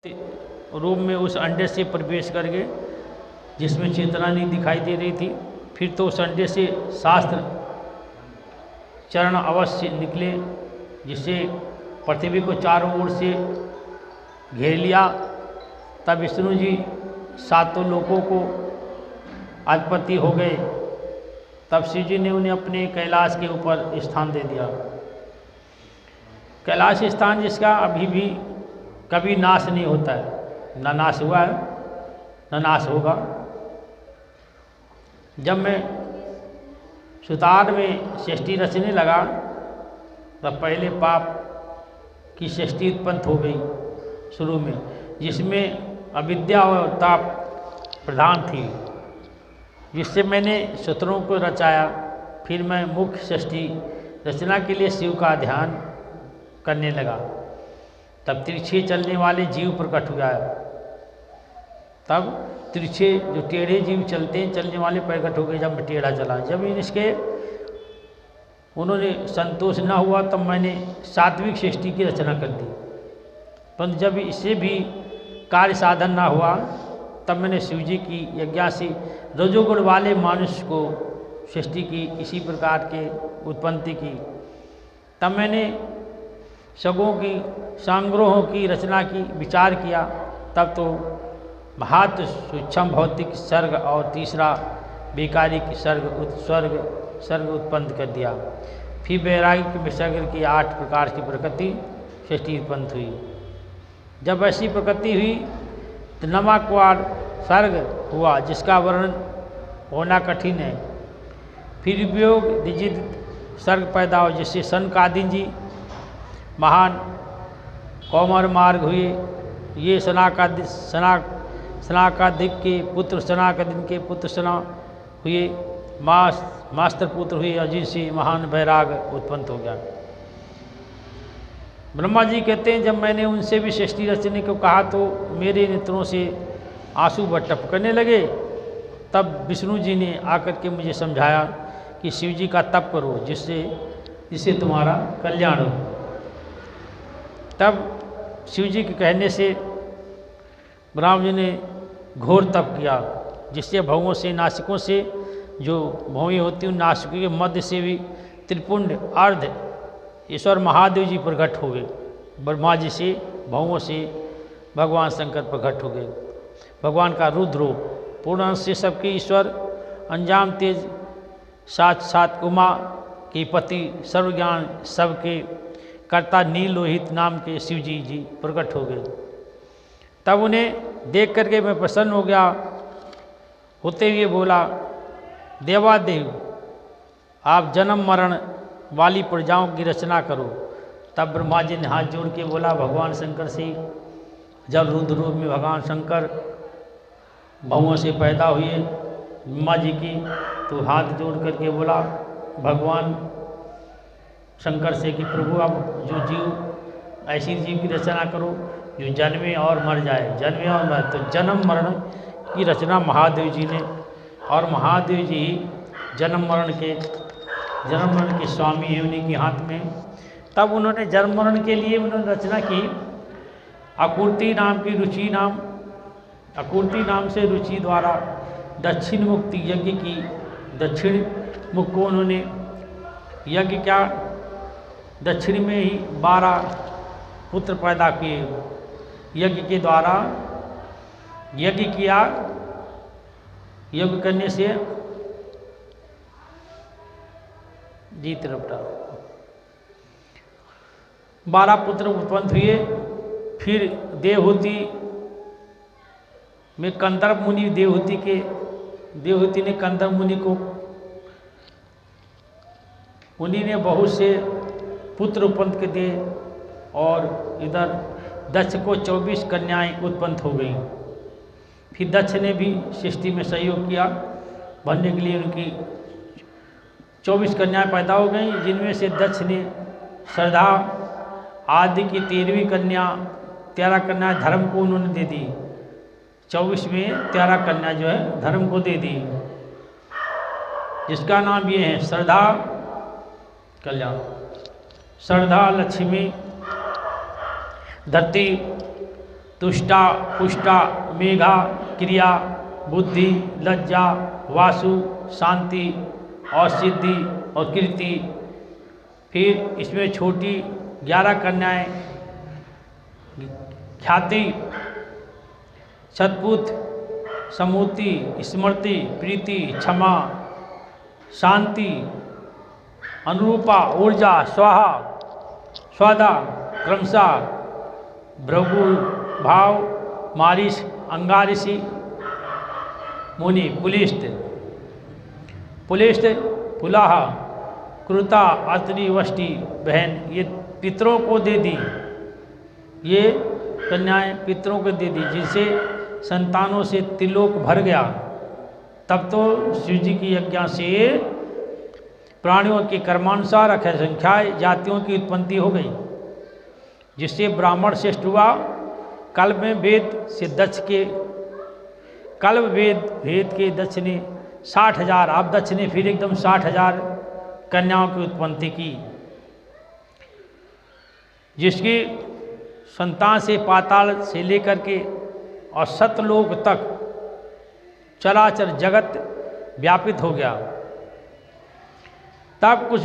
Room में उस अंडे से प्रवेश करके जिसमें चेतना नहीं दिखाई दे रही थी, फिर तो उस अंडे से शास्त्र चरण अवश्य निकले, जिससे पृथ्वी को चारों ओर से घेर लिया। तब विष्णु जी सातों लोकों को अधिपति हो गए। तब शिव जी ने उन्हें अपने कैलाश के ऊपर स्थान दे दिया। कैलाश स्थान जिसका अभी भी कभी नाश नहीं होता है, न नाश हुआ है न नाश होगा। जब मैं सुतार में सृष्टि रचने लगा तब पहले पाप की सृष्टि उत्पन्न हो गई शुरू में, जिसमें अविद्या और ताप प्रधान थी, जिससे मैंने सूत्रों को रचाया। फिर मैं मुख्य सृष्टि रचना के लिए शिव का ध्यान करने लगा। तब तिरछे चलने वाले जीव प्रकट हुआ। तब तिरछे जो टेढ़े जीव चलते हैं, चलने वाले प्रकट हो गए। जब मैं टेढ़ा चला, जब इसके उन्होंने संतोष न हुआ तब मैंने सात्विक सृष्टि की रचना कर दी। परंतु जब इससे भी कार्य साधन ना हुआ तब मैंने शिव जी की यज्ञा से रजोगुण वाले मनुष्य को सृष्टि की, इसी प्रकार के उत्पत्ति की। तब मैंने सगों की सांग्रोहों की रचना की, विचार किया। तब तो महत सूक्ष्म भौतिक सर्ग और तीसरा वैकारिक सर्ग उत्पन्न कर दिया। फिर वैरागिक विसर्ग की 8 प्रकार की प्रकृति सृष्टि उत्पन्न हुई। जब ऐसी प्रकृति हुई तो नमकवार सर्ग हुआ, जिसका वर्णन होना कठिन है। फिर उपयोग द्विजित सर्ग पैदा हो, जिससे सनकादिन जी महान कौमर मार्ग हुए। ये सनाकादिक के पुत्र सनाकादिन के पुत्र सना हुए, मास्तर पुत्र हुए, और जिनसे महान वैराग उत्पन्न हो गया। ब्रह्मा जी कहते हैं, जब मैंने उनसे भी सृष्टि रचने को कहा तो मेरे नेत्रों से आंसू टपकने लगे। तब विष्णु जी ने आकर के मुझे समझाया कि शिव जी का तप करो, जिससे तुम्हारा कल्याण हो। तब शिव जी के कहने से ब्रह्मा जी ने घोर तप किया, जिससे भवों से, नासिकों से, जो भौएँ होती हैं उन नासिकों के मध्य से भी त्रिपुंड अर्ध ईश्वर महादेव जी प्रकट हो गए। ब्रह्मा जी से, भवों से भगवान शंकर प्रकट हो गए। भगवान का रुद्र रूप पूर्ण अंश से सबके ईश्वर, अंजाम तेज, साथ उमा के पति, सर्वज्ञान सबके कर्ता नील लोहित नाम के शिव जी प्रकट हो गए। तब उन्हें देख करके मैं प्रसन्न हो गया। होते हुए बोला, देवादेव आप जन्म मरण वाली प्रजाओं की रचना करो। तब ब्रह्मा जी ने हाथ जोड़ के बोला भगवान शंकर से। जब रुद्र रूप में भगवान शंकर भवों से पैदा हुए ब्रह्मा जी की, तो हाथ जोड़ करके बोला भगवान शंकर से कि प्रभु अब जो जीव, ऐसी जीव की रचना करो जो जन्मे और मर जाए, जन्मे और मर। तो जन्म मरण की रचना महादेव जी ने, और महादेव जी जन्म मरण के स्वामी हैं, उन्हीं के हाथ में। तब उन्होंने जन्म मरण के लिए उन्होंने रचना की। आकुर्ति नाम से रुचि द्वारा दक्षिण मुक्ति यज्ञ की। दक्षिण मुख को उन्होंने यज्ञ क्या, दक्षिण में ही 12 पुत्र पैदा किए। यज्ञ के द्वारा यज्ञ किया, यज्ञ करने से जीत रपटा 12 पुत्र उत्पन्न हुए। फिर देवहूति में कंदर्प मुनि, देवहूति ने कंदर्प मुनि को, उन्हीं ने बहुत से पुत्र उत्पन्न कर दिए। और इधर दक्ष को 24 कन्याएं उत्पन्न हो गई। फिर दक्ष ने भी सृष्टि में सहयोग किया बनने के लिए। उनकी 24 कन्याएं पैदा हो गई, जिनमें से दक्ष ने श्रद्धा आदि की 13वीं कन्या, 13 कन्या धर्म को उन्होंने दे दी। 24 में 13 कन्या जो है धर्म को दे दी, जिसका नाम ये है श्रद्धा, कल्याण, श्रद्धा, लक्ष्मी, धरती, तुष्टा पुष्टा मेघा क्रिया बुद्धि लज्जा वासु शांति और सिद्धि और कीर्ति। फिर इसमें छोटी 11 कन्याएं ख्याति सतपुत समूति स्मृति प्रीति क्षमा शांति अनुरूपा ऊर्जा स्वाहा स्वादा क्रमशः भृगु भाव मारिश अंगारिषि मुनि पुलिष्ट पुलिष्ट पुलाह कृता अत्रि वष्टि बहन ये पितरों को दे दी। ये कन्याएं पितरों को दे दी जिनसे संतानों से त्रिलोक भर गया। तब तो शिव जी की आज्ञा से प्राणियों के कर्मानुसार असंख्याय जातियों की उत्पत्ति हो गई, जिससे ब्राह्मण श्रेष्ठ हुआ। कल्प में वेद से दक्ष के कल्प वेद के दक्ष ने 60,000 अब दक्ष ने फिर एकदम 60,000 कन्याओं की उत्पत्ति की, जिसकी संतान से पाताल से लेकर के और सतलोक तक चराचर जगत व्यापित हो गया। तब कुछ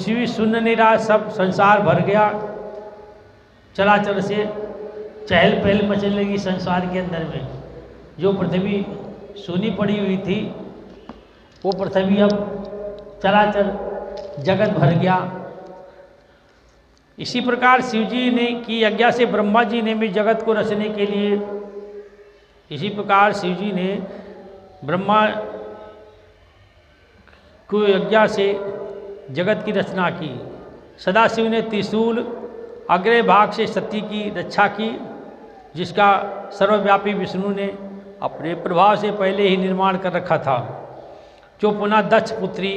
भी सुन नहीं रहा, सब संसार भर गया। चराचर से चहल पहल मचने लगी संसार के अंदर में। जो पृथ्वी सूनी पड़ी हुई थी वो पृथ्वी अब चराचर जगत भर गया। इसी प्रकार शिव जी ने की आज्ञा से ब्रह्मा जी ने भी जगत को रचने के लिए, इसी प्रकार शिव जी ने ब्रह्मा को आज्ञा से जगत की रचना की। सदाशिव ने त्रिशूल अग्रय भाग से सती की रक्षा की, जिसका सर्वव्यापी विष्णु ने अपने प्रभाव से पहले ही निर्माण कर रखा था, जो पुनः दक्ष पुत्री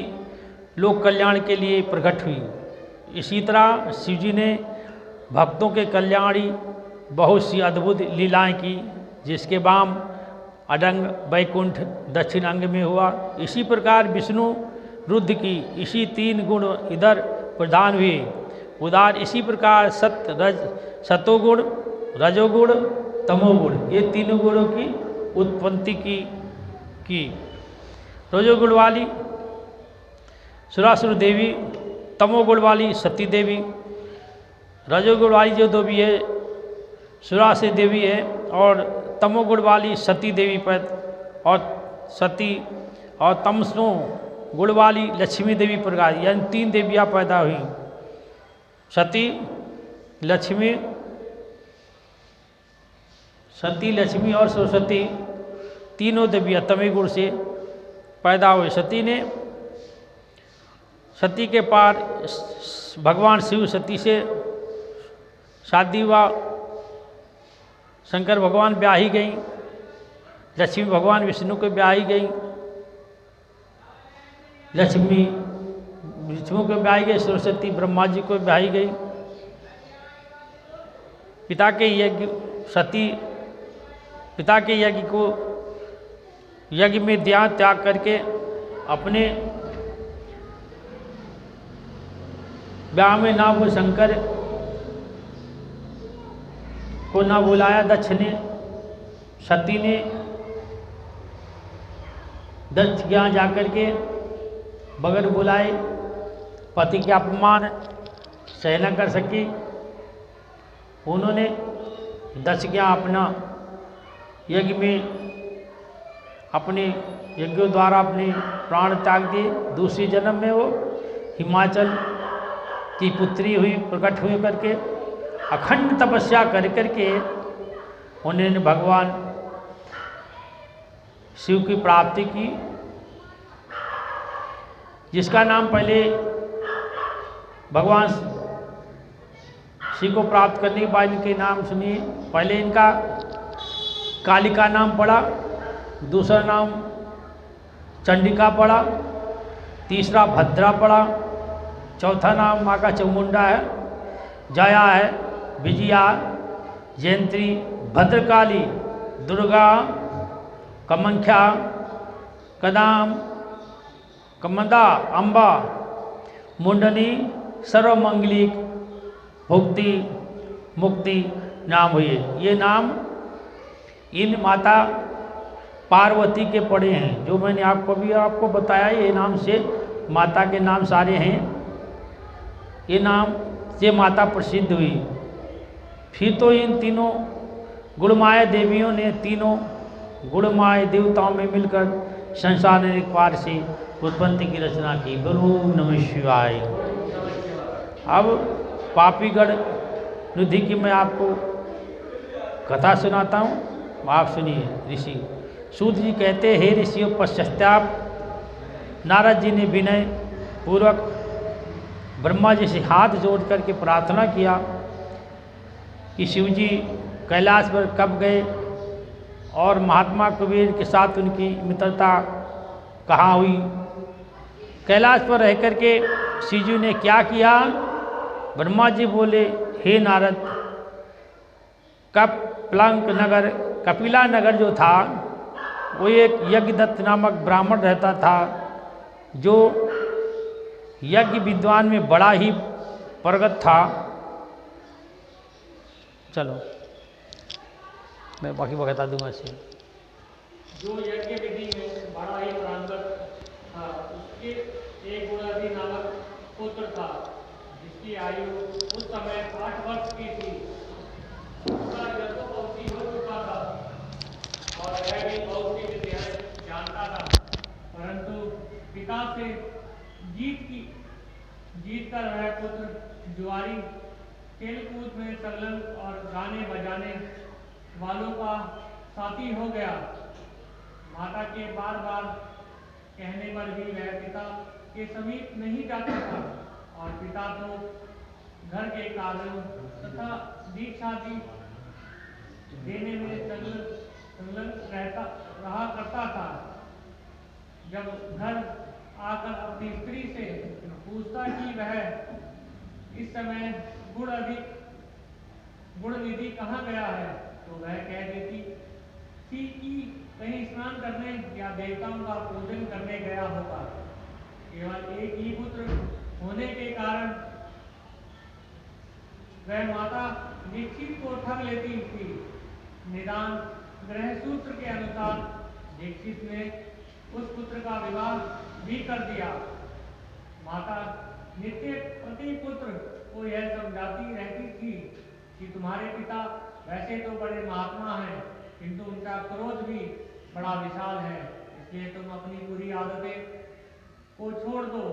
लोक कल्याण के लिए प्रकट हुई। इसी तरह शिव जी ने भक्तों के कल्याणी बहुत सी अद्भुत लीलाएं की, जिसके वाम अडंग वैकुंठ दक्षिण अंग में हुआ। इसी प्रकार विष्णु रुद्र की इसी 3 गुण इधर प्रधान हुए। उदार इसी प्रकार सतोगुण रजोगुण तमोगुण ये 3 गुणों की उत्पत्ति की। रजोगुण वाली सुरासुर देवी, तमोगुण वाली सती देवी। रजोगुण वाली जो देवी है सुरासुर देवी है, और तमोगुण वाली सती देवी पर और सती और तमसो गुण वाली लक्ष्मी देवी प्रकार, यानी 3 देवियाँ पैदा हुई। सती लक्ष्मी और सरस्वती तीनों देवियाँ तमी गुण से पैदा हुई। सती के पार भगवान शिव सती से शादी हुआ। शंकर भगवान ब्याही गई, लक्ष्मी भगवान विष्णु को ब्याही गई, लक्ष्मी विष्णु को ब्याही गई, सरस्वती ब्रह्मा जी को ब्याही गई। पिता के यज्ञ में ध्यान त्याग करके अपने ब्याह में ना वो शंकर को ना बुलाया दक्ष ने। सती ने दक्ष के यहाँ जाकर के बगैर बुलाए पति के अपमान सह न कर सकी। उन्होंने दक्ष के यहाँ अपना यज्ञ में अपने यज्ञों द्वारा अपने प्राण त्याग दिए। दूसरे जन्म में वो हिमाचल की पुत्री हुई, प्रकट हुई करके अखंड तपस्या कर करके उन्होंने भगवान शिव की प्राप्ति की, जिसका नाम पहले भगवान शिव को प्राप्त करने के बाद इनके नाम सुनिए। पहले इनका कालिका नाम पड़ा, दूसरा नाम चंडिका पड़ा, तीसरा भद्रा पड़ा, चौथा नाम माँ का चामुंडा है, जया है, विजया, जयंती, भद्रकाली, दुर्गा, कामाख्या, कदाम, कमदा, अम्बा, मुंडनी, सर्वमंगलिक, भुक्ति, मुक्ति, नाम हुए। ये नाम इन माता पार्वती के पड़े हैं, जो मैंने आपको बताया, ये नाम से माता के नाम सारे हैं। ये नाम से माता प्रसिद्ध हुई। फिर तो इन तीनों गुणमाय देवियों ने, तीनों गुणमाय देवताओं में मिलकर संसार ने एक पार से उत्पत्ति की रचना की। बोलो नमः शिवाय। अब पापीगढ़ निधि की मैं आपको कथा सुनाता हूँ, आप सुनिए। ऋषि सूत जी कहते, हे ऋषियों, पश्चाताप नारद जी ने विनय पूर्वक ब्रह्मा जी से हाथ जोड़ करके प्रार्थना किया कि शिव जी कैलाश पर कब गए और महात्मा कबीर के साथ उनकी मित्रता कहाँ हुई। कैलाश पर रह करके शिव जी ने क्या किया। ब्रह्मा जी बोले, हे नारद, कपिला नगर जो था वो एक यज्ञदत्त नामक ब्राह्मण रहता था, जो यज्ञ विद्वान में बड़ा ही प्रगत था। चलो मैं बाकी बता दूंगा इसे। जो यज्ञ विधि में बड़ा ही पारंगत था, उसके एक गुणादि नामक पुत्र था, जिसकी आयु उस समय 8 वर्ष की थी। उसका यज्ञोपवीति हो चुका था और वह भी बहुत सी विद्याएं जानता था, परंतु पिता से जीत कर वह पुत्र जुआरी, खेलकूद में संलग्न और गाने बजाने वालों का साथी हो गया। माता के बार बार कहने पर भी वह पिता के समीप नहीं जाता था और पिता तो घर के कार्यों तथा दीक्षा देने में संलग्न रहा करता था। जब घर आकर अपनी स्त्री से पूछता कि वह इस समय गुण निधि कहाँ गया है, तो वह कह देती थी कि कहीं स्नान करने या देवताओं का पूजन करने गया होगा। केवल एक ही पुत्र होने के कारण वह माता दीक्षित को ठग लेती थी। निदान ग्रह सूत्र के अनुसार दीक्षित ने उस पुत्र का विवाह भी कर दिया। माता नित्य प्रति पुत्र को यह समझाती रहती थी कि तुम्हारे पिता वैसे तो बड़े महात्मा हैं, किंतु उनका क्रोध भी बड़ा विशाल है, इसलिए तुम अपनी बुरी आदतें को छोड़ दो,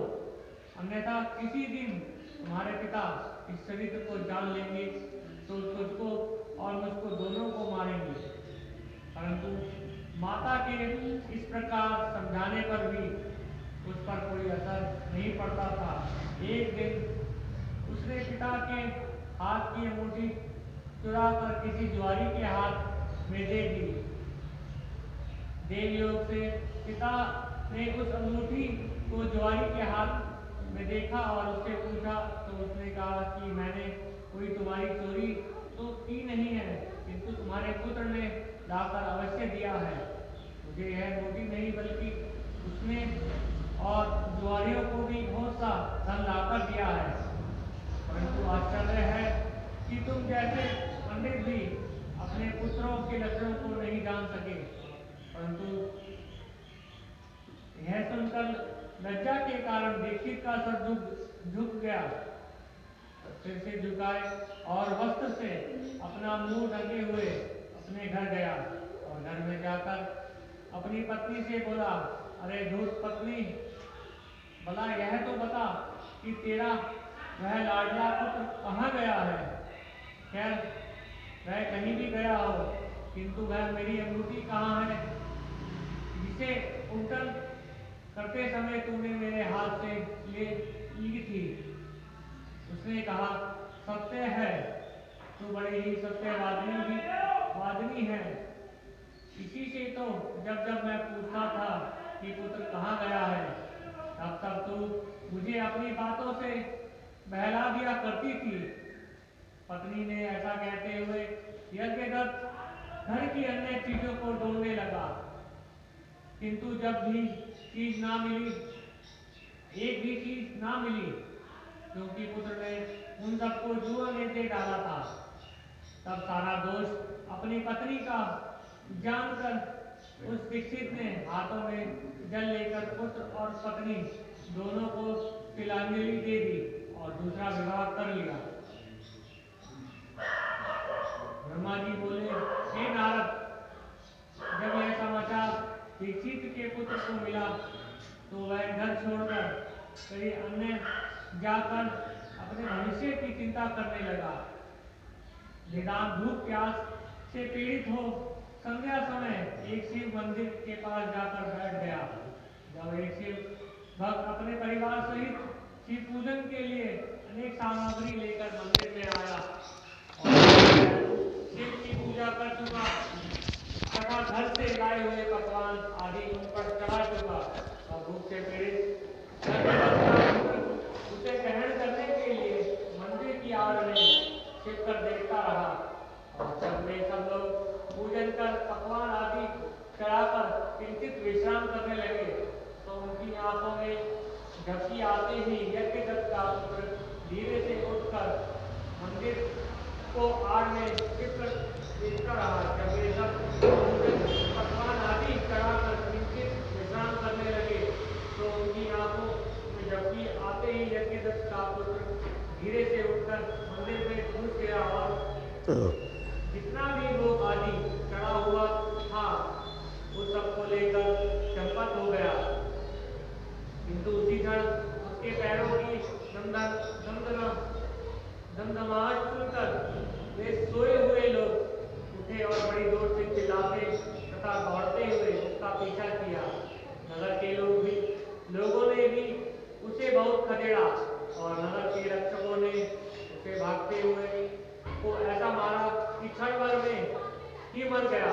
अन्यथा किसी दिन तुम्हारे पिता इस चरित्र को जान लेंगे तो तुझको और मुझको दोनों को मारेंगे। परंतु माता के इस प्रकार समझाने पर भी उस पर कोई असर नहीं पड़ता था। एक दिन उसने पिता के हाथ की अंगूठी चुरा कर किसी जुआरी के हाथ में दे दी। देवयोग से पिता ने उस अंगूठी को जुआरी के हाथ में देखा और उससे पूछा, तो उसने कहा कि मैंने कोई तुम्हारी चोरी तो की नहीं है, किंतु तुम्हारे पुत्र ने लाकर अवश्य दिया है। मुझे यह अंगूठी नहीं बल्कि उसने और जुआरियों को भी बहुत सा धन लाकर दिया है। परंतु आश्चर्य है कि तुम जैसे पंडित भी अपने पुत्रों के लक्षणों को नहीं जान सके। परंतु यह सुनकर लज्जा के कारण दीक्षित का सर झुक गया, सिर से झुकाए और वस्त्र से अपना मुंह ढके हुए अपने घर गया और घर में जाकर अपनी पत्नी से बोला, अरे धूत पत्नी, भला यह तो बता कि तेरा वह लाडला पुत्र कहाँ गया है। खैर वह कहीं भी गया हो, किंतु वह मेरी अंगूठी कहाँ है जिसे उल्टन करते समय तूने मेरे हाथ से ली थी। उसने कहा, सत्य है, तू बड़ी ही सत्यवादिनी है। इसी से तो जब जब मैं पूछता था कि पुत्र कहाँ गया है, तब तब तू मुझे अपनी बातों से बहला दिया करती थी। पत्नी ने ऐसा कहते हुए यज्ञदत्त घर की अन्य चीजों को ढूंढने लगा, किंतु जब भी चीज ना मिली, एक भी चीज ना मिली, क्योंकि पुत्र ने उन सबको जुआ में दे डाला था। तब सारा दोष अपनी पत्नी का जानकर उस दीक्षित ने हाथों में जल लेकर पुत्र और पत्नी दोनों को तिलांजलि दे दी और दूसरा विवाह कर लिया। ब्रह्मा जी बोले, हे नारद, जब यह समाचार दीक्षित के पुत्र को मिला तो वह घर छोड़कर कहीं अन्य जाकर अपने भविष्य की चिंता करने लगा। निदान भूख प्यास से पीड़ित हो संध्या समय एक शिव मंदिर के पास जाकर बैठ गया। जब एक शिव भक्त अपने परिवार सहित शिव पूजन के लिए अनेक सामग्री लेकर मंदिर में आया और शिव की पूजा कर चुका तथा घर से लाए हुए पकवान आदि उन पर चढ़ा चुका। और भूख से पीड़ित उसे ग्रहण करने के लिए मंदिर की आड़ में छिप कर देखता रहा। और जब वे सब लोग पूजन कर पकवान आदि चढ़ाकर किंचित विश्राम करने लगे तो उनकी आंखों में झपकी आते ही यज्ञदत्त का पुत्र धीरे से उठकर मंदिर को आड़ में छिप कर देखता रहा। जब वे सब पूजन पकवान आदि चढ़ाकर किंचित विश्राम करने लगे तो उनकी आंखों में झपकी आते ही यज्ञदत्त का पुत्र धीरे से उठकर मंदिर में घुस गया और जितना भी भोग आदि चढ़ा हुआ था उस सबको लेकर चंपत हो गया। किंतु उसी क्षण उसके पैरों की दमदमाहट सुनकर वे सोए हुए लोग उठे और बड़ी जोर से चिल्लाते तथा दौड़ते हुए उसका पीछा किया। नगर के लोगों ने भी उसे बहुत खदेड़ा और नगर के रक्षकों ने उसे भागते हुए को ऐसा मारा कि क्षण भर में ही मर गया।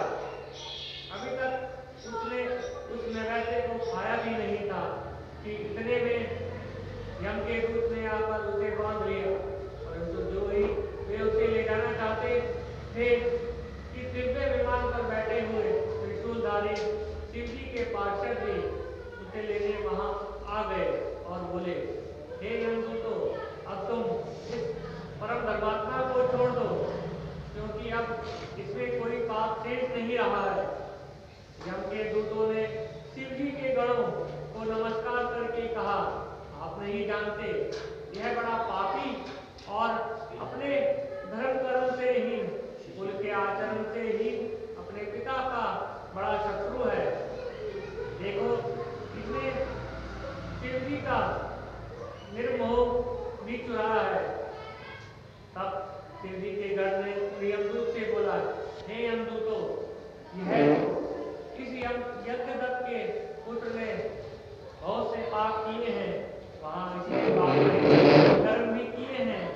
अभी तक उसने उस नैवेद्य को खाया भी नहीं था कि इतने में यम के दूत ने आकर उसे बांध लिया। परंतु जो ही वे उसे ले जाना चाहते थे कि दिव्य विमान पर बैठे हुए त्रिशूलधारी शिव जी के पार्षद भी उसे लेने वहां आ गए और बोले, हे यमदूतों, अब तुम इस परम धर्मात्मा को छोड़ दो क्योंकि अब इसमें कोई पाप शेष नहीं रहा है। यम के दूतों ने शिव जी के गणों को नमस्कार करके कहा, आप नहीं जानते यह बड़ा पापी और अपने धर्म कर्म से ही कुल के आचरण से ही अपने पिता का बड़ा शत्रु है। देखो, इसने शिव जी का निर्मोह भी चुराया है। तब शिव जी के गण ने यमदूत से बोला, हे यमदूतों, इस यज्ञदत्त के पुत्र ने बहुत से पाप किए हैं, वहाँ इसके पाप में कर्म भी किए हैं,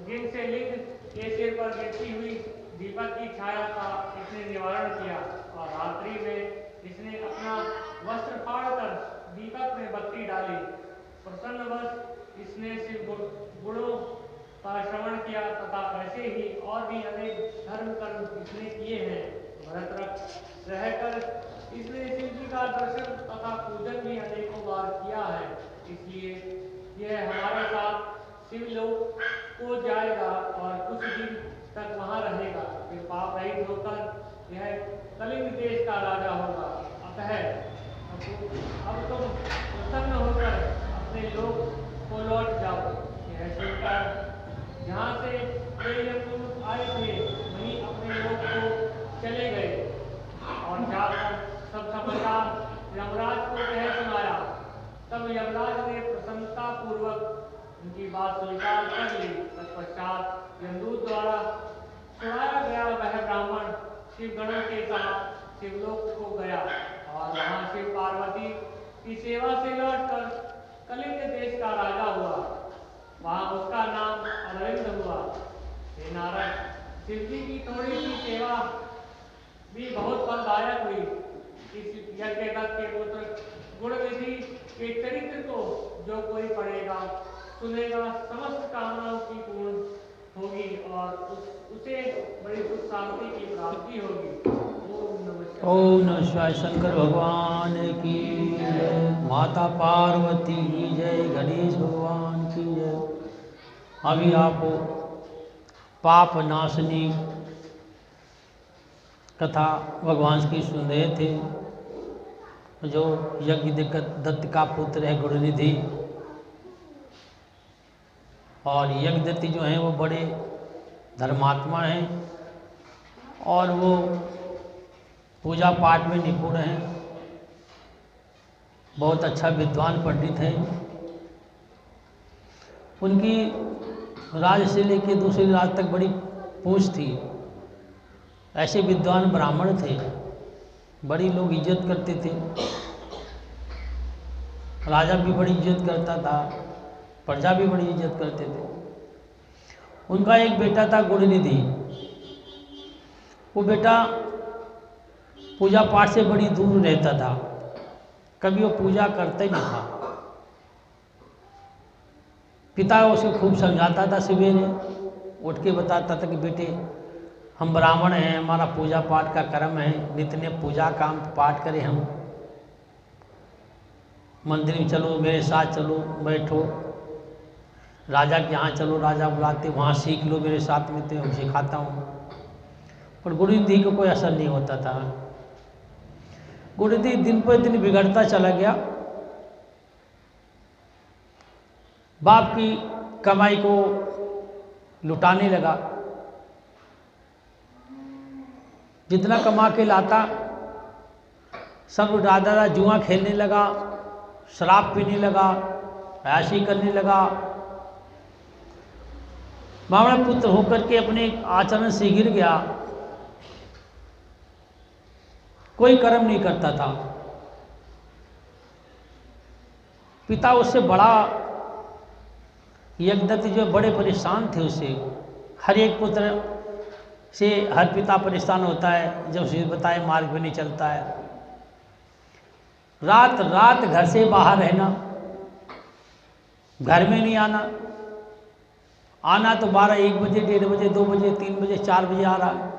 जिनसे लिंग के सिर पर गिरती हुई दीपक की छाया का इसने निवारण किया। और रात्रि में इसने अपना वस्त्र फाड़कर दीपक में बत्ती डाली। प्रसन्नवश इसने शिव गुणों का श्रवण किया तथा ऐसे ही और भी अनेक धर्म कर्म इसने किए हैं। भरत रहकर इसने शिव जी का दर्शन तथा पूजन भी अनेकों बार किया है। इसलिए यह हमारे साथ शिवलोक को जाएगा और कुछ दिन तक वहां रहेगा। फिर पाप रहित होकर यह कलिंग देश का राजा होगा। अतः अब तुम प्रसन्न होकर अपने लोक को लौट जाओ। यह सुनकर जहाँ से वे यमदूत आए थे वहीं अपने लोक को चले गए और जाकर सब समाचार यमराज को कह सुनाया। तब यमराज ने प्रसन्नता पूर्वक उनकी बात स्वीकार कर ली। तत्पश्चात यमदूत द्वारा छुड़ाया गया वह ब्राह्मण शिवगणों के साथ शिवलोक को गया और वहां शिव पार्वती की सेवा से लौटकर कलिंग देश का राजा हुआ। वहां उसका नाम अरविंद हुआ। हे नारद, शिव जी की थोड़ी सी सेवा भी बहुत फलदायक हुई। इस यज्ञदत्त के पुत्र गुणविधि के चरित्र को जो कोई पढ़ेगा सुनेगा, समस्त कामनाओं की पूर्ण होगी और उसे बड़ी सुख शांति की प्राप्ति होगी। ओम नमः शिवाय। शंकर भगवान की जय, माता पार्वती की जय, गणेश भगवान की जय। अभी आप पाप नाशनी कथा भगवान की सुन रहे थे। जो यज्ञ दत्त का पुत्र है गुरुनिधि, और यज्ञदत्त जो हैं वो बड़े धर्मात्मा हैं और वो पूजा पाठ में निपुण हैं, बहुत अच्छा विद्वान पंडित हैं। उनकी राज से लेकर दूसरे राज तक बड़ी पूछ थी। ऐसे विद्वान ब्राह्मण थे, बड़ी लोग इज्जत करते थे। राजा भी बड़ी इज्जत करता था, प्रजा भी बड़ी इज्जत करते थे। उनका एक बेटा था गुरुनिधि। वो बेटा पूजा पाठ से बड़ी दूर रहता था, कभी वो पूजा करता ही नहीं था। पिता उसे खूब समझाता था, सवेरे उठ के बताता था कि बेटे हम ब्राह्मण हैं, हमारा पूजा पाठ का कर्म है, नित्य पूजा काम पाठ करें, हम मंदिर में चलो, मेरे साथ चलो, बैठो, राजा के यहाँ चलो, राजा बुलाते वहाँ सीख लो मेरे साथ में, तो सिखाता हूँ। पर गुरुनिधि को कोई असर नहीं होता था। गुरुनिधि दिन पर दिन बिगड़ता चला गया। बाप की कमाई को लुटाने लगा। जितना कमा के लाता सब लुटा देता। जुआ खेलने लगा, शराब पीने लगा, ऐशी करने लगा। ब्राह्मण पुत्र होकर के अपने आचरण से गिर गया, कोई कर्म नहीं करता था। पिता उससे बड़ा यज्ञदत्त जो बड़े परेशान थे उससे। हर एक पुत्र से हर पिता परेशान होता है जब उसे बताए मार्ग में नहीं चलता है। रात रात घर से बाहर रहना, घर में नहीं आना, आना तो 12-1 बजे, 1:30 बजे, 2 बजे, 3 बजे, 4 बजे आ रहा है।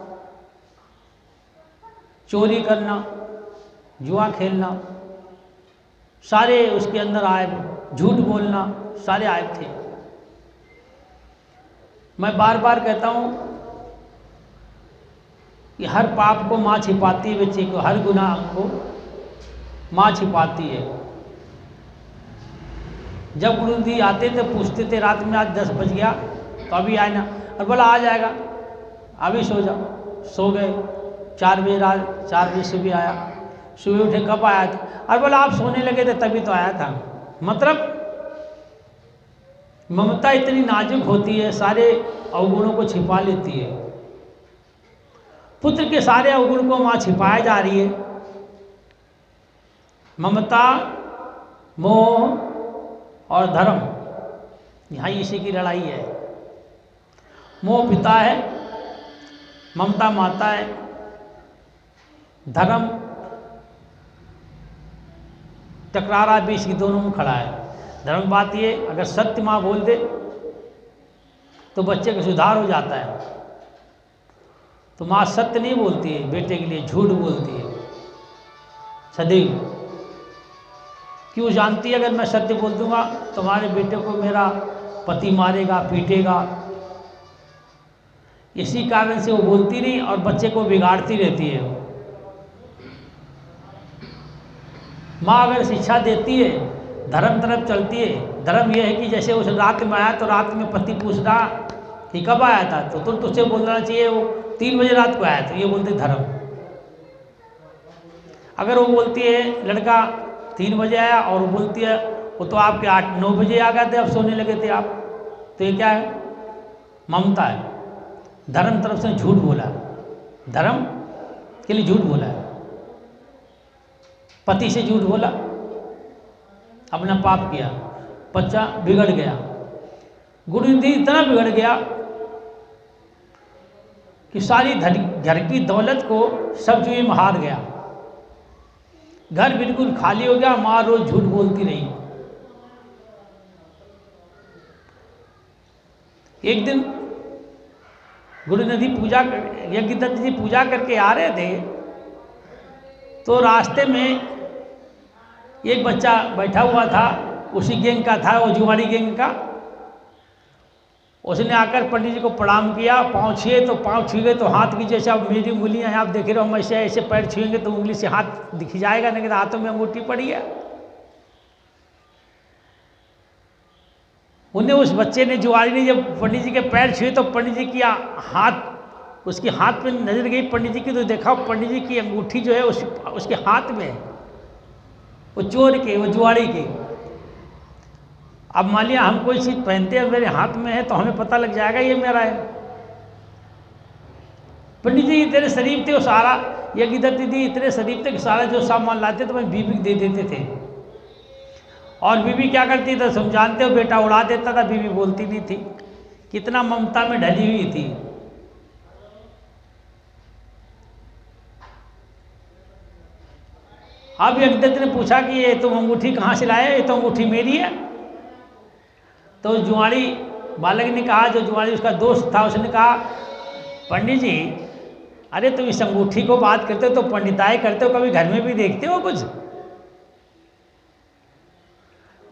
चोरी करना, जुआ खेलना, सारे उसके अंदर आए। झूठ बोलना, सारे आए थे। मैं बार बार कहता हूँ कि हर पाप को माँ छिपाती है बच्चे को, हर गुनाह को माँ छिपाती है। जब गुरुजी आते थे पूछते थे रात में आज 10 बज गया तो अभी आए ना, और बोला आ जाएगा, अभी सो जाओ। सो गए। 4 बजे रात 4 बजे सुबह आया। सुबह उठे कब आया था, और बोला आप सोने लगे थे तभी तो आया था। मतलब ममता इतनी नाजुक होती है, सारे अवगुणों को छिपा लेती है। पुत्र के सारे अवगुण को माँ छिपाया जा रही है। ममता, मोह और धर्म, यहाँ इसी की लड़ाई है। मोह पिता है, ममता माता है, धर्म टकरारा बीच की दोनों में खड़ा है। धर्म बात ये, अगर सत्य माँ बोल दे तो बच्चे का सुधार हो जाता है। तो माँ सत्य नहीं बोलती है, बेटे के लिए झूठ बोलती है सदैव। क्यों जानती है अगर मैं सत्य बोल दूंगा तुम्हारे बेटे को मेरा पति मारेगा, पीटेगा। इसी कारण से वो बोलती नहीं और बच्चे को बिगाड़ती रहती है। माँ अगर शिक्षा देती है, धर्म तरफ चलती है। धर्म यह है कि जैसे उस रात में आया तो रात में पति पूछ रहा कि कब आया था, तो तुम तुझसे बोलना चाहिए वो 3 बजे रात को आया था, ये बोलते धर्म। अगर वो बोलती है लड़का 3 बजे आया और वो बोलती है वो तो आपके 8-9 बजे आ गए थे, अब सोने लगे थे आप, तो ये क्या है? ममता है। धर्म तरफ से झूठ बोला, धर्म के लिए झूठ बोला है। पति से झूठ बोला, अपना पाप किया, बच्चा बिगड़ गया। गुरुनिधि इतना बिगड़ गया कि सारी घर की दौलत को सब जुए में हार गया। घर बिल्कुल खाली हो गया। माँ रोज झूठ बोलती रही। एक दिन गुरुनिधि यज्ञदत्त जी पूजा करके आ रहे थे तो रास्ते में एक बच्चा बैठा हुआ था, उसी गैंग का था, वो जुआरी गैंग का। उसने आकर पंडित जी को प्रणाम किया, पाँव छुए तो पाँव छुए तो हाथ की जैसे अब मेरी उंगलियां हैं आप देख रहे हो, हम ऐसे ऐसे पैर छुएंगे तो उंगली से हाथ दिख जाएगा, लेकिन हाथों में अंगूठी पड़ी है। उन्हें उस बच्चे ने, जुआरी ने जब पंडित जी के पैर छुए तो पंडित जी की हाथ, उसके हाथ में नजर गई पंडित जी की, तो देखा पंडित जी की अंगूठी जो है उसके हाथ में है, वो चोर के, वो जुआरी के। अब मान लिया हम कोई चीज़ पहनते हैं मेरे हाथ में है तो हमें पता लग जाएगा ये मेरा है। पंडित जी इतने शरीफ थे, वो सारा यज्ञ दत्त दीदी इतने शरीफ थे कि सारा जो सामान लाते तो मैं बीबी को दे देते थे। और बीबी क्या करती था तुम जानते हो, बेटा उड़ा देता था, बीबी बोलती नहीं थी, कितना ममता में ढली हुई थी। अब यज्ञदत्त ने पूछा कि ये तुम अंगूठी कहाँ से लाए, ये तो अंगूठी मेरी है। तो जुआड़ी बालक ने कहा, जो जुआड़ी उसका दोस्त था, उसने कहा पंडित जी अरे तुम इस अंगूठी को बात करते हो तो पंडिताई करते हो, कभी घर में भी देखते हो कुछ?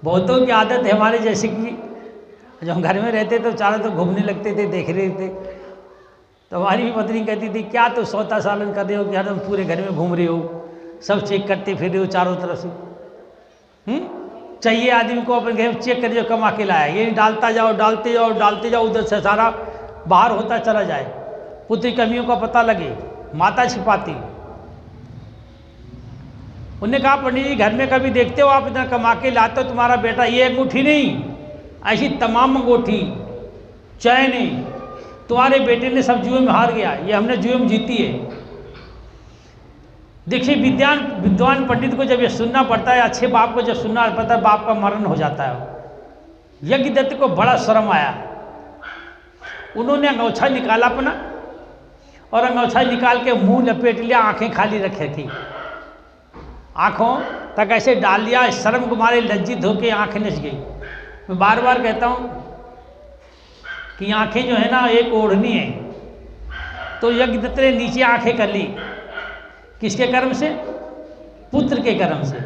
बहुतों की आदत है हमारे जैसे कि जब हम घर में रहते तो चारों तो घूमने लगते थे, देख रहे थे। तो हमारी भी पत्नी कहती थी क्या तो सौता सालन कर रहे हो कि हर पूरे घर में घूम रहे हो, सब चेक करते फिर रहे हो चारों तरफ से। चाहिए आदमी को अपने घर चेक कर जो कमा के लाया, ये डालता जाओ डालते जाओ डालते जाओ, उधर से सारा बाहर होता चला जाए, पुत्री कमियों का पता लगे, माता छिपाती। उन्होंने कहा पंडित जी घर में कभी देखते हो आप इतना कमा के लाते हो तुम्हारा बेटा, ये अंगूठी नहीं ऐसी तमाम अंगूठी चैन तुम्हारे बेटे ने सब जुए में हार गया, ये हमने जुए में जीती है। देखिए विद्वान पंडित को जब ये सुनना पड़ता है, अच्छे बाप को जब सुनना पड़ता है, बाप का मरण हो जाता है। यज्ञदत्त को बड़ा शर्म आया, उन्होंने अंगोछा निकाला अपना और अंगोछा निकाल के मुंह लपेट लिया, आंखें खाली रखे थी, आंखों तक ऐसे डाल लिया, शर्म को मारे लज्जित होकर आंखें नच गई। मैं बार बार कहता हूँ कि आंखें जो है ना एक ओढ़नी है, तो यज्ञदत्त ने नीचे आंखें कर ली, किसके कर्म से? पुत्र के कर्म से।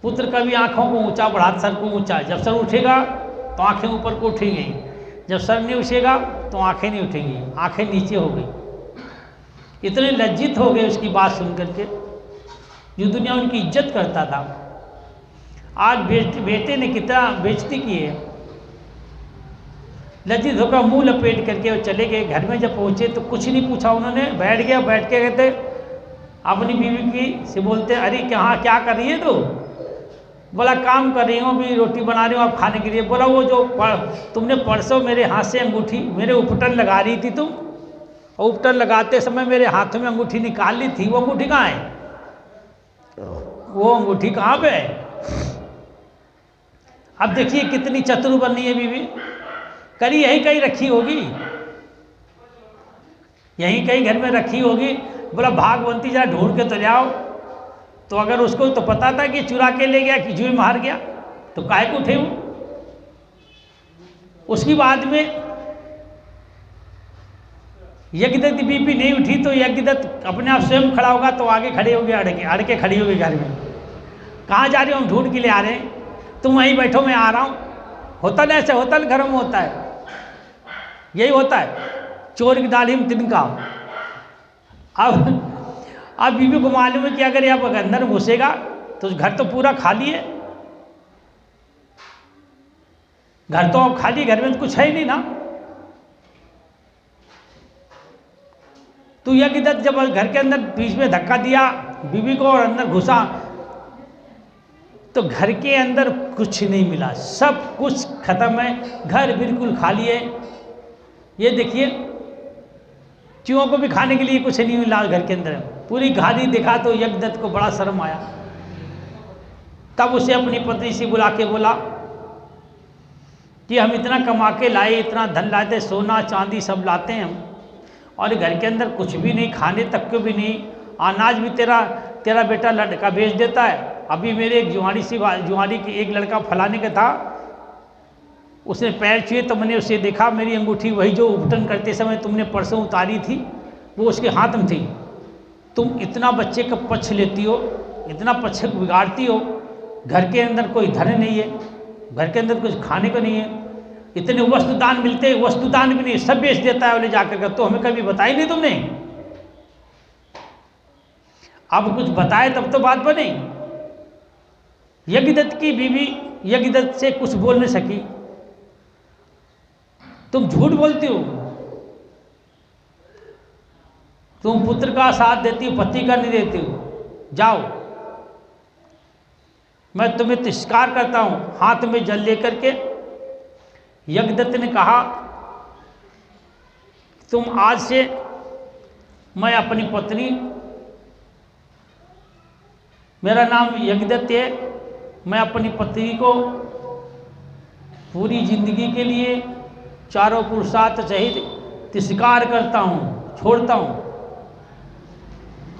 पुत्र कभी आंखों को ऊंचा बढ़ा, सर को ऊंचा, जब सर उठेगा तो आंखें ऊपर को उठेंगी, जब सर नहीं उठेगा तो आंखें नहीं उठेंगी, आंखें नीचे हो गई। इतने लज्जित हो गए उसकी बात सुन करके, जो दुनिया उनकी इज्जत करता था। आज बेटे ने कितना बेइज्जती की है। लज्जित होकर मुंह लपेट करके वो चले गए। घर में जब पहुंचे तो कुछ नहीं पूछा उन्होंने, बैठ गया, बैठ के कहते अपनी बीवी की से बोलते अरे क्या कर रही है तो? बोला काम कर रही हूँ, अभी रोटी बना रही हूँ आप खाने के लिए। बोला वो जो तुमने परसों मेरे हाथ से अंगूठी, मेरे उपटन लगा रही थी तुम, और उपटन लगाते समय मेरे हाथों में अंगूठी निकाल ली थी, वो अंगूठी कहाँ है? वो अंगूठी कहाँ पे है? अब देखिए कितनी चतुर बनी है बीवी, करी यहीं कहीं रखी होगी, यहीं कहीं घर में रखी होगी। बोला भागवंती जरा ढूंढ के तो ले आओ। तो अगर उसको तो पता था कि चुरा के ले गया कि जुए में हार गया, तो काहे को उठे वो? उसकी बाद में यज्ञदत्त बीपी नहीं उठी तो यज्ञदत्त अपने आप स्वयं खड़ा होगा, तो आगे खड़े हो गए, अड़ के खड़ी हो गई घर में। कहाँ जा रहे हो? हम ढूंढ के ले आ रहे हैं, तुम वहीं बैठो मैं आ रहा हूँ। होता ना ऐसे, होता ना घरों में होता है, यही होता है, चोर की दाढ़ी में तिनका। अब बीबी को मालूम है कि अगर आप अंदर घुसेगा तो घर तो पूरा खाली है, घर तो अब खाली, घर में तो कुछ है ही नहीं ना। तो यज्ञदत्त जब घर के अंदर बीच में धक्का दिया बीबी को और अंदर घुसा, तो घर के अंदर कुछ नहीं मिला, सब कुछ खत्म है, घर बिल्कुल खाली है। ये देखिए चूहों को भी खाने के लिए कुछ नहीं मिला घर के अंदर, पूरी खाली देखा। तो यज्ञदत्त को बड़ा शर्म आया, तब उसे अपनी पत्नी से बुला के बोला कि हम इतना कमा के लाए, इतना धन लाते, सोना चांदी सब लाते हैं हम, और घर के अंदर कुछ भी नहीं, खाने तक को भी नहीं, अनाज भी तेरा बेटा लड़का बेच देता है। अभी मेरे एक जुआरी की एक लड़का फलाने का था, उसने पैर छुए तो मैंने उसे देखा, मेरी अंगूठी वही जो उपटन करते समय तुमने परसों उतारी थी वो उसके हाथ में थी। तुम इतना बच्चे का पक्ष लेती हो, इतना पक्ष बिगाड़ती हो, घर के अंदर कोई धन नहीं है, घर के अंदर कुछ खाने को नहीं है, इतने वस्तुदान मिलते, वस्तुदान भी नहीं, सब बेच देता है बोले जाकर कर। तो हमें कभी बताई नहीं तुमने, अब कुछ बताए तब तो बात बने। यज्ञदत्त की बीवी यज्ञदत्त से कुछ बोल नहीं सकी, तुम झूठ बोलती हो, तुम पुत्र का साथ देती हो, पति का नहीं देती हो, जाओ मैं तुम्हें तिरस्कार करता हूं। हाथ में जल लेकर के यज्ञदत्त ने कहा, तुम आज से मैं अपनी पत्नी, मेरा नाम यज्ञदत्त है, मैं अपनी पत्नी को पूरी जिंदगी के लिए चारों पुरुषार्थ सहित तिरस्कार करता हूँ, छोड़ता हूँ,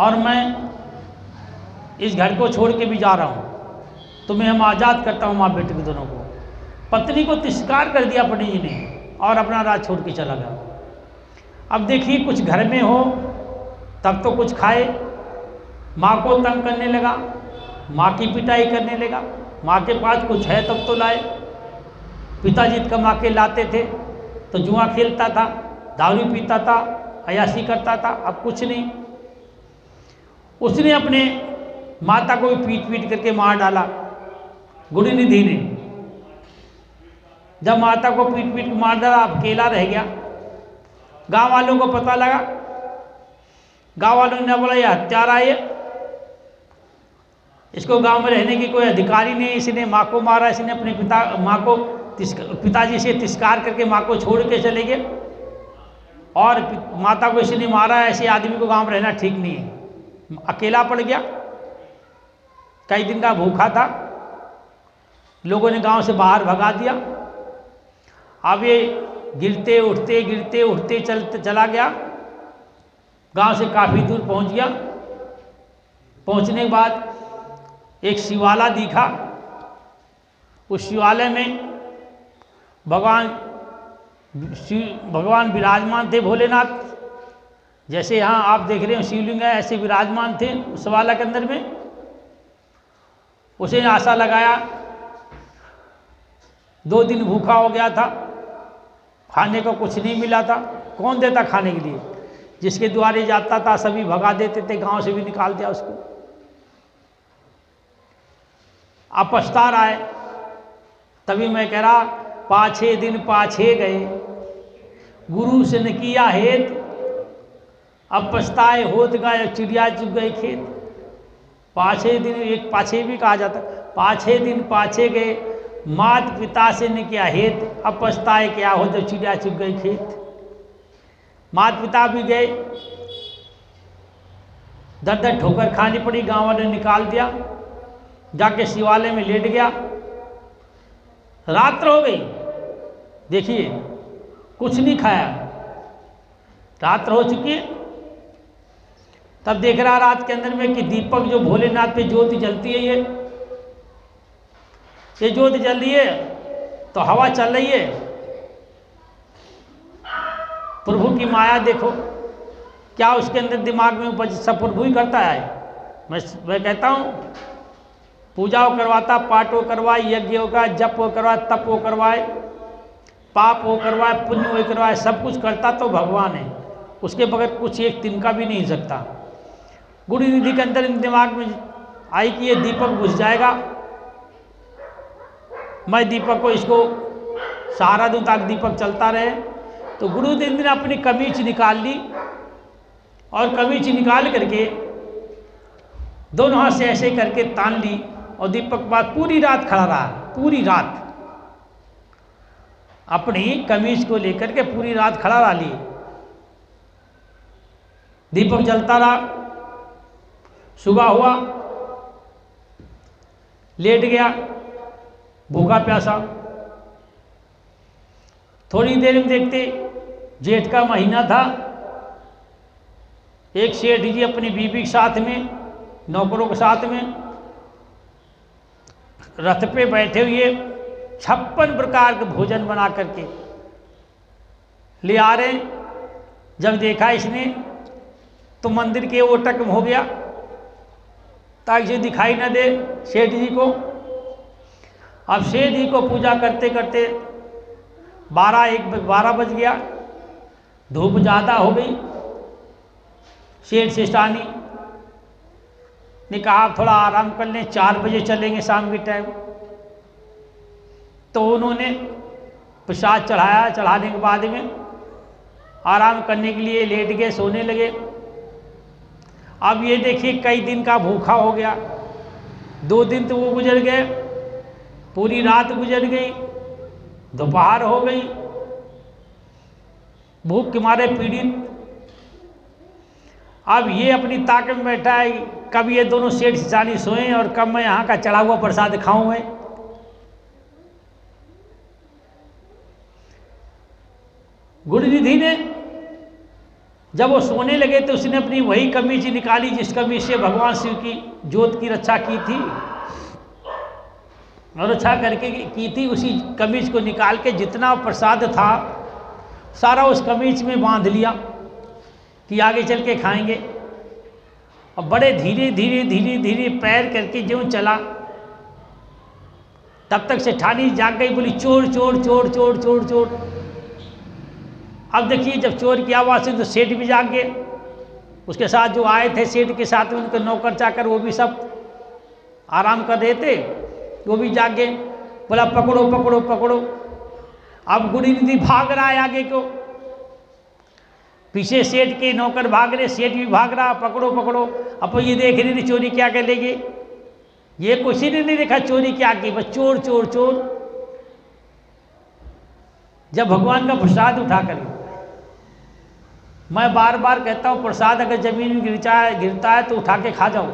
और मैं इस घर को छोड़ के भी जा रहा हूँ, तुम्हें हम आज़ाद करता हूँ, माँ बेटे के दोनों को। पत्नी को तिरस्कार कर दिया पंडित जी ने और अपना राज छोड़ के चला गया। अब देखिए कुछ घर में हो तब तो कुछ खाए, माँ को तंग करने लगा, माँ की पिटाई करने लगा, माँ के पास कुछ है तब तो लाए। पिताजी कमा के लाते थे तो जुआ खेलता था, दारू पीता था, अयाशी करता था, अब कुछ नहीं। उसने अपने माता को भी पीट पीट करके मार डाला, गुड़ी निधि ने। जब माता को पीट पीट के मार डाला, अब अकेला रह गया। गांव वालों को पता लगा, गांव वालों ने बोला ये हत्यारा है, इसको गांव में रहने की कोई अधिकारी नहीं, इसने माँ को मारा, इसने अपने माँ को पिताजी से तिरस्कार करके माँ को छोड़ के चले गए और माता को इसने मारा है, ऐसे आदमी को गांव में रहना ठीक नहीं है। अकेला पड़ गया, कई दिन का भूखा था, लोगों ने गांव से बाहर भगा दिया। अब ये गिरते उठते चला गया, गांव से काफ़ी दूर पहुंच गया। पहुंचने के बाद एक शिवाला दिखा, उस शिवालय में भगवान विराजमान थे, भोलेनाथ। जैसे यहाँ आप देख रहे हो शिवलिंग है, ऐसे विराजमान थे उस शिवालय के अंदर में। उसे आशा लगाया, 2 दिन भूखा हो गया था, खाने को कुछ नहीं मिला था, कौन देता खाने के लिए, जिसके द्वारे जाता था सभी भगा देते थे, गांव से भी निकाल दिया उसको। अब पछता रहा है, तभी मैं कह रहा, पाछे दिन पाछे गए, गुरु से न किया हेत, अब पछताए होत गए, चिड़िया चुग गए खेत। पाछे दिन, एक पाछे भी कहा जाता, पाछे दिन पाछे गए, मात पिता से न किया हेत, अब पछताए क्या हो जब चिड़िया चुग गई खेत। मात पिता भी गए, दर ठोकर खानी पड़ी, गाँव वालों ने निकाल दिया, जाके शिवालय में लेट गया। रात्र हो गई, देखिए कुछ नहीं खाया, रात्र हो चुकी है। तब देख रहा रात के अंदर में कि दीपक जो भोलेनाथ पे ज्योति जलती है, ये ज्योति जल रही है तो हवा चल रही है। प्रभु की माया देखो, क्या उसके अंदर दिमाग में उपज, सब प्रभु ही करता है। मैं कहता हूँ पूजा वो करवाता, पाठ वो करवाए, यज्ञ वो करवाए, जप वो करवाए, तप वो करवाए, पाप वो करवाए, पुण्य वो करवाए, सब कुछ करता तो भगवान है, उसके बगैर कुछ एक तिनका भी नहीं सकता। गुड़ी निधि के अंदर दिमाग में आई कि ये दीपक बुझ जाएगा, मैं दीपक को इसको सहारा दूं ताकि दीपक चलता रहे। तो गुरुदेव ने अपनी कमीज निकाल ली और कमीज निकाल करके दोनों हाथ से ऐसे करके तान ली और दीपक के बाद पूरी रात खड़ा रहा, पूरी रात अपनी कमीज को लेकर के पूरी रात खड़ा रहा लिए। दीपक जलता रहा, सुबह हुआ, लेट गया भूखा प्यासा। थोड़ी देर में देखते जेठ का महीना था, एक सेठ जी अपनी बीवी के साथ में, नौकरों के साथ में रथ पे बैठे हुए 56 प्रकार के भोजन बना करके ले आ रहे। जब देखा इसने तो मंदिर के ओटक में हो गया ताकि इसे दिखाई न दे सेठ जी को। अब सेठ जी को पूजा करते करते 12 बज गया, धूप ज़्यादा हो गई। सेठ सेठानी ने कहा थोड़ा आराम कर लें, 4 बजे चलेंगे शाम के टाइम। तो उन्होंने प्रसाद चढ़ाया, चढ़ाने के बाद में आराम करने के लिए लेट गए, सोने लगे। अब ये देखिए कई दिन का भूखा हो गया, 2 दिन तो वो गुजर गए, पूरी रात गुजर गई, दोपहर हो गई, भूख के मारे पीड़ित। अब ये अपनी ताकत में बैठा है, कब ये दोनों सेठ सेठानी सोएं और कब मैं यहाँ का चढ़ा हुआ प्रसाद खाऊं। मैं गुरुनिधि ने जब वो सोने लगे तो उसने अपनी वही कमीज निकाली जिस कमीज से भगवान शिव की जोत की रक्षा की थी, और रक्षा करके की थी। उसी कमीज को निकाल के जितना प्रसाद था सारा उस कमीज में बांध लिया कि आगे चल के खाएंगे। और बड़े धीरे धीरे धीरे धीरे पैर करके जो चला, तब तक सेठानी जाग गई, बोली चोर चोर चोर चोर चोर चोर। अब देखिए जब चोर की आवाज़ से तो सेठ भी जाग गए, उसके साथ जो आए थे सेठ के साथ में उनके नौकर चाकर वो भी सब आराम कर रहे थे, वो भी जाग गए। बोला पकड़ो पकड़ो पकड़ो। अब गुरुनिधि भाग रहा है आगे को, पीछे सेठ के नौकर भाग रहे, सेठ भी भाग रहा, पकड़ो पकड़ो। अब ये देख रहे थे चोरी क्या कर लेंगे, ये किसी ने नहीं देखा चोरी क्या की, बस चोर चोर चोर। जब भगवान का प्रसाद उठा कर, मैं बार बार कहता हूँ प्रसाद अगर जमीन में गिरता है तो उठा के खा जाओ।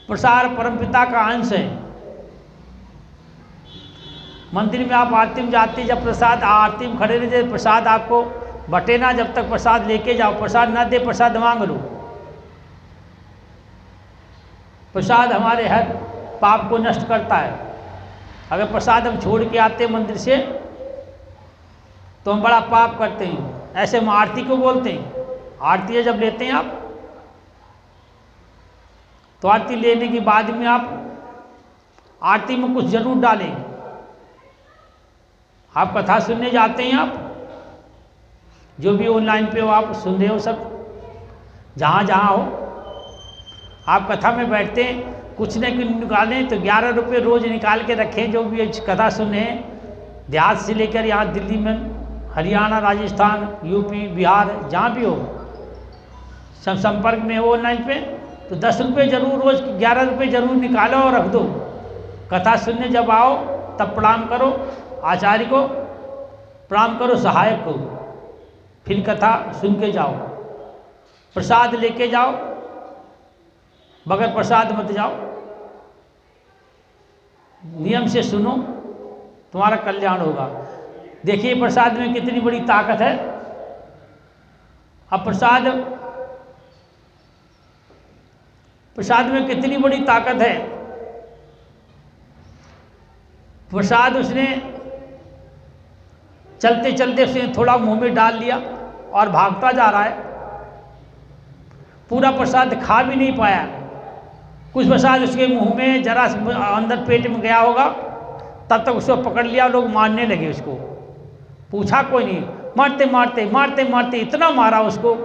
प्रसाद परमपिता का अंश है। मंदिर में आप आरती में जाते, जब प्रसाद आरती में खड़े रहते, प्रसाद आपको बटे ना, जब तक प्रसाद लेके जाओ। प्रसाद ना दे प्रसाद मांग लो। प्रसाद हमारे हर पाप को नष्ट करता है। अगर प्रसाद हम छोड़ के आते मंदिर से तो हम बड़ा पाप करते हैं। ऐसे हम आरती को बोलते हैं। आरती जब लेते हैं आप, तो आरती लेने के बाद में आप आरती में कुछ जरूर डालें। आप कथा सुनने जाते हैं, आप जो भी ऑनलाइन पे हो आप सुन रहे हो, सब जहाँ जहाँ हो आप कथा में बैठते हैं, कुछ न कुछ निकालें तो 11 रुपये रोज़ निकाल के रखें। जो भी कथा सुने देहात से लेकर यहाँ दिल्ली में, हरियाणा, राजस्थान, यूपी, बिहार, जहाँ भी हो, सब संपर्क में हो ऑनलाइन पे, तो 10 रुपये जरूर रोज़ 11 रुपये जरूर निकालो और रख दो। कथा सुनने जब आओ तब प्रणाम करो आचार्य को, प्रणाम करो सहायक को, फिर कथा सुन के जाओ। प्रसाद लेके जाओ, बगैर प्रसाद मत जाओ। नियम से सुनो, तुम्हारा कल्याण होगा। देखिए प्रसाद में कितनी बड़ी ताकत है। अब प्रसाद में कितनी बड़ी ताकत है। प्रसाद उसने चलते चलते उसने थोड़ा मुंह में डाल लिया और भागता जा रहा है। पूरा प्रसाद खा भी नहीं पाया। कुछ प्रसाद उसके मुंह में जरा अंदर पेट में गया होगा, तब तक उसको पकड़ लिया, लोग मारने लगे उसको। पूछा कोई नहीं, मारते मारते मारते मारते इतना मारा उसको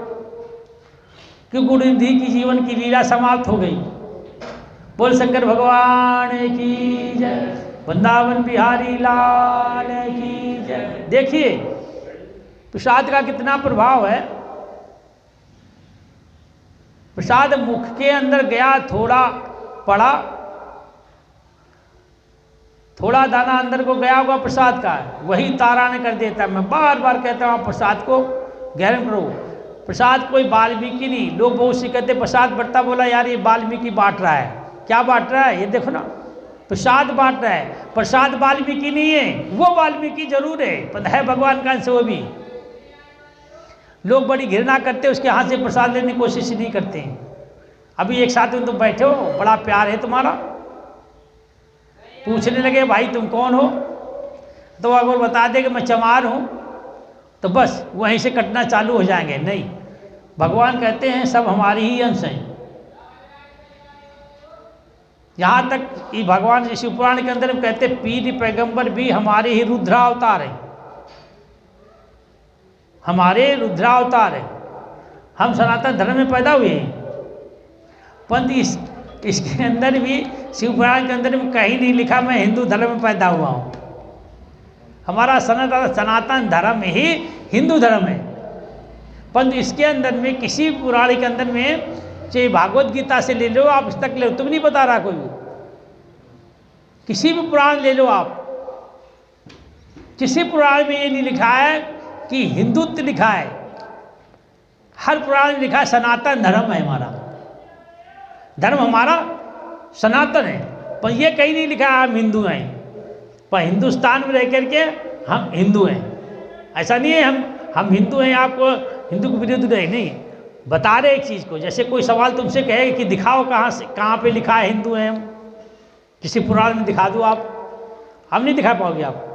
कि गुरुनिधि की जीवन की लीला समाप्त हो गई। बोल शंकर भगवान की जय, वृंदावन बिहारी लाल की जय। देखिए प्रसाद का कितना प्रभाव है। प्रसाद मुख के अंदर गया, थोड़ा पड़ा, थोड़ा दाना अंदर को गया होगा प्रसाद का, वही ताराने कर देता है। मैं बार बार कहता हूँ प्रसाद को ग्रहण करो। प्रसाद कोई वाल्मीकि नहीं। लोग बहुत से कहते प्रसाद बढ़ता, बोला यार ये वाल्मीकि बांट रहा है। क्या बांट रहा है? ये देखो ना, प्रसाद बांट रहा है। प्रसाद वाल्मीकि नहीं है, वो वाल्मीकि जरूर है भगवान का अंश। वो भी लोग बड़ी घृणा करते, उसके हाथ से प्रसाद लेने की कोशिश नहीं करते हैं। अभी एक साथ में तुम बैठे हो, बड़ा प्यार है तुम्हारा, पूछने लगे भाई तुम कौन हो, तो अगर बता दे कि मैं चमार हूँ, तो बस वहीं से कटना चालू हो जाएंगे। नहीं, भगवान कहते हैं सब हमारी ही अंश हैं। यहाँ तक कि भगवान शिव पुराण के अंदर कहते पीर पैगंबर भी हमारे ही रुद्रावतार हैं, हमारे रुद्रावतार हैं। हम सनातन धर्म में पैदा हुए हैं, परंतु इसके अंदर भी शिव पुराण के अंदर भी कहीं नहीं लिखा मैं हिंदू धर्म में पैदा हुआ हूँ। हमारा सनातन धर्म ही हिंदू धर्म है, परंतु इसके अंदर में किसी पुराण के अंदर में, चाहे भागवत गीता से ले लो आप, पुस्तक ले लो, तुम नहीं बता रहा कोई, किसी भी पुराण ले लो आप, किसी पुराण में ये नहीं लिखा है कि हिंदुत्व लिखा है। हर पुराण में लिखा है सनातन धर्म है हमारा, धर्म हमारा सनातन है, पर ये कहीं नहीं लिखा है हम हिंदू हैं, पर हिंदुस्तान में रह करके हम हिंदू हैं। ऐसा नहीं है हम हिंदू हैं, आपको हिंदू के विरुद्ध नहीं बता रहे एक चीज़ को। जैसे कोई सवाल तुमसे कहे कि दिखाओ कहाँ पे लिखा है हिंदू हैं हम, किसी पुराण में दिखा दो आप, हम नहीं दिखा पाओगे आप।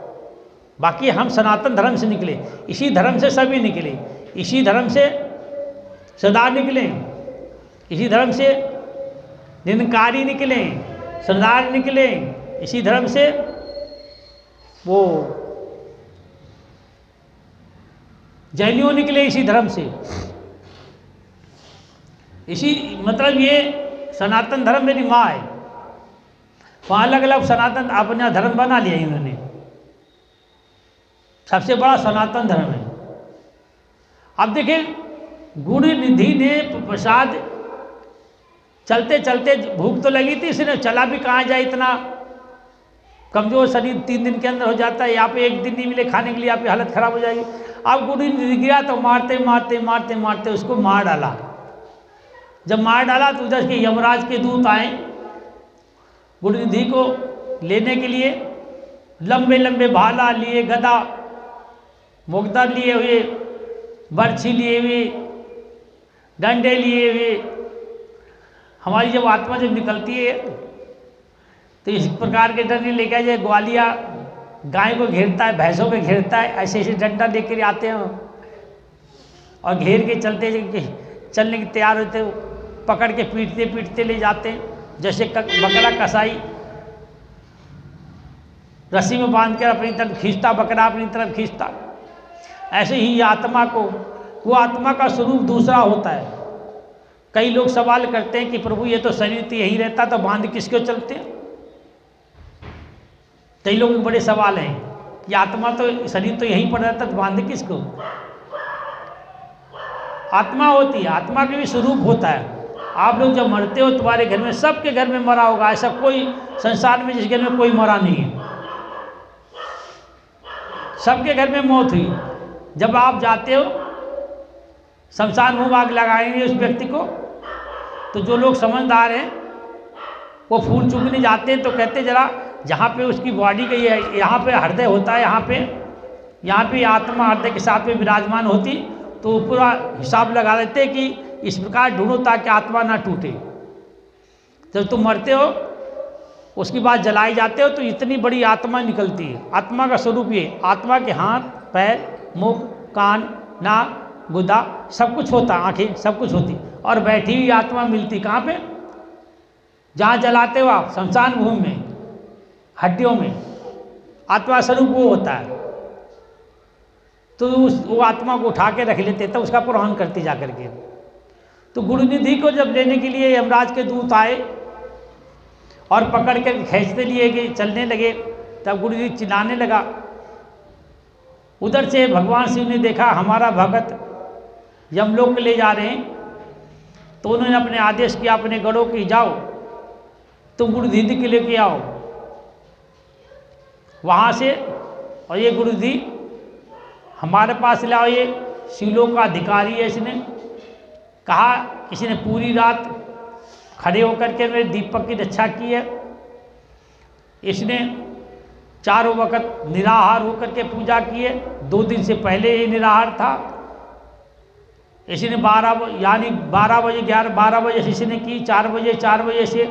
बाकी हम सनातन धर्म से निकले, इसी धर्म से सभी निकले, इसी धर्म से सरदार निकले, इसी धर्म से निरंकारी निकले, सरदार निकले, इसी धर्म से वो जैनियों निकले, इसी धर्म से। इसी मतलब ये सनातन धर्म मेरी माँ है, वहाँ अलग अलग सनातन अपना धर्म बना लिया इन्होंने, सबसे बड़ा सनातन धर्म है। अब देखिए गुरु निधि ने प्रसाद चलते चलते भूख तो लगी थी, इसने चला भी कहाँ जाए, इतना कमजोर शरीर 3 दिन के अंदर हो जाता है, यहाँ पे 1 दिन नहीं मिले खाने के लिए, यहाँ पे हालत खराब हो जाएगी। अब गुरु निधि गिरा तो मारते मारते मारते मारते उसको मार डाला। जब मार डाला तो उधर के यमराज के दूत आए गुरु निधि को लेने के लिए, लंबे लंबे भाला लिए, गदा मुगदर लिए हुए, बर्छी लिए हुए, डंडे लिए हुए। हमारी जब आत्मा जब निकलती है तो इस प्रकार के डंडे लेकर जाए, ग्वालिया गाय को घेरता है, भैंसों को घेरता है, ऐसे ऐसे डंडा लेकर आते हैं और घेर के चलने की तैयार होते, पकड़ के पीटते पीटते ले जाते हैं। जैसे बकरा कसाई रस्सी में बांध कर अपनी तरफ खींचता, बकरा अपनी तरफ खींचता, ऐसे ही आत्मा को, वो आत्मा का स्वरूप दूसरा होता है। कई लोग सवाल करते हैं कि प्रभु ये तो शरीर तो यही रहता, तो बांध किसको चलते हैं? कई लोगों के बड़े सवाल हैं कि आत्मा तो, शरीर तो यहीं पर रहता, तो बांध किसको? आत्मा होती है, आत्मा के भी स्वरूप होता है। आप लोग जब मरते हो, तुम्हारे घर में, सबके घर में मरा होगा, ऐसा कोई संसार में जिस घर में कोई मरा नहीं है, सबके घर में मौत हुई। जब आप जाते हो शमशान भूमि आग लगाएंगे उस व्यक्ति को, तो जो लोग समझदार हैं वो फूल चूकने जाते हैं, तो कहते जरा जहाँ पे उसकी बॉडी का यहाँ पे हृदय होता है, यहाँ पे आत्मा हृदय के साथ में विराजमान होती, तो पूरा हिसाब लगा देते कि इस प्रकार ढूंढो ताकि आत्मा ना टूटे। जब तुम मरते हो उसके बाद जलाए जाते हो तो इतनी बड़ी आत्मा निकलती है। आत्मा का स्वरूप ये, आत्मा के हाथ पैर मुख कान नाक गुदा सब कुछ होता, आंखें सब कुछ होती, और बैठी हुई आत्मा मिलती कहाँ पे? जहाँ जलाते हो आप, शमशान भूमि में, हड्डियों में आत्मा स्वरूप वो होता है। तो वो आत्मा को उठा के रख लेते, तब उसका पुराण करते जा करके। तो गुरु निधि को जब लेने के लिए यमराज के दूत आए और पकड़ कर खींचते लिए कि चलने लगे, तब गुरु निधि चिल्लाने लगा। उधर से भगवान शिव ने देखा हमारा भगत यमलोक ले जा रहे हैं, तो उन्होंने अपने आदेश किया अपने गढ़ों की, जाओ तुम गुरु निधि के लेके आओ वहाँ से, और ये गुरु निधि हमारे पास लाओ, ये शिवलोक का अधिकारी है। इसने कहा, किसी ने पूरी रात खड़े होकर के मेरे दीपक की रक्षा की है, इसने चारों वक्त निराहार होकर के पूजा की है, 2 दिन से पहले ही निराहार था। इसने 12 बजे 12 बजे से इसने की, 4 बजे से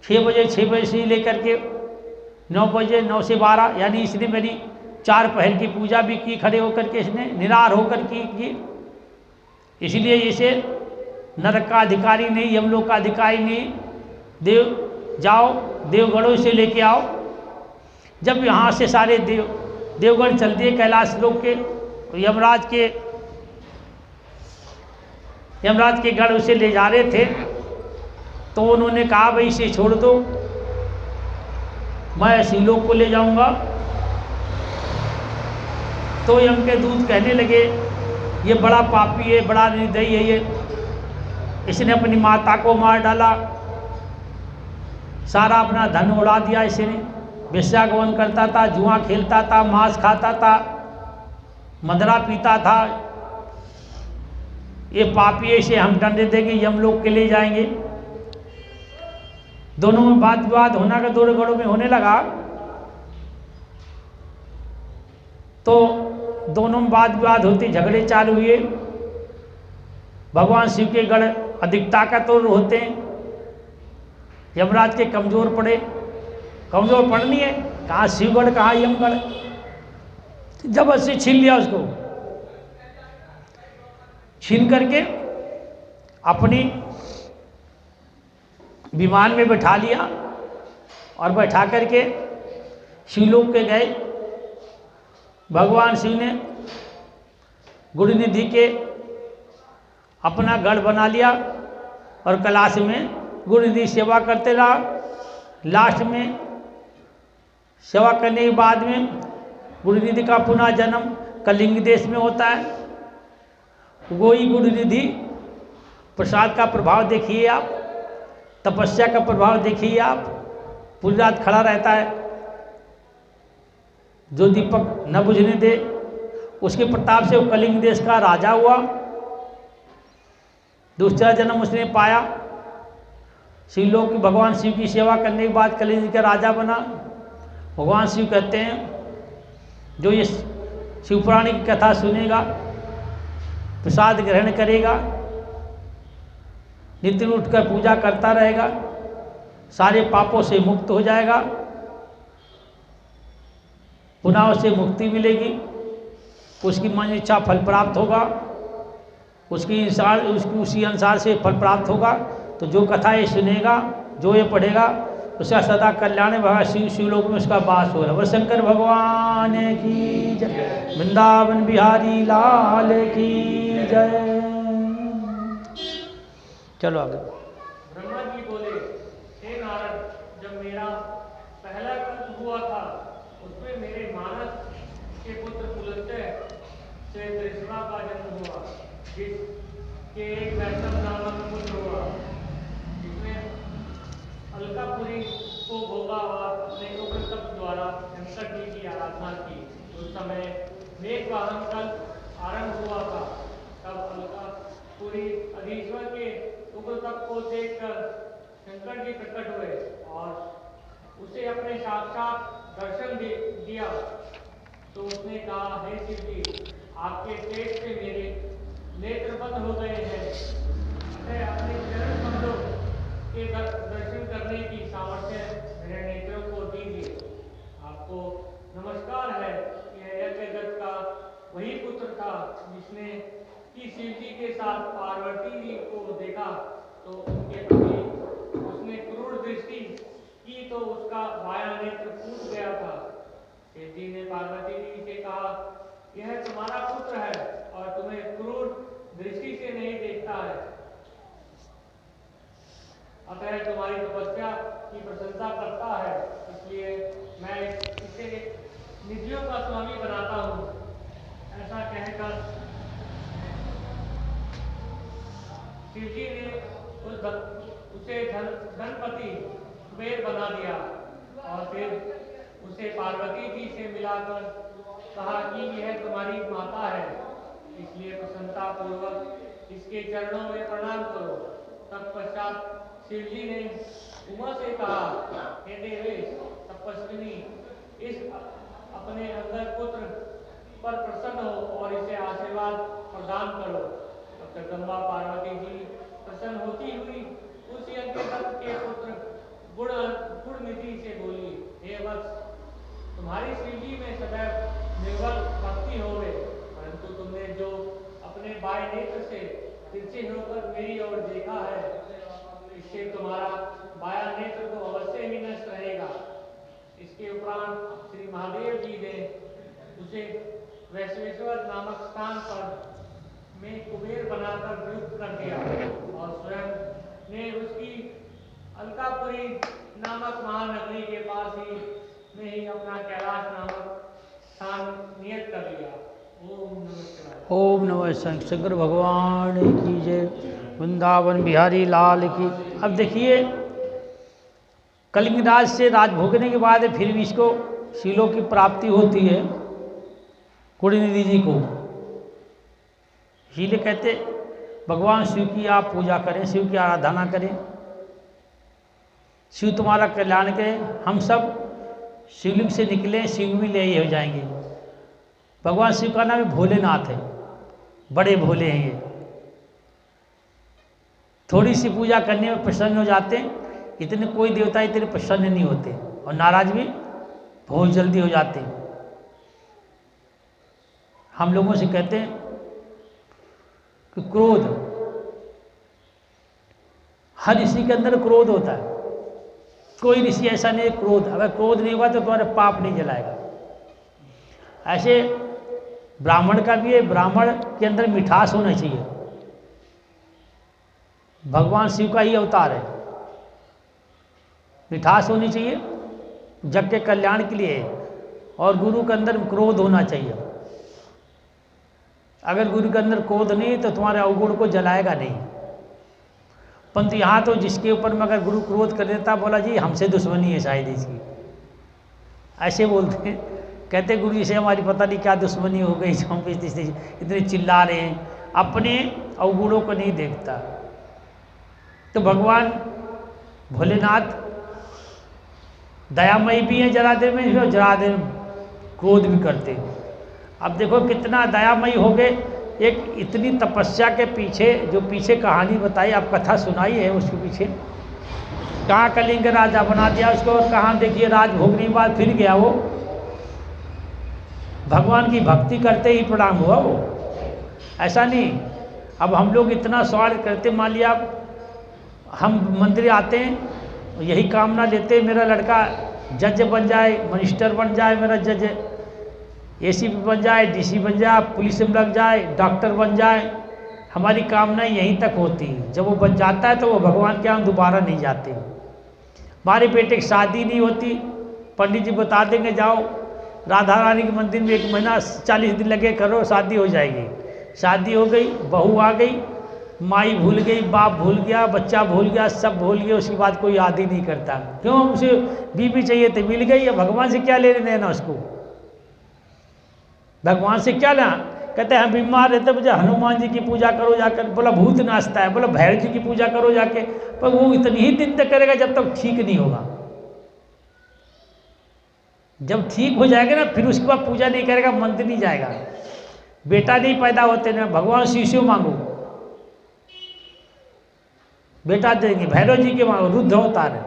6 बजे से लेकर के 9 बजे, 9 से 12, यानी इसने मेरी 4 पहर की पूजा भी की, खड़े होकर के इसने निराहार होकर की। इसलिए इसे नरक का अधिकारी नहीं, यमलोक का अधिकारी नहीं, देव जाओ देवगढ़ों से लेके आओ। जब यहाँ से सारे देवगढ़ चल दिए कैलाश लोक के, यमराज के गढ़ उसे ले जा रहे थे, तो उन्होंने कहा भाई इसे छोड़ दो, मैं शिवलोक को ले जाऊंगा। तो यम के दूत कहने लगे ये बड़ा पापी है, बड़ा निर्दयी है, ये इसने अपनी माता को मार डाला, सारा अपना धन उड़ा दिया, इसने वेश्यागमन करता था, जुआ खेलता था, मांस खाता था, मदरा पीता था, ये पापी है, इसे हम दंड देंगे, यमलोक के ले जाएंगे। दोनों में वाद विवाद होना का दोनों गढ़ों में होने लगा। तो दोनों में वाद विवाद होते झगड़े चालू हुए। भगवान शिव के गढ़ अधिक ताकतवर होते हैं, यमराज के कमजोर पड़े। कमजोर पड़नी है, कहाँ शिवगढ़ कहाँ यमगढ़, जबरदस्ती छीन लिया उसको, छीन करके अपनी विमान में बैठा लिया और बैठा करके शिवलोक के गए। भगवान शिव ने गुड़ निधि के अपना गढ़ बना लिया और कैलाश में गुड़ निधि सेवा करते रहा। लास्ट में सेवा करने के बाद में गुड़ निधि का पुनः जन्म कलिंग देश में होता है। वही गुड़ निधि प्रसाद का प्रभाव देखिए आप, तपस्या का प्रभाव देखिए आप, पूरी रात खड़ा रहता है, जो दीपक न बुझने दे, उसके प्रताप से वो कलिंग देश का राजा हुआ। दूसरा जन्म उसने पाया, शिवलोक भगवान शिव की सेवा करने के बाद कलिंग का राजा बना। भगवान शिव कहते हैं जो ये शिवपुराण की कथा सुनेगा, प्रसाद ग्रहण करेगा, नित्य उठकर पूजा करता रहेगा, सारे पापों से मुक्त हो जाएगा, पुनः उसे मुक्ति मिलेगी, उसकी मन इच्छा फल प्राप्त होगा, उसी अनुसार से फल प्राप्त होगा। तो जो कथा ये सुनेगा, जो ये पढ़ेगा, उसका सदा कल्याण भगा शिवलोक में उसका वास हो रहा है। शंकर भगवान की जय, वृंदावन बिहारी लाल की जय। चलो आगे। ब्रह्मा जी बोले, हे नारद, जब मेरा पहला पुत्र हुआ था उसमें मेरे मानस के पुत्र पुलस्त्य से त्रिशरा का जन्म हुआ, जिसके एक वैष्णव नामक पुत्र हुआ, जिसने अलकापुरी को भोगा और अपने उग्र तप द्वारा शंकर जी की आराधना की। उस समय मेघ वाहन कल आरंभ हुआ था। तब अलकापुरी अधीश्वर के उग्र तप को देखकर शंकर जी प्रकट हुए और उसे अपने साक्षात दर्शन दिया। तो उसने कहा, हे शिव जी, आपके तेज से मेरे नेत्र बंद हो गए हैं, अतः अपने चरण कमलों के दर्शन करने की सामर्थ्य मेरे नेत्रों को दीजिए। आपको नमस्कार है। यह यज्ञदत्त का वही पुत्र था जिसने कि शिव जी के साथ पार्वती जी को देखा तो उनके प्रति उसने क्रूर दृष्टि की तो उसका बायां नेत्र फूट गया था। शिव जी ने पार्वती जी से कहा, यह तुम्हारा पुत्र है और तुम्हें क्रूर दृष्टि से नहीं देखता है, अतः तुम्हारी तपस्या की प्रशंसा करता है, इसलिए मैं इसे निधियों का स्वामी बनाता हूँ। ऐसा कहकर शिवजी ने उसे धनपति कुबेर बना दिया और फिर उसे पार्वती जी से मिलाकर कहा कि यह तुम्हारी माता है, इसलिए प्रसन्नता पूर्वक इसके चरणों में प्रणाम करो। तत्पश्चात शिवजी ने उमा से कहा, हे देवेश तपस्विनी, इस अपने अंदर पुत्र पर प्रसन्न हो और इसे आशीर्वाद प्रदान करो। तब जगदम्बा पार्वती जी प्रसन्न होती हुई उस यज्ञदत्त के पुत्र गुण निधि से बोली, हे वत्स, तुम्हारी शिवजी में सदैव निर्बल भक्ति होवे, परंतु तुमने जो अपने बाएं नेत्र से तिरछे होकर मेरी ओर देखा है, इससे तुम्हारा बाया नेत्र तो अवश्य ही नष्ट रहेगा। इसके उपरांत श्री महादेव जी ने उसे वैश्वेश्वर नामक स्थान पर में कुबेर बनाकर नियुक्त कर दिया और स्वयं ने उसकी अलकापुरी नामक महानगरी के पास ही में ही अपना कैलाश नामक स्थान नियत कर लिया। ओम नमः शिवाय। ओम नमः शिवाय। शंकर भगवान की जय। वृंदावन बिहारी लाल की। अब देखिए, कलिंगराज से राज भोगने के बाद फिर भी इसको शीलों की प्राप्ति होती है कुड़निधि जी को। इसीलिए कहते भगवान शिव की आप पूजा करें, शिव की आराधना करें, शिव तुम्हारा कल्याण करें। हम सब शिवलिंग से निकले, शिव भी ले हो जाएंगे। भगवान शिव का नाम है भोलेनाथ है, बड़े भोले हैं ये। थोड़ी सी पूजा करने में प्रसन्न हो जाते हैं, इतने कोई देवता इतने प्रसन्न नहीं होते और नाराज भी बहुत जल्दी हो जाते हैं। हम लोगों से कहते हैं कि क्रोध, हर ऋषि के अंदर क्रोध होता है। कोई ऋषि ऐसा नहीं है क्रोध, अगर क्रोध नहीं हुआ तो तुम्हारे पाप नहीं जलाएगा। ऐसे ब्राह्मण का भी है, ब्राह्मण के अंदर मिठास होना चाहिए। भगवान शिव का ही अवतार है, मिठास होनी चाहिए, जग के कल्याण के लिए है। और गुरु के अंदर क्रोध होना चाहिए। अगर गुरु के अंदर क्रोध नहीं तो तुम्हारे अवगुण को जलाएगा नहीं। परंतु यहाँ तो जिसके ऊपर में अगर गुरु क्रोध कर देता, बोला जी हमसे दुश्मनी है शायद इसकी, ऐसे बोलते हैं। कहते गुरु जी से हमारी पता नहीं क्या दुश्मनी हो गई, हम पे इतने चिल्ला रहे हैं, अपने अवगुणों को नहीं देखता। तो भगवान भोलेनाथ दयामयी भी हैं, जरा देर में, जरा देर क्रोध भी करते। अब देखो कितना दयामयी हो गए। एक इतनी तपस्या के पीछे, जो पीछे कहानी बताई, आप कथा सुनाई है, उसके पीछे कहाँ कलिंग राजा बना दिया उसको, और कहाँ देखिए राज भोगने के बाद फिर गया वो, भगवान की भक्ति करते ही प्रणाम हुआ वो। ऐसा नहीं। अब हम लोग इतना स्वार्थ करते, मान लिया हम मंदिर आते हैं, यही कामना लेते हैं मेरा लड़का जज बन जाए, मिनिस्टर बन जाए, मेरा जज एसीपी बन जाए, डीसी बन जाए, पुलिस में लग जाए, डॉक्टर बन जाए। हमारी कामना यहीं तक होती है। जब वो बन जाता है तो वो भगवान के यहाँ दोबारा नहीं जाते। हमारे बेटे की शादी नहीं होती, पंडित जी बता देंगे जाओ राधा रानी के मंदिर में 1 महीना 40 दिन लगे, करो शादी हो जाएगी। शादी हो गई, बहू आ गई, माई भूल गई, बाप भूल गया, बच्चा भूल गया, सब भूल गया, उसके बाद कोई याद ही नहीं करता। क्यों? उसे बीवी चाहिए तो मिल गई, या भगवान से क्या लेने देना उसको? भगवान से क्या लेना? कहते हैं हम बीमार रहते, मुझे हनुमान जी की पूजा करो जाकर, बोला भूत नाचता है, बोला भैरव जी की पूजा करो जाके, पर वो इतनी ही दिन तक करेगा जब तक ठीक नहीं होगा। जब ठीक हो जाएगा ना, फिर उसके बाद पूजा नहीं करेगा, मंदिर नहीं जाएगा। बेटा नहीं पैदा होते ना, भगवान शिशु मांगो, बेटा देंगे, भैरव जी के मांगो, रुद्र अवतार है,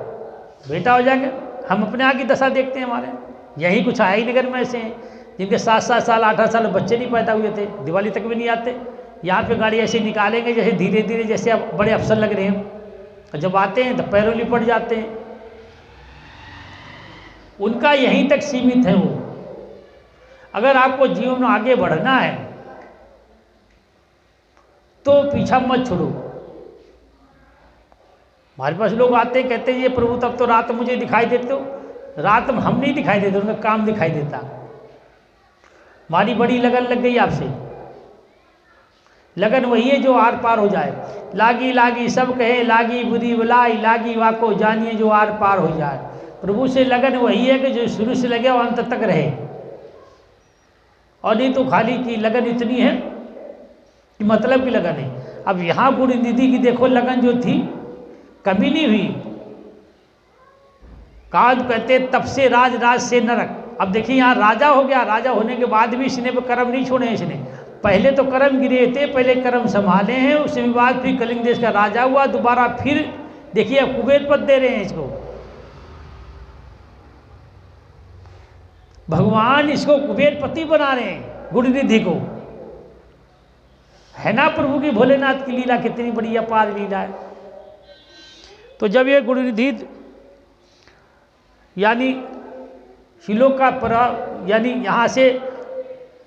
बेटा हो जाएंगे। हम अपने यहाँ की दशा देखते हैं, हमारे यही कुछ आई नगर में ऐसे हैं जिनके 7-7 साल 8 साल बच्चे नहीं पैदा हुए थे, दिवाली तक भी नहीं आते। यहाँ पे गाड़ी ऐसे निकालेंगे जैसे धीरे धीरे, जैसे अब बड़े अफसर लग रहे हैं, और जब आते हैं तो पैरों लिपट जाते हैं। उनका यहीं तक सीमित है वो। अगर आपको जीवन में आगे बढ़ना है तो पीछा मत छोड़ो। हमारे पास लोग आते हैं, कहते हैं ये प्रभु तब तो रात मुझे दिखाई देते हो। रात में हम नहीं दिखाई देते, उनका काम दिखाई देता। हमारी बड़ी लगन लग गई आपसे। लगन वही है जो आर पार हो जाए। लागी लागी सब कहे, लागी बुरी बुलाई, लागी वाको जानिए जो आर पार हो जाए। प्रभु से लगन वही है कि जो शुरू से लगे और अंत तक रहे। और नहीं तो खाली की लगन इतनी है कि मतलब की लगन है। अब यहाँ गुरु निधि की देखो लगन जो थी, कभी नहीं हुई। कहा कहते तब से राज, राज से नरक। अब देखिए यहाँ राजा हो गया, राजा होने के बाद भी इसने कर्म नहीं छोड़े। इसने पहले तो कर्म गिरे थे, पहले कर्म संभाले हैं, उसके बाद फिर कलिंग देश का राजा हुआ, दोबारा फिर देखिए अब कुबेर पद दे रहे हैं इसको। भगवान इसको कुबेरपति बना रहे हैं गुरुनिधि को। है ना प्रभु की, भोलेनाथ की लीला कितनी बड़ी अपार लीला है। तो जब ये गुरुनिधि यानी शिलोक का यानी यहाँ से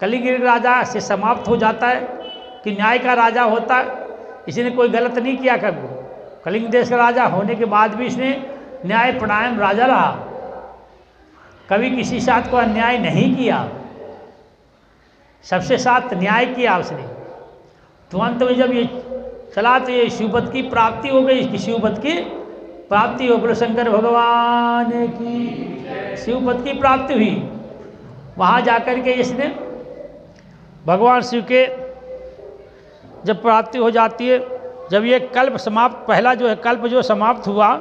कलिंग राजा से समाप्त हो जाता है कि न्याय का राजा होता है। इसने कोई गलत नहीं किया कभी, कलिंग देश का राजा होने के बाद भी इसने न्यायपरायण राजा रहा, कभी किसी साथ को अन्याय नहीं किया, सबसे साथ न्याय किया उसने। तो अंत में जब ये चला तो ये शिवपद की प्राप्ति हो गई, इसकी शिवपद की प्राप्ति हो, बोलो शंकर भगवान की शिवपद की प्राप्ति हुई। वहाँ जाकर के इसने भगवान शिव के जब प्राप्ति हो जाती है, जब ये कल्प समाप्त, पहला जो है कल्प जो समाप्त हुआ,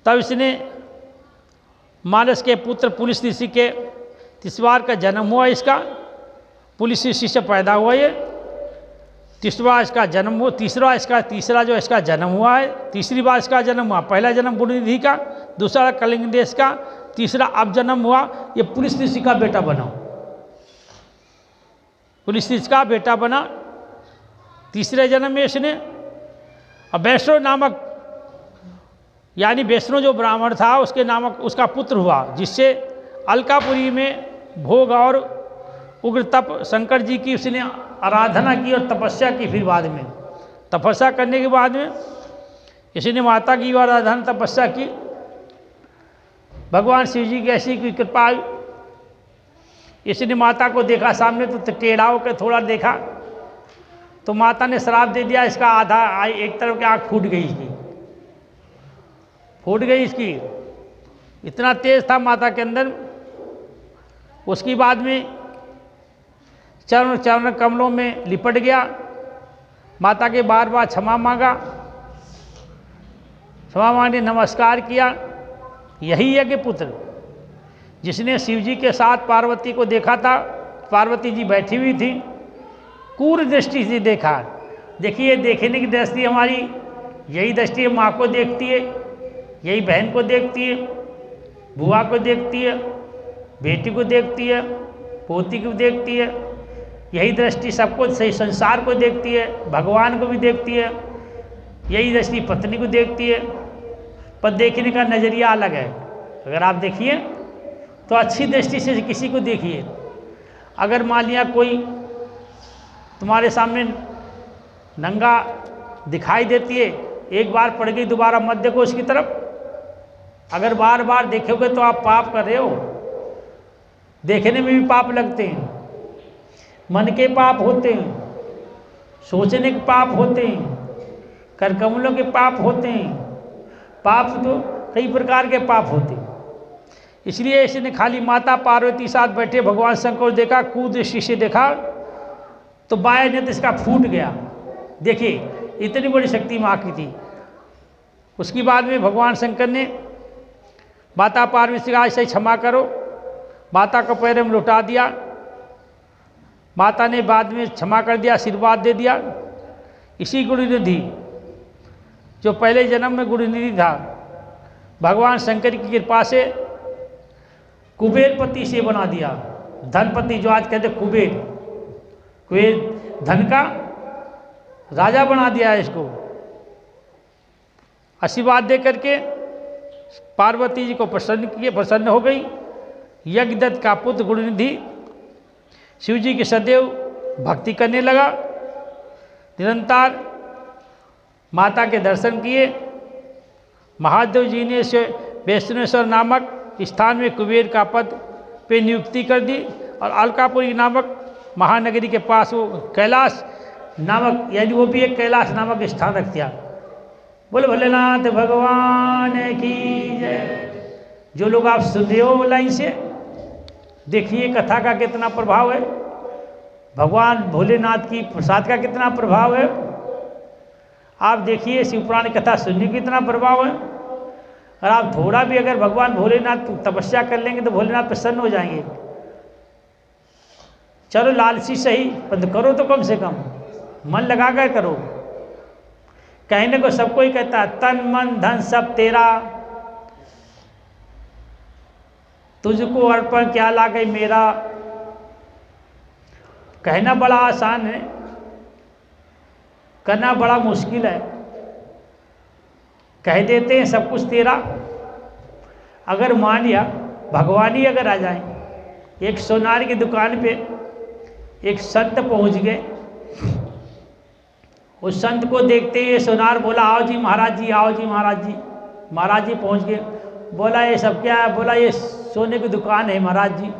तब इसने मानस के पुत्र पुलिस ऋषि के तीसवार का जन्म हुआ। इसका पुलिस ऋषि से पैदा हुआ ये, तीसरा इसका जन्म हुआ, तीसरा जो इसका जन्म हुआ है, तीसरी बार इसका जन्म हुआ। पहला जन्म गुरुनिधि का, दूसरा कलिंग देश का, तीसरा अब जन्म हुआ ये पुलिस ऋषि का बेटा बना, पुलिस ऋषि का बेटा बना तीसरे जन्म में इसने। अब वैष्णव नामक यानी वैष्णव जो ब्राह्मण था उसके नामक उसका पुत्र हुआ, जिससे अलकापुरी में भोग और उग्र तप शंकर जी की उसने आराधना की और तपस्या की। फिर बाद में तपस्या करने के बाद में इसने माता की आराधना तपस्या की। भगवान शिव जी की ऐसी की कृपा, इसने माता को देखा सामने तो टेढ़ा होकर थोड़ा देखा तो माता ने श्राप दे दिया, इसका आधा एक तरफ की आँख फूट गई, इसकी फूट गई इसकी, इतना तेज था माता के अंदर। उसके बाद में चरण कमलों में लिपट गया, माता के बार बार क्षमा मांगा, क्षमा मांगने नमस्कार किया। यही यज्ञ पुत्र जिसने शिव जी के साथ पार्वती को देखा था, पार्वती जी बैठी हुई थी, क्रूर दृष्टि से देखा। देखिए देखने की दृष्टि हमारी यही दृष्टि है, माँ को देखती है, यही बहन को देखती है, बुआ को देखती है, बेटी को देखती है, पोती को देखती है, यही दृष्टि सबको सही संसार को देखती है, भगवान को भी देखती है, यही दृष्टि पत्नी को देखती है। पर देखने का नज़रिया अलग है। अगर आप देखिए तो अच्छी दृष्टि से किसी को देखिए। अगर मान लिया कोई तुम्हारे सामने नंगा दिखाई देती है, एक बार पड़ गई दोबारा मत देखो उसकी तरफ। अगर बार बार देखोगे तो आप पाप कर रहे हो। देखने में भी पाप लगते हैं, मन के पाप होते हैं, सोचने के पाप होते हैं, करकमलों के पाप होते हैं। पाप तो कई प्रकार के पाप होते हैं। इसलिए इसने खाली माता पार्वती साथ बैठे भगवान शंकर को देखा, कुदृष्टि से देखा तो बाएं नेत्र इसका फूट गया। देखिए इतनी बड़ी शक्ति माँ की थी। उसके बाद में भगवान शंकर ने माता पार्वती से कहा ऐसे क्षमा करो, माता को पैर में लुटा दिया। माता ने बाद में क्षमा कर दिया, आशीर्वाद दे दिया। इसी गुरुनिधि जो पहले जन्म में गुरुनिधि था, भगवान शंकर की कृपा से कुबेरपति से बना दिया, धनपति जो आज कहते कुबेर, कुबेर धन का राजा बना दिया है इसको। आशीर्वाद दे करके पार्वती जी को प्रसन्न हो गई। यज्ञदत्त का पुत्र गुरुनिधि शिव जी की सदैव भक्ति करने लगा, निरंतर माता के दर्शन किए। महादेव जी ने वैष्णवेश्वर नामक स्थान में कुबेर का पद पे नियुक्ति कर दी और अलकापुरी नामक महानगरी के पास वो कैलाश नामक यानी वो भी एक कैलाश नामक स्थान रख दिया। बोले भोलेनाथ भगवान की जय। जो लोग आप सुन रहे हो लाइन से, देखिए कथा का कितना प्रभाव है, भगवान भोलेनाथ की प्रसाद का कितना प्रभाव है। आप देखिए शिवपुराण कथा सुनने का कितना प्रभाव है। और आप थोड़ा भी अगर भगवान भोलेनाथ तपस्या कर लेंगे तो भोलेनाथ प्रसन्न हो जाएंगे। चलो लालची सही पर करो तो कम से कम मन लगा कर करो। कहने को सबको ही कहता है तन मन धन सब तेरा, तुझको अर्पण क्या लागे मेरा। कहना बड़ा आसान है, करना बड़ा मुश्किल है। कह देते हैं सब कुछ तेरा। अगर मान लिया भगवान ही अगर आ जाए, एक सोनार की दुकान पे एक संत पहुंच गए, उस संत को देखते ही सोनार बोला आओ जी महाराज जी, आओ जी महाराज जी। महाराज जी पहुंच गए, बोला ये सब क्या है? बोला ये सोने की दुकान है महाराज जी।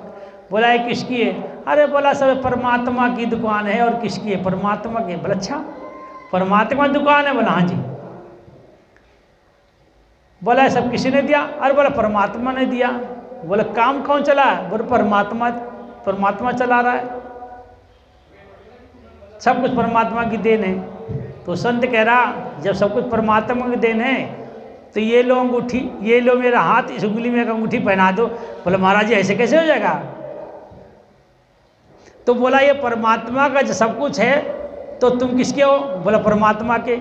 बोला ये किसकी है? अरे बोला सब परमात्मा की दुकान है। और किसकी है? परमात्मा की। बोला अच्छा परमात्मा की दुकान है? बोला हाँ जी। बोला ये सब किसी ने दिया? अरे बोला परमात्मा ने दिया। बोला काम कौन चला है? बोला परमात्मा, परमात्मा चला रहा है, सब कुछ परमात्मा की देन है। तो संत कह रहा जब सब कुछ परमात्मा की देन है तो ये लो अंगूठी, ये लो मेरा हाथ, इस उंगली में एक अंगूठी पहना दो। बोला महाराज जी ऐसे कैसे हो जाएगा? तो बोला ये परमात्मा का जो सब कुछ है तो तुम किसके हो? बोला परमात्मा के।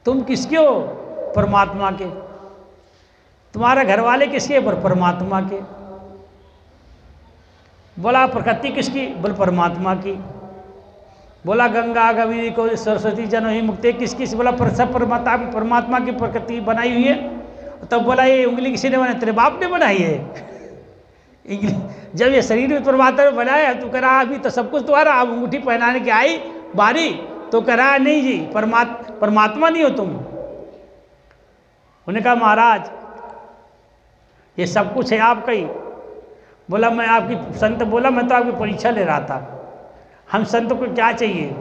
तुम किसके हो? परमात्मा के। तुम्हारे घर वाले किसके? बोले परमात्मा के। बोला प्रकृति किसकी? बोले परमात्मा की। बोला गंगा गंगवी को सरस्वती जनोही मुक्ति किसकी? बोला सब परमात्मा की प्रकृति बनाई हुई है। तब बोला ये उंगली किसी ने बनाई? तेरे बाप ने बनाई है। जब ये शरीर में परमात्मा ने बनाया तो कह रहा अभी तो सब कुछ तुम्हारा, अब अंगूठी पहनाने की आई बारी तो कह रहा नहीं जी परमात्मा नहीं हो तुम। उन्होंने कहा महाराज ये सब कुछ है आपका ही। बोला मैं आपकी, संत बोला मैं तो आपकी परीक्षा ले रहा था। हम संत को क्या चाहिए?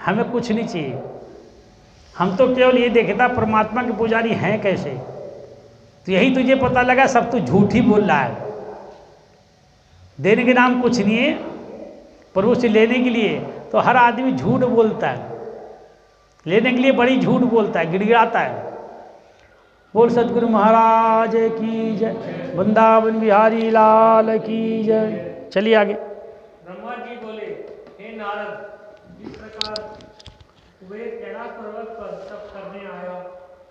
हमें कुछ नहीं चाहिए, हम तो केवल ये देखता परमात्मा के पुजारी हैं कैसे। तो यही तुझे पता लगा सब तू झूठ ही बोल रहा है। देने के नाम कुछ नहीं है, प्रभु से लेने के लिए तो हर आदमी झूठ बोलता है, लेने के लिए बड़ी झूठ बोलता है, गिड़गिड़ाता है। बोल सतगुरु महाराज की जय, वृंदावन बिहारी लाल की जय। चलिए आगे। ब्रह्मा जी बोले हे नारद, जिस प्रकार कुबेर कैलाश पर्वत पर तप करने आया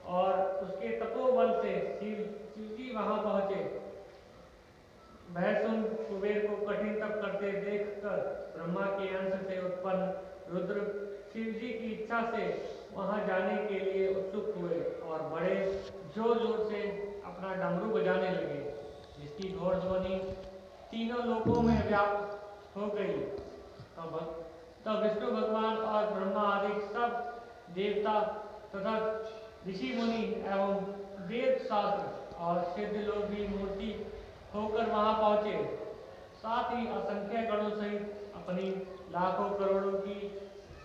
और उसके तपोबल से शिव जी वहां पहुंचे, वह सुन कुबेर को कठिन तप करते देखकर ब्रह्मा के अंश से उत्पन्न रुद्र शिव जी की इच्छा से वहां जाने के लिए उत्सुक हुए और बड़े जोर जोर से अपना डमरू बजाने लगे, जिसकी घोर ध्वनि तीनों लोकों में व्याप्त हो गई। तब विष्णु भगवान और ब्रह्मा आदि सब देवता तथा ऋषि मुनि एवं वेद शास्त्र और सिद्ध लोग भी मूर्ति होकर वहां पहुंचे। साथ ही असंख्य गणों सहित अपनी लाखों करोड़ों की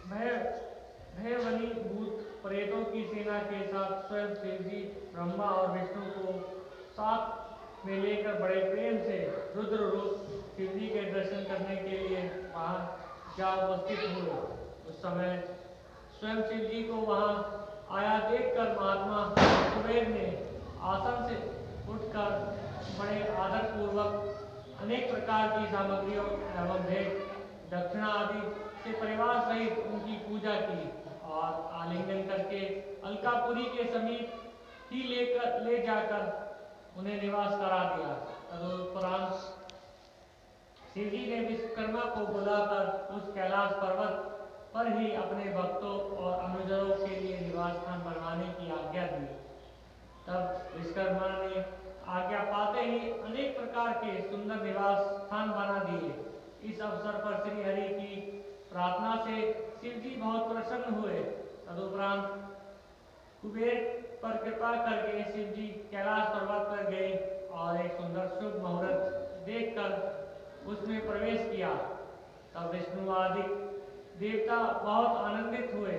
भयवनी भूत प्रेतों की सेना के साथ स्वयं शिव जी ब्रह्मा और विष्णु को साथ में लेकर बड़े प्रेम से रुद्र रूप शिव जी के दर्शन करने के लिए वहां जा उपस्थित हुए। उस समय स्वयं शिव जी को वहां आया देखकर महात्मा कुबेर ने आसन से उठकर बड़े आदर पूर्वक अनेक प्रकार की सामग्रियों एवं भेंट दक्षिणा आदि से परिवार सहित उनकी पूजा की और आलिंगन करके अलकापुरी के समीप ही ले जाकर उन्हें निवास करा दिया। तदुपरांत शिव जी ने विश्वकर्मा को बुलाकर उस कैलाश पर्वत पर ही अपने भक्तों और अनुचरों के लिए निवास स्थान बनवाने की आज्ञा दी। तब विश्वकर्मा ने आज्ञा पाते ही अनेक प्रकार के सुंदर निवास स्थान बना दिए। इस अवसर पर श्री हरि की प्रार्थना से शिव जी बहुत प्रसन्न हुए। तदुपरांत कुबेर पर कृपा करके शिव जी कैलाश पर्वत पर गए और एक सुंदर शुभ मुहूर्त देखकर उसमें प्रवेश किया। तब विष्णु आदि देवता बहुत आनंदित हुए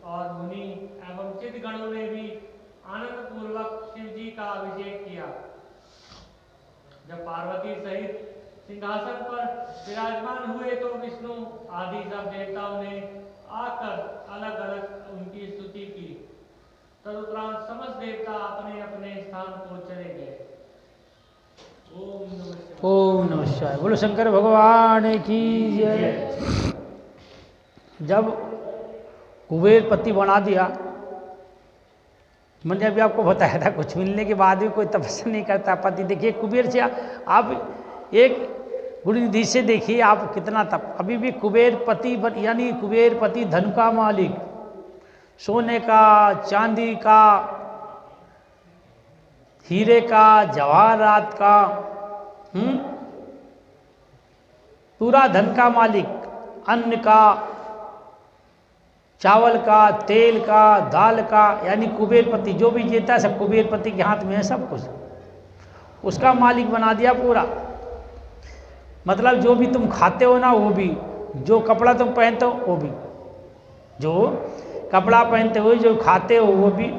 और मुनि एवं सिद्ध गणों ने भी आनंद पूर्वक शिव जी का अभिषेक किया। जब पार्वती सहित सिंहासन पर विराजमान हुए तो विष्णु आदि सब देवताओं ने आकर अलग अलग उनकी स्तुति की। तदुपरांत समस्त देवता अपने अपने स्थान को चले गए। ओम नमः शिवाय। बोलो शंकर भगवान की जय। जब कुबेर पति बना दिया, मैंने अभी आपको बताया था कुछ मिलने के बाद भी कोई तपस्या नहीं करता पति। देखिए कुबेर से आप एक गुरुनिधि से देखिए आप कितना तप। अभी भी कुबेर पति यानी कुबेर पति धन का मालिक, सोने का, चांदी का, हीरे का, जवाहरात का, पूरा धन का मालिक, अन्न का, चावल का, तेल का, दाल का, यानी कुबेरपति जो भी जीता है सब कुबेरपति के हाथ में है सब कुछ, उसका मालिक बना दिया पूरा। मतलब जो भी तुम खाते हो ना वो भी, जो कपड़ा तुम पहनते हो वो भी, जो कपड़ा पहनते हो, जो खाते हो वो भी,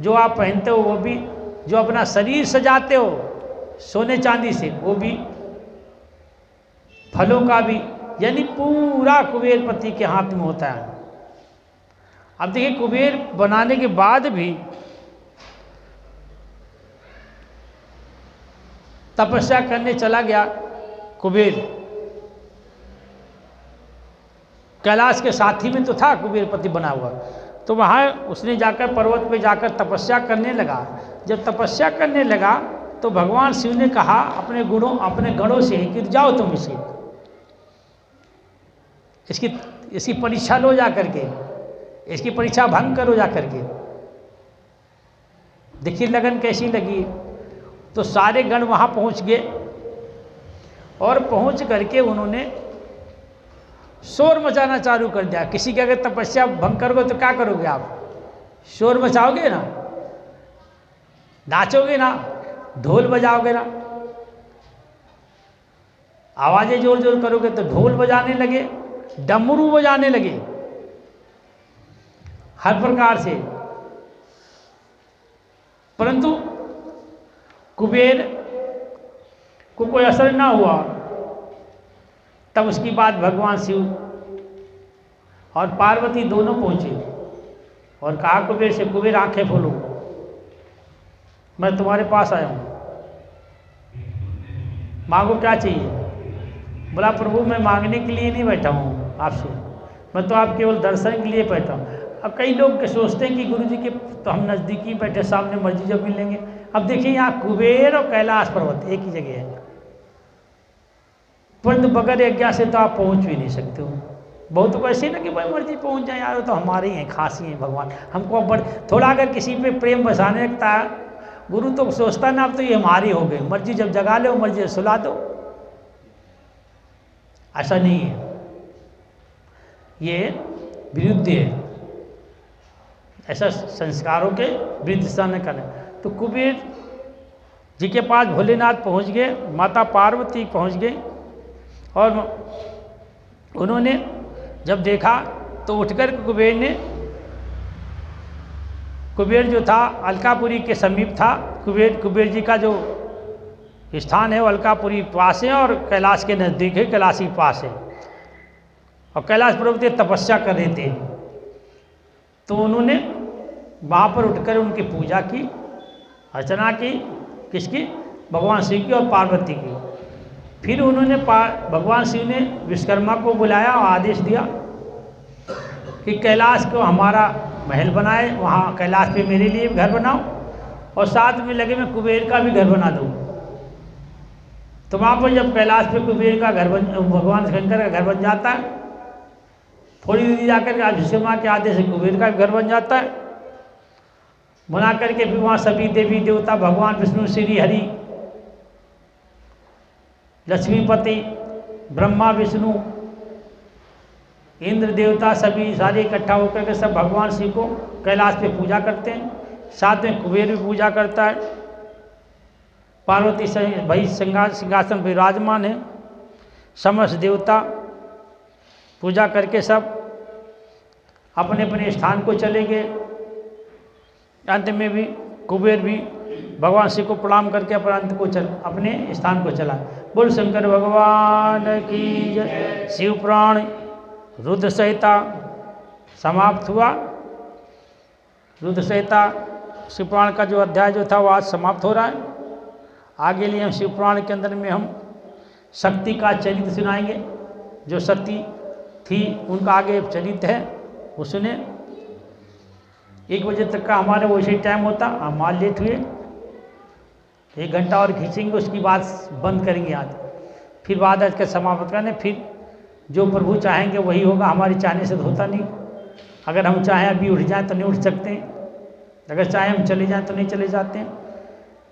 जो आप पहनते हो वो भी, जो अपना शरीर सजाते हो सोने चांदी से वो भी, फलों का भी, यानी पूरा कुबेरपति के हाथ में होता है। अब देखिए कुबेर बनाने के बाद भी तपस्या करने चला गया कुबेर। कैलाश के साथी में तो था कुबेरपति बना हुआ, तो वहाँ उसने जाकर पर्वत पे जाकर तपस्या करने लगा। जब तपस्या करने लगा तो भगवान शिव ने कहा अपने गणों से कि जाओ तुम इसकी परीक्षा लो जा करके, इसकी परीक्षा भंग करो जा करके, देखिए लगन कैसी लगी। तो सारे गण वहाँ पहुँच गए और पहुँच करके उन्होंने शोर मचाना चालू कर दिया। किसी की अगर तपस्या भंग करोगे तो क्या करोगे आप? शोर मचाओगे ना, नाचोगे ना, ढोल बजाओगे ना, आवाज़ें जोर जोर करोगे। तो ढोल बजाने लगे, डमरू बजाने लगे हर प्रकार से, परंतु कुबेर को कोई असर ना हुआ। तब उसकी बात भगवान शिव और पार्वती दोनों पहुंचे और कहा कुबेर से, कुबेर आंखें खोलो, मैं तुम्हारे पास आया हूँ, मांगो क्या चाहिए। बोला प्रभु मैं मांगने के लिए नहीं बैठा हूँ आपसे, मैं तो आप केवल दर्शन के लिए बैठा हूँ। अब कई लोग सोचते हैं कि गुरु जी के तो हम नज़दीकी बैठे, सामने मर्जी जब मिलेंगे। अब देखिए यहाँ कुबेर और कैलाश पर्वत एक ही जगह है, परंतु बगैर यज्ञ से तो आप पहुँच भी नहीं सकते हो। बहुत तो ऐसे ना कि भाई मर्जी पहुँच जाए यार, तो हमारे ही हैं, खास ही हैं भगवान हमको। अब थोड़ा अगर किसी पे प्रेम बसाने लगता है गुरु तो सोचता ना अब तो ये हमारी हो गई, मर्जी जब जगा लो मर्जी सुला दो। ऐसा नहीं है, ये विरुद्ध है, ऐसा संस्कारों के विरुद्ध सन करें। तो कुबेर जी के पास भोलेनाथ पहुंच गए, माता पार्वती पहुंच गई और उन्होंने जब देखा तो उठकर कुबेर जो था अलकापुरी के समीप था। कुबेर जी का जो स्थान है वो अलकापुरी पास है और कैलाश के नज़दीक है, कैलाश के पास है। और कैलाश पर्वत तपस्या कर रहे थे, तो उन्होंने वहाँ पर उठकर उनकी पूजा की, अर्चना की, किसकी? भगवान शिव की और पार्वती की। फिर उन्होंने भगवान शिव ने विश्वकर्मा को बुलाया और आदेश दिया कि कैलाश को हमारा महल बनाए, वहाँ कैलाश पे मेरे लिए घर बनाओ और साथ में लगे मैं कुबेर का भी घर बना दूँ। तो वहाँ पर जब कैलाश पे कुबेर का घर भगवान शंकर का घर बन जाता है, थोड़ी दूरी जाकर के विश्वकर्मा के आदेश से कुबेर का घर बन जाता है। बना करके फिर वहाँ सभी देवी देवता, भगवान विष्णु, श्री हरि, लक्ष्मीपति, ब्रह्मा, विष्णु, इंद्र देवता सभी सारे इकट्ठा होकर के सब भगवान शिव को कैलाश पे पूजा करते हैं। साथ में कुबेर भी पूजा करता है। पार्वती भाई सिंहासन विराजमान है। समस्त देवता पूजा करके सब अपने अपने स्थान को चले गए। अंत में भी कुबेर भी भगवान शिव को प्रणाम करके अपने स्थान को चला। बोल शंकर भगवान की जय। शिव पुराण रुद्र संहिता समाप्त हुआ। रुद्र संहिता शिव पुराण का जो अध्याय जो था वो आज समाप्त हो रहा है। आगे लिए हम शिव पुराण के अंदर में हम शक्ति का चरित्र सुनाएंगे। जो सती थी उनका आगे चरित्र है वो सुने। 1 बजे तक का हमारे वैसे टाइम होता, हम आज लेट हुए, 1 घंटा और खींचेंगे, उसकी बाद बंद करेंगे आज। फिर बाद आज का समाप्त करने, फिर जो प्रभु चाहेंगे वही होगा, हमारे चाहने से तो होता नहीं। अगर हम चाहें अभी उठ जाएं तो नहीं उठ सकते हैं, अगर चाहें हम चले जाएं तो नहीं चले जाते हैं।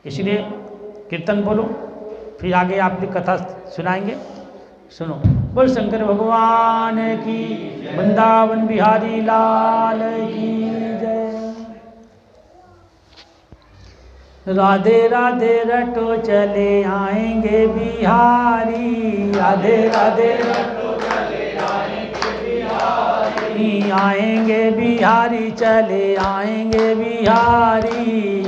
इसलिए कीर्तन बोलो, फिर आगे आपकी कथा सुनाएंगे। सुनो। बोल शंकर भगवान की, वृंदावन बिहारी लाल की जय। राधे राधे रटो चले आएंगे बिहारी, राधे राधे रटो चले आएंगे बिहारी, आएंगे बिहारी चले आएंगे बिहारी,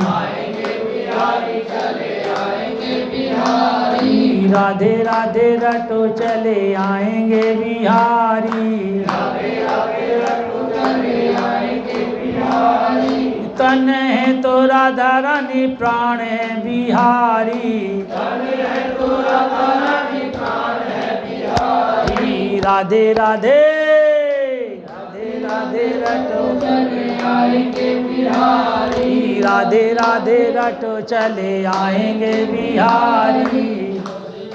आएंगे बिहारी चले आएंगे बिहारी, राधे राधे रटो चले आएंगे बिहारी, राधे राधे रटो चले आएंगे बिहारी, तन है तो राधा रानी प्राण है बिहारी, तन है तो राधा रानी प्राण है बिहारी, राधे राधे राधे राधे रटो चले आएंगे बिहारी, राधे राधे रटो चले आएंगे बिहारी,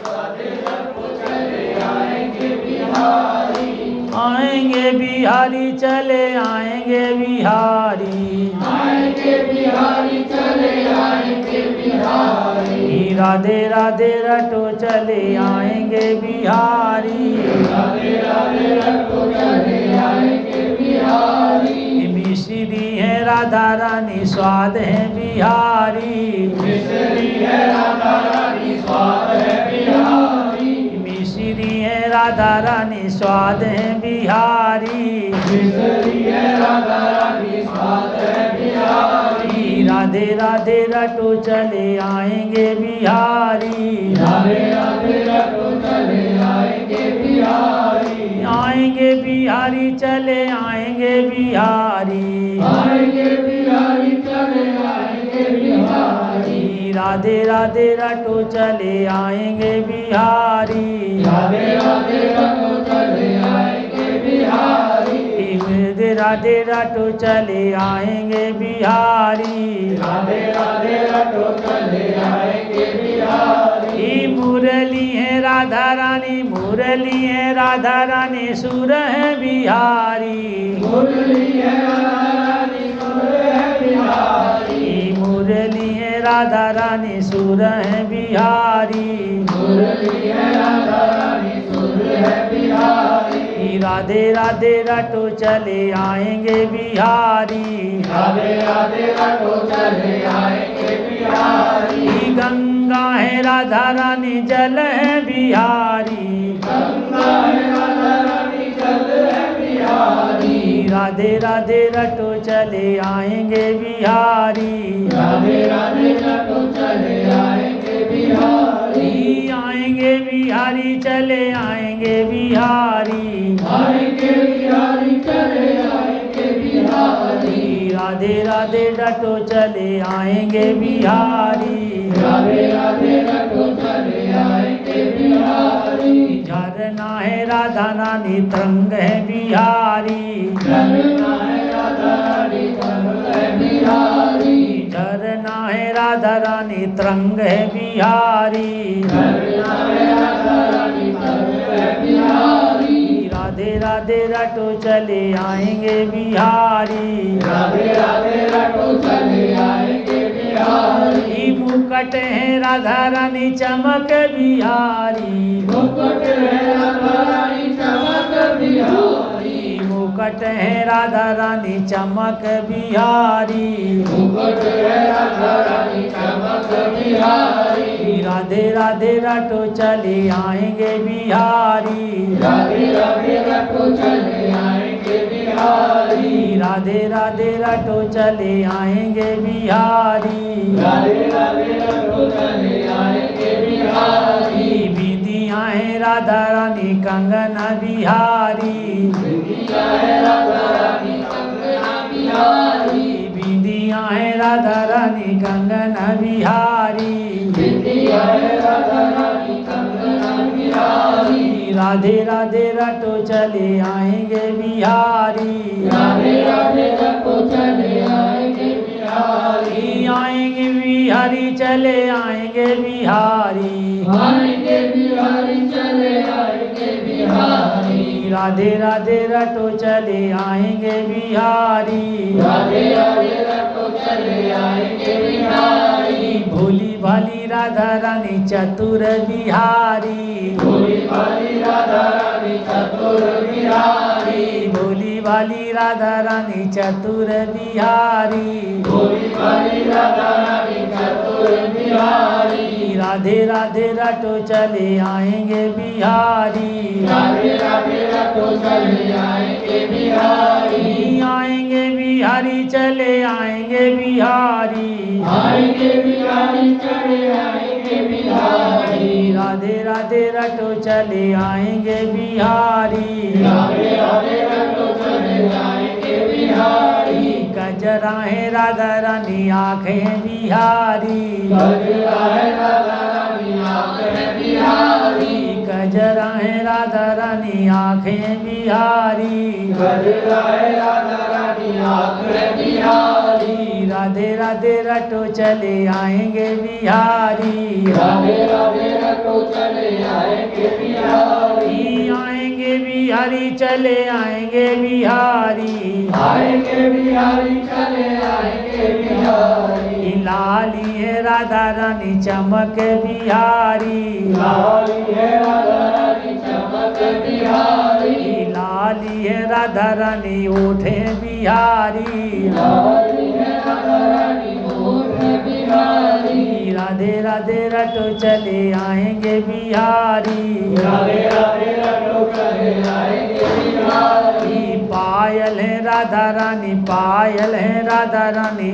राधे रटो चले आएंगे बिहारी, आएंगे बिहारी चले आएंगे बिहारी, आएंगे बिहारी चले आएंगे बिहारी, राधे राधे रटो चले आएंगे बिहारी, राधे राधे रटो चले आएंगे बिहारी, मिश्री है राधा रानी स्वाद है बिहारी, मिश्री है राधा रानी स्वाद है बिहारी, मिश्री है राधा रानी स्वाद है बिहारी, मिश्री है राधा रानी स्वाद है बिहारी, राधे राधे रटो चले आएंगे बिहारी, राधे राधे रटो चले आएंगे बिहारी, आएंगे बिहारी चले आएंगे बिहारी, आएंगे बिहारी चले आएंगे बिहारी, राधे राधे रटो चले आएंगे बिहारी, राधे राधे रटो चले आएंगे बिहारी, राधे रटो चले आएंगे बिहारी, राधे राधे रटो चले आएंगे बिहारी, मुरली है राधा रानी, मुरली है राधा रानी सुर है बिहारी, मुरली है राधा रानी सुर है बिहारी, मुरली है राधा रानी सुर है बिहारी, मुरली है राधा रानी सुर है बिहारी, राधे राधे रटो चले आएंगे बिहारी, राधे राधे रटो चले आएंगे बिहारी, गंगा है राधा रानी जल है बिहारी, गंगा है राधा रानी जल है बिहारी, राधे राधे रटो चले आएंगे बिहारी, राधे राधे रटो चले आएंगे बिहारी, आएंगे बिहारी चले आएंगे बिहारी, आएंगे बिहारी चले आएंगे बिहारी, राधे राधे रटो चले आएंगे बिहारी, राधे राधे रटो चले आएंगे बिहारी, झरना है राधा रानी तरंग है बिहारी, झरना है राधा रानी तरंग है बिहारी, झरना है राधा रानी तरंग है बिहारी, झरना है राधा रानी तरंग है बिहारी, राधे राधे रटो चले आएंगे बिहारी, राधे राधे रटो चले आएंगे बिहारी, मुकुट है राधा रानी चमक बिहारी, मुकुट है राधा रानी चमक बिहारी, मुकुट है राधा रानी चमक बिहारी, मुकुट है राधा रानी चमक बिहारी, राधे राधे रटो चले आएंगे बिहारी, राधे राधे रटो चले आएंगे बिहारी, राधे राधे रटो चले आएंगे बिहारी, राधे राधे रटो चले आएंगे बिहारी, बिंदियाँ है राधा रानी कंगना बिहारी, बिंदियाँ है राधा रानी कंगना बिहारी, बिंदियाँ है राधा रानी कंगना बिहारी, बिंदियाँ है राधा रानी कंगना बिहारी, राधे राधे रटो चले आएंगे बिहारी, राधे राधे रटो चले आएंगे बिहारी, आएंगे बिहारी चले आएंगे बिहारी, आएंगे बिहारी चले आएंगे बिहारी, राधे राधे रटो चले आएंगे बिहारी, राधे राधे रटो चले आएंगे बिहारी। भोली भाली राधा रानी चतुर बिहारी, भोली भाली राधा रानी चतुर बिहारी। भोली भाली राधा रानी चतुर बिहारी, भोली भाली राधा रानी चतुर बिहारी। राधे राधे रटो चले आएंगे बिहारी, राधे राधे रटो चले आएंगे बिहारी। आएंगे बिहारी चले आएंगे बिहारी, आएंगे बिहारी चले आएंगे बिहारी। राधे राधे रटो चले आएंगे बिहारी, राधे राधे रटो चले आएंगे बिहारी। गजरा है राधा रानी आंखें बिहारी, गजरा है राधा रानी आंखें बिहारी। गजरा है राधा रानी आंखें बिहारी, गजरा है राधा रानी आंखें बिहारी। राधे राधे रटो चले आएंगे बिहारी, राधे राधे रटो चले आएंगे बिहारी। आएंगे बिहारी चले आएंगे बिहारी, आएंगे बिहारी चले आएंगे बिहारी। लाली है राधा रानी चमक बिहारी, लाली है राधा रानी चमक बिहारी। लाली है राधा रानी ओठे बिहारी, लाली है राधा रानी होठ बिहारी। राधे राधे रटो चले आएंगे बिहारी, राधे राधे रटो चले आएंगे बिहारी। पायल है राधा रानी, पायल है राधा रानी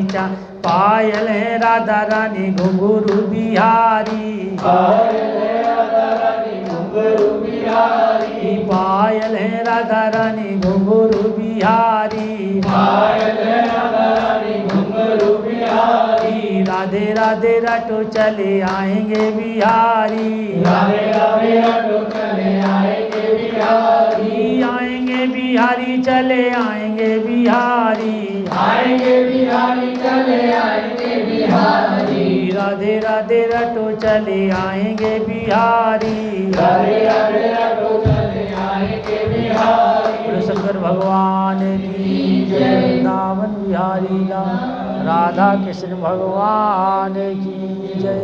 पायल है राधा रानी घुंघरू बिहारी, पायल है राधा रानी घुंघरू बिहारी। पायल है राधा रानी घुंघरू बिहारी, पायल है राधा रानी घुंघरू बिहारी। राधे राधे रटो चले आएंगे बिहारी, राधे राधे रटो चले आएंगे बिहारी। आएंगे बिहारी चले आएंगे बिहारी, आएंगे बिहारी चले आएंगे बिहारी। राधे राधे रटो चले आएंगे बिहारी, राधे राधे रटो चले आएंगे बिहारी। बोलो शंकर भगवान की जय, वृंदावन बिहारी लाल राधा कृष्ण भगवान की जय।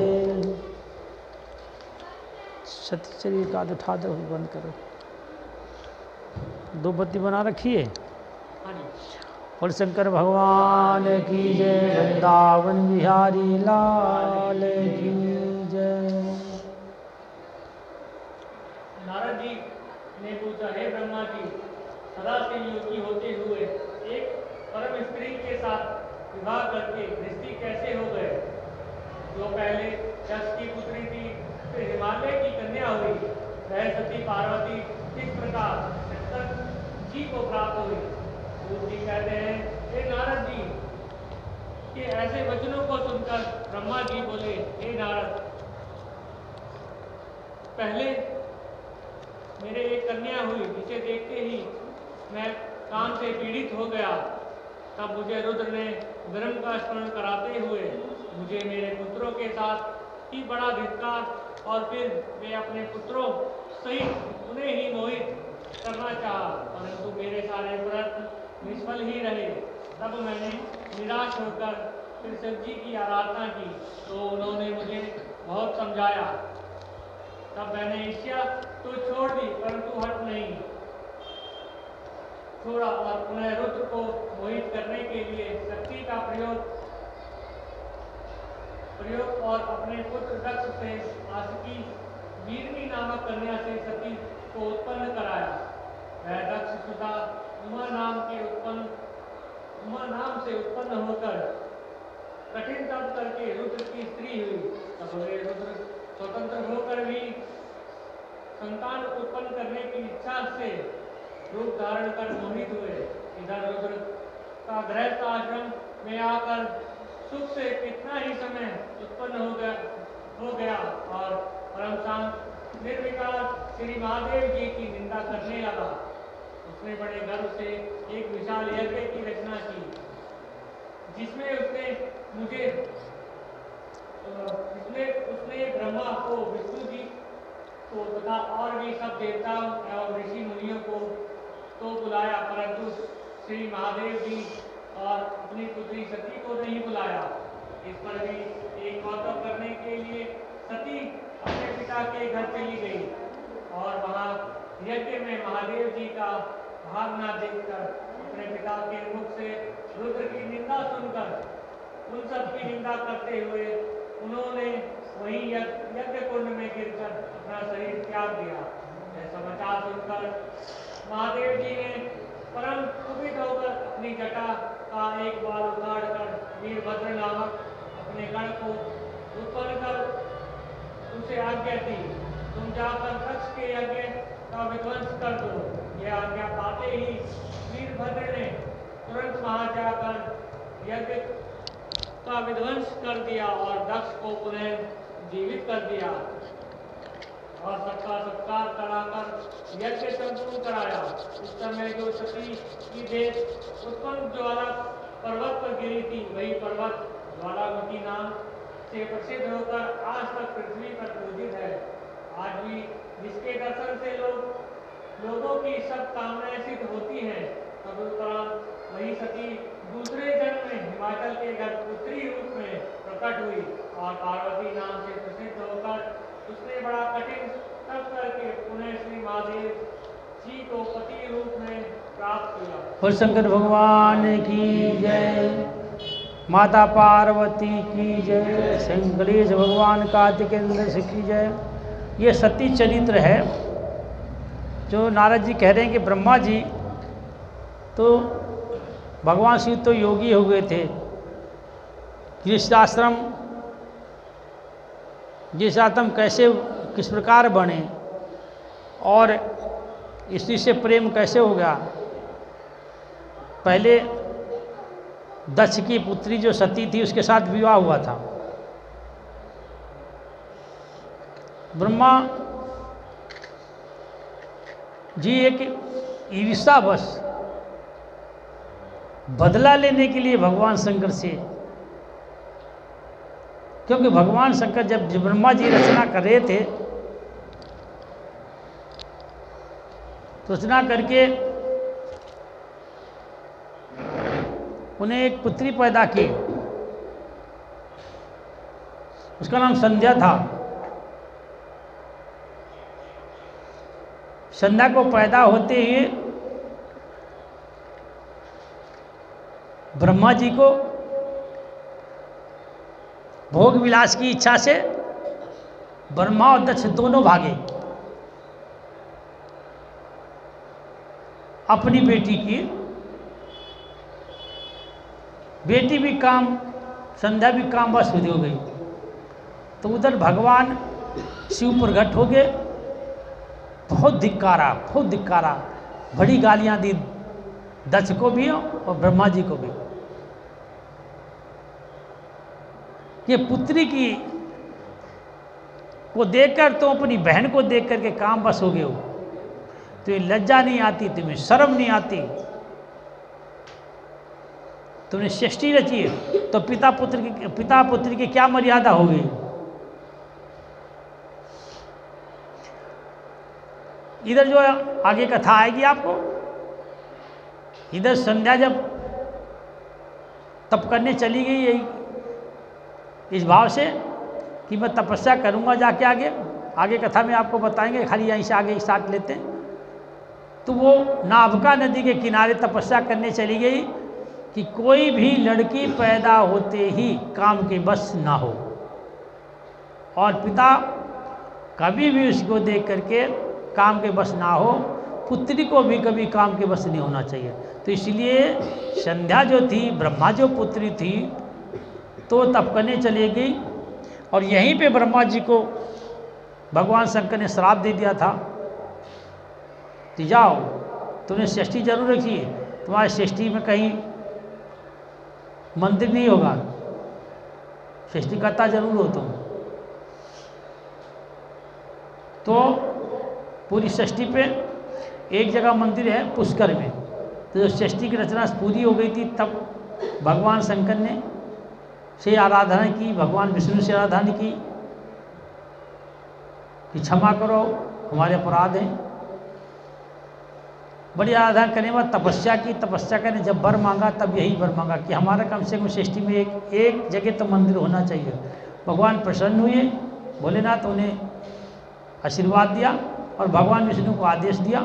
सती शरीर का उठा दो, बंद करो, दो बत्ती बना रखी है। बोल शंकर भगवान की जय, वृंदावन बिहारी लाल की जय। नारद जी ने पूछा, हे ब्रह्मा जी, सदा से योगी होते हुए एक परम स्त्री के साथ विवाह करके गृहस्थी कैसे हो गए? जो पहले यश की पुत्री थी, फिर हिमालय की कन्या हुई, वह सती पार्वती किस प्रकार शंकर जी को प्राप्त हुई? सूत जी कहते हैं, हे नारद जी, कि ऐसे वचनों को सुनकर ब्रह्मा जी बोले, हे नारद, पहले मेरे एक कन्या हुई, जिसे देखते ही मैं काम से पीड़ित हो गया। तब मुझे रुद्र ने धर्म का स्मरण कराते हुए मुझे मेरे पुत्रों के साथ ही बड़ा धिक्कार, और फिर वे अपने पुत्रों सहित उन्हें ही मोहित करना चाहा, परंतु मेरे सारे प्रयत्न निष्फल ही रहे। तब मैंने निराश होकर फिर शिव जी की आराधना की, तो उन्होंने मुझे बहुत समझाया। तब मैंने ईर्ष्या तो छोड़ दी, परंतु हट नहीं छोड़ा, और पुनः रुद्र को मोहित करने के लिए शक्ति का प्रयोग और अपने पुत्र दक्ष से आसकी वीरनी नामक कन्या से सती को उत्पन्न कराया। वह दक्ष सुधा उमा नाम से उत्पन्न होकर कठिन तप करके रुद्र की स्त्री हुई। तब वे रुद्र स्वतंत्र होकर भी संतान उत्पन्न करने की इच्छा से रूप धारण कर मोहित हुए। इधर रुद्र का गृहस्थ आश्रम में आकर सुख से कितना ही समय उत्पन्न हो गया और परम शांत निर्विकार श्री महादेव जी की निंदा करने लगा। उसने बड़े गर्व से एक विशाल यज्ञ की रचना की, जिसमें उसने ब्रह्मा को विष्णु जी तो तथा और भी सब देवताओं एवं ऋषि मुनियों को तो बुलाया, परंतु श्री महादेव जी और अपनी पुत्री सती को नहीं बुलाया। इस पर भी एक कौतुक करने के लिए सती अपने पिता के घर चली गई और वहाँ यज्ञ में महादेव जी का भावना देखकर अपने पिता के मुख से रुद्र की निंदा सुनकर उन सब की निंदा करते हुए उन्होंने वही यज्ञ कुंड में गिरकर अपना शरीर त्याग दिया। यह समाचार सुनकर महादेव जी ने परम कुपित होकर अपनी जटा का एक बाल उखाड़कर वीरभद्र नामक अपने गण को उत्पन्न कर उसे आज्ञा दी, तुम जाकर दक्ष के यज्ञ का विध्वंस कर दो। यह आज्ञा पाते ही वीरभद्र ने तुरंत वहां जाकर यज्ञ का विध्वंस कर दिया और दक्ष को पुनः जीवित कर दिया और सबका सत्कार कराकर यज्ञ संपूर्ण कराया। उस समय जो सती की देह उत्पन्न ज्वाला पर्वत पर गिरी थी, वही पर्वत ज्वालामुखी नाम से प्रसिद्ध होकर आज तक पृथ्वी पर पूजित है। आज भी जिसके दर्शन से लोगों की सब कामनाएं सिद्ध होती हैं, तदुपरांत वही सती दूसरे जन्म में हिमाचल के गर्भपुत्री रूप में प्रकट हुई और पार्वती नाम से प्रसिद्ध होकर उसने बड़ा कठिन तप करके पुनः श्री महादेव जी को पति रूप में प्राप्त किया। बोल शंकर भगवान की जय, माता पार्वती की जय, शंकरेश भगवान कार्तिकेय की जय। ये सती चरित्र है जो नारद जी कह रहे हैं कि ब्रह्मा जी तो भगवान शिव तो योगी हो गए थे, गृहस्थाश्रम जिस आत्म कैसे किस प्रकार बने और स्त्री से प्रेम कैसे हो गया। पहले दक्ष की पुत्री जो सती थी उसके साथ विवाह हुआ था। ब्रह्मा जी एक ईर्ष्यावश बदला लेने के लिए भगवान शंकर से, क्योंकि भगवान शंकर जब ब्रह्मा जी रचना कर रहे थे तो रचना करके उन्हें एक पुत्री पैदा की, उसका नाम संध्या था। संध्या को पैदा होते ही ब्रह्मा जी को भोग विलास की इच्छा से ब्रह्मा और दक्ष दोनों भागे। अपनी बेटी भी काम, संध्या भी काम बस हो गई। तो उधर भगवान शिव प्रकट हो गए, बहुत धिक्कारा, बड़ी गालियां दी दक्ष को भी और ब्रह्मा जी को भी। ये पुत्री की को देखकर तुम अपनी बहन को देख करके काम बस हो गए हो, तुम्हें लज्जा नहीं आती, तुम्हें शर्म नहीं आती, तुमने सृष्टि रची है तो पिता पुत्री की क्या मर्यादा होगी। इधर जो आगे कथा आएगी आपको, इधर संध्या जब तप करने चली गई यही इस भाव से कि मैं तपस्या करूंगा, जाके आगे कथा में आपको बताएंगे, खाली यहीं से आगे स्टार्ट लेते हैं। तो वो नाभका नदी के किनारे तपस्या करने चली गई कि कोई भी लड़की पैदा होते ही काम के बस ना हो, और पिता कभी भी उसको देख करके काम के बस ना हो, पुत्री को भी कभी काम के बस नहीं होना चाहिए। तो इसलिए संध्या जो थी, ब्रह्मा जो पुत्री थी, तो तप करने चली गई और यहीं पे ब्रह्मा जी को भगवान शंकर ने श्राप दे दिया था कि जाओ, तुमने सृष्टि जरूर रखी है, तुम्हारी सृष्टि में कहीं मंदिर नहीं होगा, सृष्टिकर्ता जरूर हो तुम। तो पूरी सृष्टि पे एक जगह मंदिर है पुष्कर में। तो जब सृष्टि की रचना पूरी हो गई थी तब भगवान शंकर ने से आराधना की, भगवान विष्णु से आराधना की कि क्षमा करो, हमारे अपराध हैं। बड़ी आराधना करने के बाद तपस्या की। तपस्या करने जब वर मांगा तब यही वर मांगा कि हमारा कम से कम सृष्टि में एक जगह तो मंदिर होना चाहिए। भगवान प्रसन्न हुए, भोलेनाथ उन्हें आशीर्वाद दिया और भगवान विष्णु को आदेश दिया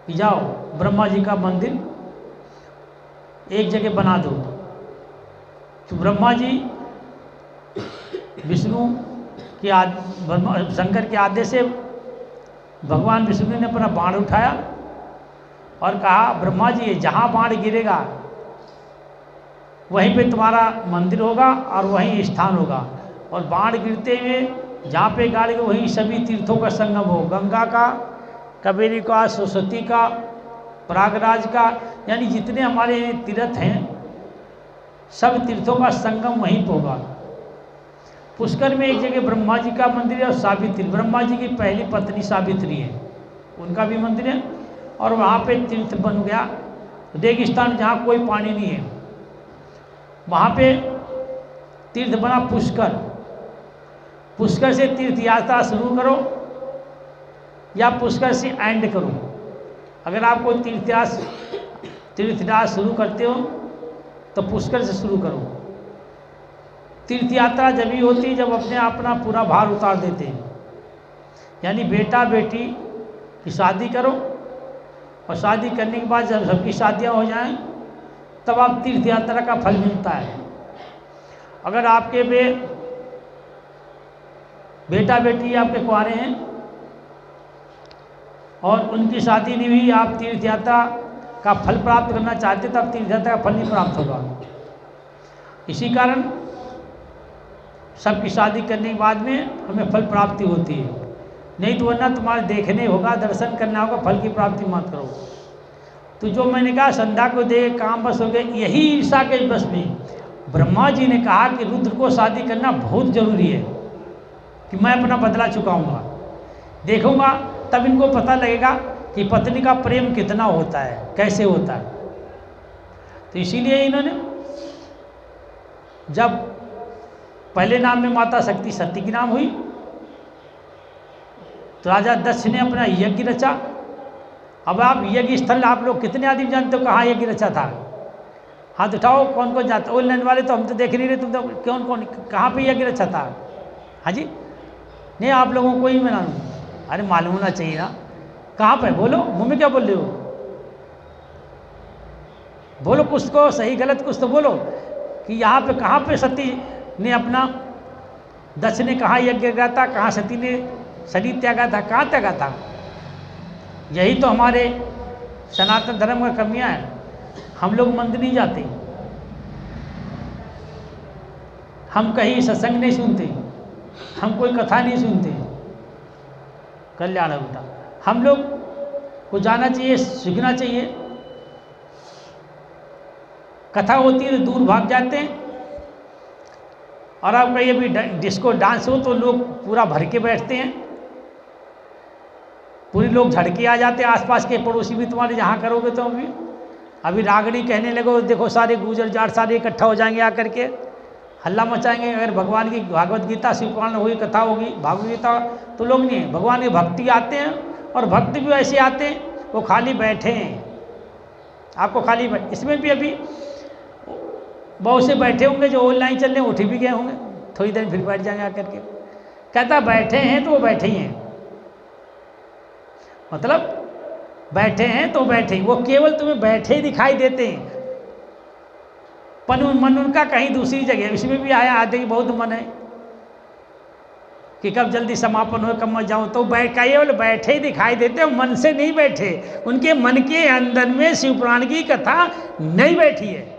कि जाओ ब्रह्मा जी का मंदिर एक जगह बना दो। तो ब्रह्मा जी विष्णु के शंकर के आदेश से भगवान विष्णु ने अपना बाण उठाया और कहा, ब्रह्मा जी जहाँ बाण गिरेगा वहीं पे तुम्हारा मंदिर होगा और वहीं स्थान होगा। और बाण गिरते हुए जहाँ पे गाड़ेगा वहीं सभी तीर्थों का संगम हो, गंगा का, कावेरी का, सरस्वती का, प्रयागराज का, यानी जितने हमारे तीर्थ हैं सब तीर्थों का संगम वहीं पर होगा। पुष्कर में एक जगह ब्रह्मा जी का मंदिर है और सावित्री, ब्रह्मा जी की पहली पत्नी सावित्री है, उनका भी मंदिर है। और वहाँ पे तीर्थ बन गया रेगिस्तान जहाँ कोई पानी नहीं है, वहाँ पे तीर्थ बना पुष्कर। पुष्कर से तीर्थ यात्रा शुरू करो या पुष्कर से एंड करो। अगर आप कोई तीर्थ यात्रा शुरू करते हो तो पुष्कर से शुरू करो। तीर्थ यात्रा जब भी होती है जब अपना पूरा भार उतार देते हैं, यानी बेटा बेटी की शादी करो और शादी करने के बाद जब सबकी शादियां हो जाएं तब आप तीर्थ यात्रा का फल मिलता है। अगर आपके बेटा बेटी आपके कुंवारे हैं और उनकी शादी नहीं हुई, आप तीर्थ यात्रा का फल प्राप्त करना चाहते तब तीर्थ यात्रा का फल नहीं प्राप्त होगा। इसी कारण सबकी शादी करने के बाद में हमें फल प्राप्ति होती है, नहीं तो वरना तुम्हारे देखने होगा, दर्शन करना होगा, फल की प्राप्ति मत करो। तो जो मैंने कहा संध्या को दे काम बस हो गए, यही ईर्षा के बस में ब्रह्मा जी ने कहा कि रुद्र को शादी करना बहुत जरूरी है कि मैं अपना बदला चुकाऊंगा, देखूंगा तब इनको पता लगेगा कि पत्नी का प्रेम कितना होता है, कैसे होता है। तो इसीलिए इन्होंने जब पहले नाम में माता शक्ति सती की नाम हुई तो राजा दक्ष ने अपना यज्ञ रचा। अब आप यज्ञ स्थल आप लोग कितने आदमी जानते हो कहाँ यज्ञ रचा था? हाथ उठाओ, कौन कौन जानते? ऑनलाइन वाले तो हम तो देख नहीं रहे, तुम तो कौन कौन कहाँ पे यज्ञ रचा था? हाँ जी, नहीं आप लोगों को ही मैं मालूम, अरे मालूम होना चाहिए ना। कहाँ पे? बोलो, मुँह में क्या बोल रहे हो? बोलो कुछ को सही गलत कुछ तो बोलो कि यहाँ पे कहाँ पे सती ने अपना, दक्ष ने कहाँ यज्ञ किया था, कहाँ सती ने शरीर त्यागा था, कहाँ त्यागा था? यही तो हमारे सनातन धर्म का कमियां है। हम लोग मंदिर नहीं जाते, हम कहीं सत्संग नहीं सुनते, हम कोई कथा नहीं सुनते। कल्याण बेटा, हम लोग को जाना चाहिए, सीखना चाहिए। कथा होती है तो दूर भाग जाते हैं, और अब कहीं अभी डिस्को डांस हो तो लोग पूरा भर के बैठते हैं, पूरे लोग झड़के आ जाते हैं। आसपास के पड़ोसी भी तुम्हारे जहाँ करोगे तो अभी रागनी कहने लगो, देखो सारे गुजर जाट सारे इकट्ठा हो जाएंगे आकर के हल्ला मचाएंगे। अगर भगवान की भागवत गीता शिव पुराण होगी, कथा होगी, भागवत गीता, तो लोग नहीं है, भगवान की भक्ति आते हैं। और भक्त भी ऐसे आते हैं वो खाली बैठे हैं, आपको खाली इसमें भी अभी बहुत से बैठे होंगे जो ऑनलाइन चल रहे हैं, उठ भी गए होंगे, थोड़ी देर फिर बैठ जाएंगे आकर के। कहता बैठे हैं तो वो बैठे ही हैं, मतलब बैठे हैं तो बैठे ही, वो केवल तुम्हें बैठे ही दिखाई देते हैं, मन उनका कहीं दूसरी जगह। इसमें भी आया आधे की बहुत मन है कि कब जल्दी समापन हो, कब मैं जाऊँ, तो केवल बैठे ही दिखाई देते, मन से नहीं बैठे, उनके मन के अंदर में शिव पुराण की कथा नहीं बैठी है।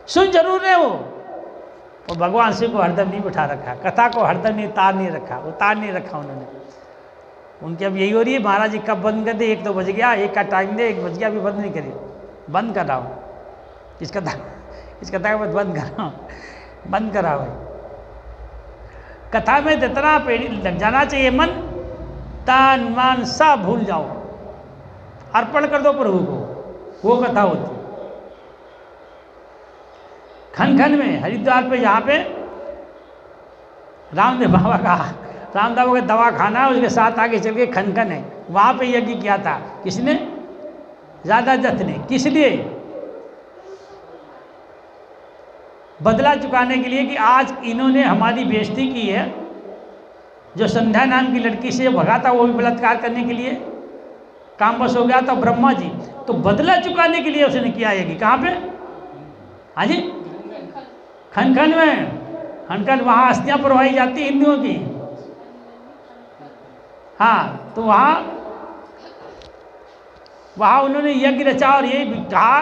सुन जरूर रहे हो, और भगवान शिव को हरदम नहीं बिठा रखा, कथा को हरदम नहीं उतार नहीं रखा, उतार नहीं रखा उन्होंने। उनकी अब यही हो रही है, महाराज जी कब बंद कर दे, 1 तो बज गया, 1 का टाइम दे, 1 बज गया, अभी बंद नहीं करिए, बंद कर रहा हूँ इस कथा को बंद कर रहा हूँ, बंद करा हुआ। कथा में जितना पेड़ी लग जाना चाहिए, मन तन मन सब भूल जाओ, अर्पण कर दो प्रभु को, वो कथा होती। खन खन में हरिद्वार पे, यहाँ पे रामदेव बाबा का रामदेव बाबा का दवा खाना है, उसके साथ आगे चल के खनखन है, वहाँ पे यज्ञ किया था। किसने? राजा दत्त ने। किस लिए? बदला चुकाने के लिए कि आज इन्होंने हमारी बेइज्जती की है। जो संध्या नाम की लड़की से भगा था वो भी बलात्कार करने के लिए काम बस हो गया था ब्रह्मा जी, तो बदला चुकाने के लिए उसने किया यज्ञ। कहाँ पे? हाँ जी, खनखन में। खनखन वहाँ अस्थियाँ प्रवाही जाती है हिंदुओं की। हाँ, तो वहाँ उन्होंने यज्ञ रचा और ये कहा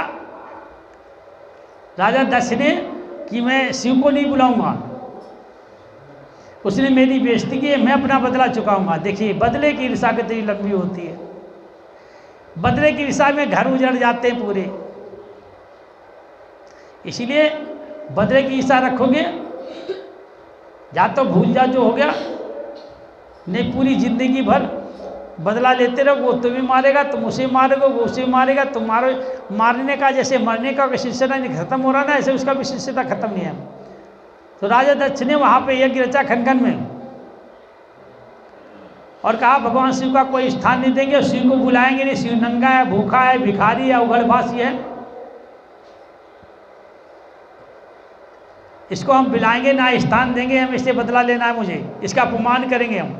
राजा दक्ष ने कि मैं शिव को नहीं बुलाऊंगा, उसने मेरी बेइज्जती की है, मैं अपना बदला चुकाऊंगा। देखिए, बदले की ईर्षा कितनी लंबी होती है। बदले की ईर्षा में घर उजड़ जाते हैं पूरे। इसीलिए बदले की ईर्षा रखोगे, या तो भूल जा जो हो गया, नहीं पूरी जिंदगी भर बदला लेते रहो। वो तुम्हें मारेगा, तुम उसे मारोगे, वो उसे मारेगा, तुम मारो। मारने का जैसे मरने का सिलसिला नहीं खत्म हो रहा ना, ऐसे उसका भी सिलसिला खत्म नहीं है। तो राजा दक्ष ने वहाँ पे यज्ञ रचा खनखन में और कहा भगवान शिव का कोई स्थान नहीं देंगे, शिव को बुलाएंगे नहीं, शिव नंगा है, भूखा है, भिखारी है, उघड़भासी है, इसको हम बुलाएंगे ना, स्थान देंगे, हम इससे बदला लेना है मुझे, इसका अपमान करेंगे हम।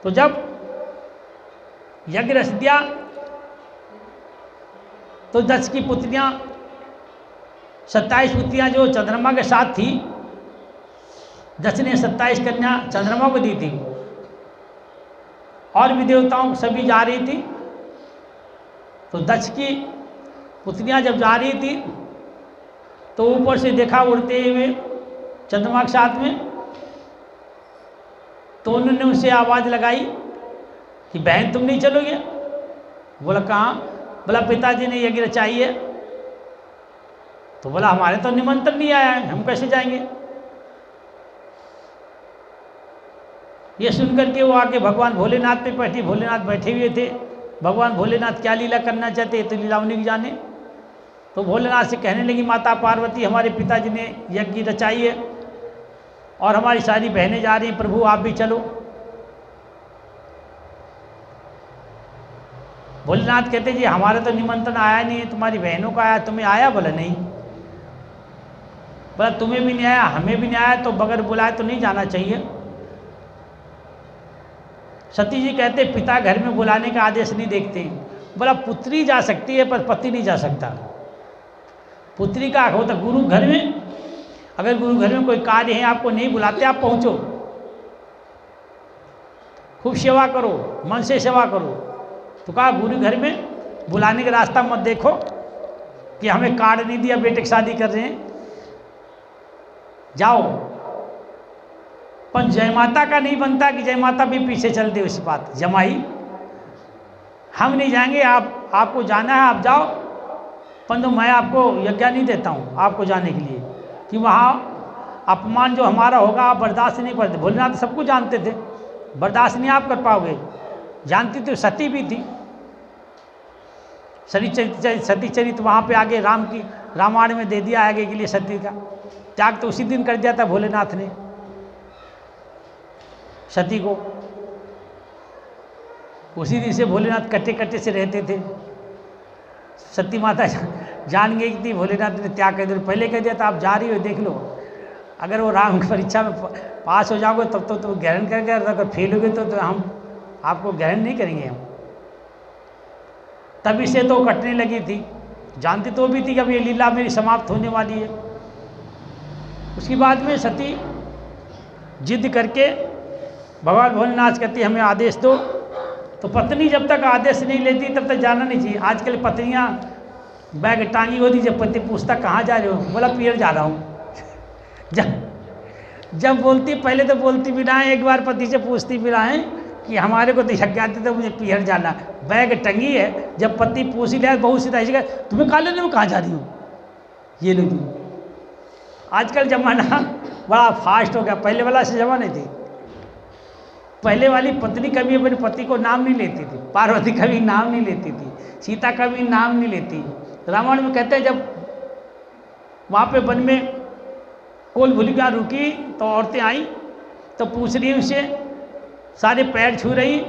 तो जब यज्ञ रच दिया तो दक्ष की पुत्रियां 27 पुत्रियां जो चंद्रमा के साथ थी, दक्ष ने 27 कन्या चंद्रमा को दी थी और भी देवताओं सभी जा रही थी। तो दक्ष की पुत्रियां जब जा रही थी तो ऊपर से देखा उड़ते हुए चंद्रमा के साथ में, तो उन्होंने उनसे आवाज़ लगाई कि बहन तुम नहीं चलोगे? बोला कहाँ? बोला पिताजी ने यज्ञ रचाई है। तो बोला हमारे तो निमंत्रण नहीं आया है, हम कैसे जाएंगे? ये सुनकर के वो आके भगवान भोलेनाथ पे बैठी, भोलेनाथ बैठे हुए थे। भगवान भोलेनाथ क्या लीला करना चाहते हैं तो लीला उन्हीं की जाने। तो भोलेनाथ से कहने लगी माता पार्वती हमारे पिताजी ने यज्ञ रचाई है और हमारी सारी बहनें जा रही हैं, प्रभु आप भी चलो। भोलेनाथ कहते जी हमारे तो निमंत्रण आया नहीं है, तुम्हारी बहनों का आया, तुम्हें आया? बोला नहीं। बोला तुम्हें भी नहीं आया, हमें भी नहीं आया, तो बगैर बुलाए तो नहीं जाना चाहिए। सती जी कहते पिता घर में बुलाने का आदेश नहीं देखते। बोला पुत्री जा सकती है पर पति नहीं जा सकता। पुत्री का होता गुरु घर में, अगर गुरु घर में कोई कार्य है आपको नहीं बुलाते, आप पहुंचो, खूब सेवा करो, मन से सेवा करो। तो कहा गुरु घर में बुलाने का रास्ता मत देखो कि हमें कार्ड नहीं दिया, बेटे की शादी कर रहे हैं, जाओ। पर जय माता का नहीं बनता कि जय माता भी पीछे चल दे उस बात। जमाई हम नहीं जाएंगे, आपको जाना है आप जाओ, परंतु मैं आपको यज्ञ नहीं देता हूँ आपको जाने के लिए, कि वहाँ अपमान जो हमारा होगा आप बर्दाश्त नहीं करते। भोलेनाथ सब कुछ जानते थे, बर्दाश्त नहीं आप कर पाओगे। जानती तो सती भी थी, सती चरित वहाँ पे आगे राम की रामायण में दे दिया आगे के लिए। सती का त्याग तो उसी दिन कर दिया था भोलेनाथ ने सती को। उसी दिन से भोलेनाथ कट्टे कट्टे से रहते थे। सती माता जान गई थी भोलेनाथ ने त्याग कर दिया, पहले कह दिया था आप जा रही हो देख लो, अगर वो राम की परीक्षा में पास हो जाओगे तब तो तुम ग्रहण करके, अगर फेल होगे तो हम आपको ग्रहण नहीं करेंगे हम। तभी से तो कटने लगी थी, जानती तो भी थी कि अब ये लीला मेरी समाप्त होने वाली है। उसके बाद में सती जिद करके भगवान भोलेनाथ कहती हमें आदेश दो। तो पत्नी जब तक आदेश नहीं लेती तब तक जाना नहीं चाहिए। आजकल पत्नियां बैग टांगी होती, जब पति पूछता कहाँ जा रहे हो, बोला पियर जा रहा हूँ। जब बोलती, पहले तो बोलती भी ना है, एक बार पति से पूछती भी ना है कि हमारे को दिशक जाती तो मुझे पियर जाना, बैग टंगी है। जब पति पूछ ही लिया बहुत सीधा ऐसे तुम्हें कहा लेने में कहाँ जा रही हूँ, ये लोग। आजकल जमाना बड़ा फास्ट हो गया, पहले वाला से जमाना नहीं थी। पहले वाली पत्नी कभी अपने पति को नाम नहीं लेती थी, पार्वती कभी नाम नहीं लेती थी, सीता कभी नाम नहीं लेती। रामायण में कहते हैं जब वहाँ पे वन में कोल भूलिका रुकी तो औरतें आई तो पूछ रही उससे, सारे पैर छू रही,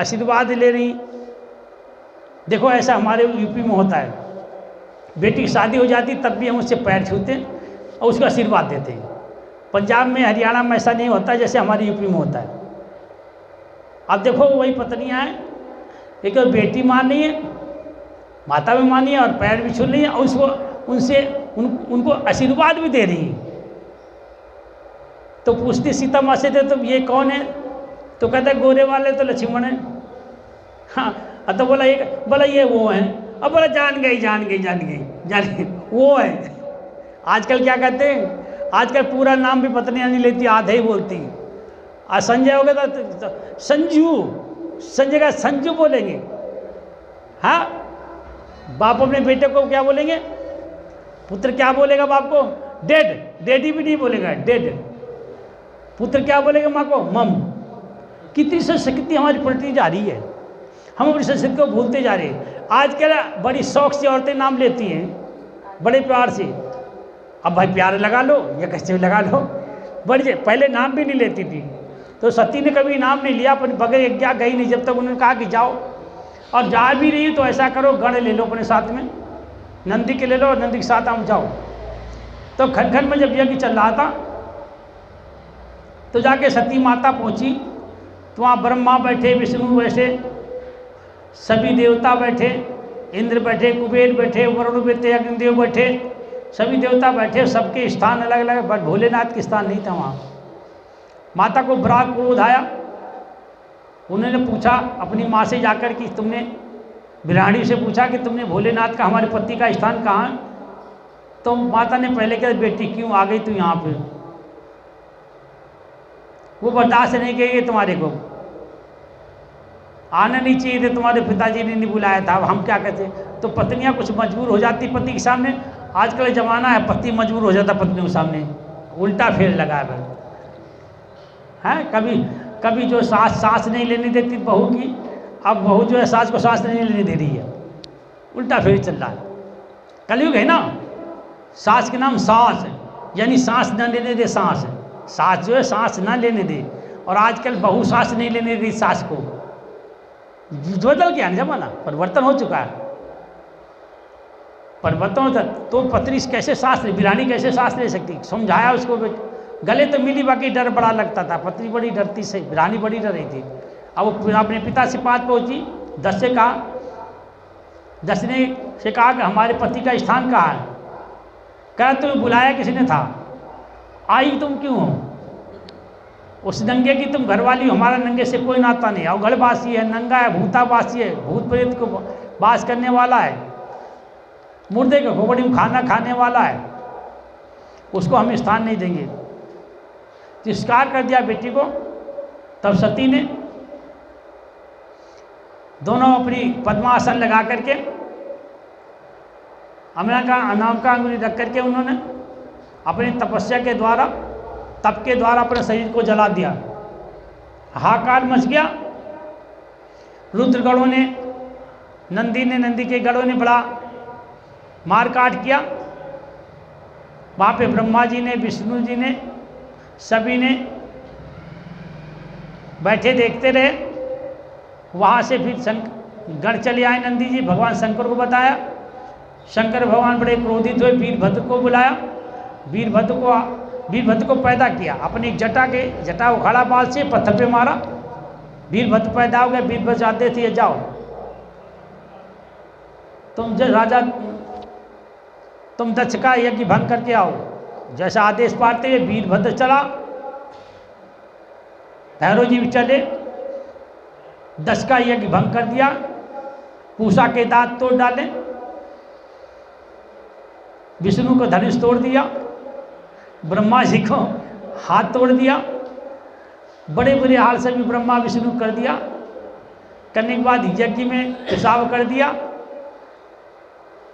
आशीर्वाद ले रही। देखो ऐसा हमारे यूपी में होता है, बेटी की शादी हो जाती तब भी हम उससे पैर छूते और उसको आशीर्वाद देते हैं। पंजाब में हरियाणा में ऐसा नहीं होता जैसे हमारे यूपी में होता है। अब देखो वही पत्नियाँ हैं, एक बेटी मान रही है, माता भी मानी है और पैर भी छू रही है और उसको उनको आशीर्वाद भी दे रही है। तो पूछती सीता माँ से, तो ये कौन है? तो कहता है गोरे वाले तो लक्ष्मण है। हाँ, तो बोला ये वो है। अब बोला जान गई वो है। आजकल क्या कहते हैं, आजकल पूरा नाम भी पत्नियाँ नहीं लेती, आधे ही बोलती। और संजय हो गया तो संजय का संजू बोलेंगे। हाँ, बाप अपने बेटे को क्या बोलेंगे? पुत्र क्या बोलेगा बाप को? डैडी भी नहीं बोलेगा, डेड। पुत्र क्या बोलेगा माँ को? मम। कितनी संस्कृति हमारी पलटी जा रही है, हम अपनी संस्कृति को भूलते जा रहे हैं। आजकल बड़ी शौक से औरतें नाम लेती हैं, बड़े प्यार से। अब भाई प्यार लगा लो या कैसे लगा लो, बड़ी पहले नाम भी नहीं लेती थी। तो सती ने कभी नाम नहीं लिया, अपने बगैर क्या गई नहीं, जब तक उन्होंने कहा कि जाओ। और जा भी रही तो ऐसा करो, गण ले लो अपने साथ में, नंदी के ले लो और नंदी के साथ हम जाओ। तो खनखन में जब यज्ञ चल रहा था तो जाके सती माता पहुंची, तो वहाँ ब्रह्मा बैठे, विष्णु बैठे, सभी देवता बैठे, इंद्र बैठे, कुबेर बैठे, वरुण बैठे, अग्निदेव बैठे, सभी देवता बैठे। सबके स्थान अलग अलग, बट भोलेनाथ के स्थान नहीं था वहाँ। माता को बड़ा क्रोध आया। उन्होंने पूछा अपनी माँ से जाकर कि तुमने, बिराड़ी से पूछा कि तुमने भोलेनाथ का, हमारे पति का स्थान कहाँ है? तो माता ने पहले कहा, बेटी क्यों आ गई तू यहाँ पे? वो बर्दाश्त नहीं करेंगे तुम्हारे को, आना नहीं चाहिए थे, तुम्हारे पिताजी ने नहीं बुलाया था, अब हम क्या कहते? तो पत्नियां कुछ मजबूर हो जाती पति के सामने। आजकल ज़माना है पति मजबूर हो जाता पत्नियों के सामने, उल्टा फेर लगा है। कभी जो सांस नहीं लेने देती बहू की, अब बहू जो है सास को सांस नहीं लेने दे रही है, उल्टा फेर चल रहा है। कलयुग है ना, सास के नाम सांस है, यानी सांस न लेने दे सांस है। सास जो है सांस ना लेने दे, और आजकल बहू सांस नहीं लेने दी सास को। बदल गया ना जमाना, परिवर्तन हो चुका है, परिवर्तन होता। तो पत्नी कैसे सांस ले, बिरानी कैसे सांस ले सकती? समझाया उसको, गले तो मिली, बाकी डर बड़ा लगता था। पत्नी बड़ी डरती से, बिरानी बड़ी डर रही थी। अब वो अपने पिता से पास पहुंची, दस से कहा, दस ने से कहा कि हमारे पति का स्थान कहाँ है? कहा तुम्हें बुलाया किसने था, आई तुम क्यों हो? उस नंगे की तुम घरवाली हो, हमारा नंगे से कोई नाता नहीं। अवगढ़वासी है, नंगा है, भूतावासी है, भूत प्रेत को वास करने वाला है, मुर्दे के खोपड़ी में खाना खाने वाला है, उसको हम स्थान नहीं देंगे। तिरस्कार कर दिया बेटी को। तब सती ने दोनों अपनी पद्मासन लगा करके, अमला का नाम का अंगुली रख करके, उन्होंने अपनी तपस्या के द्वारा, तप के द्वारा अपने शरीर को जला दिया। हाहाकार मच गया। रुद्रगणों ने, नंदी के गणों ने बड़ा मार काट किया। वहाँ पे ब्रह्मा जी ने, विष्णु जी ने, सभी ने बैठे देखते रहे। वहाँ से फिर गण चले आए। नंदी जी भगवान शंकर को बताया। शंकर भगवान बड़े क्रोधित हुए, वीरभद्र को बुलाया। वीरभद्र को पैदा किया, अपनी जटा उखाड़ा बाल से पत्थर पे मारा। वीरभद्र पैदा हो गए। वीरभद्र चाहते थे जाओ तुम दक्ष का यज्ञ भंग करके आओ। जैसा आदेश पाते हुए वीरभद्र चला, भैरव जी भी चले, दक्ष का यज्ञ भंग कर दिया। पूषा के दांत तोड़ डाले, विष्णु को धनुष तोड़ दिया, ब्रह्मा जी को हाथ तोड़ दिया। बड़े बुरे हाल से भी ब्रह्मा विष्णु कर दिया। करने के बाद यज्ञ में पेशाब कर दिया,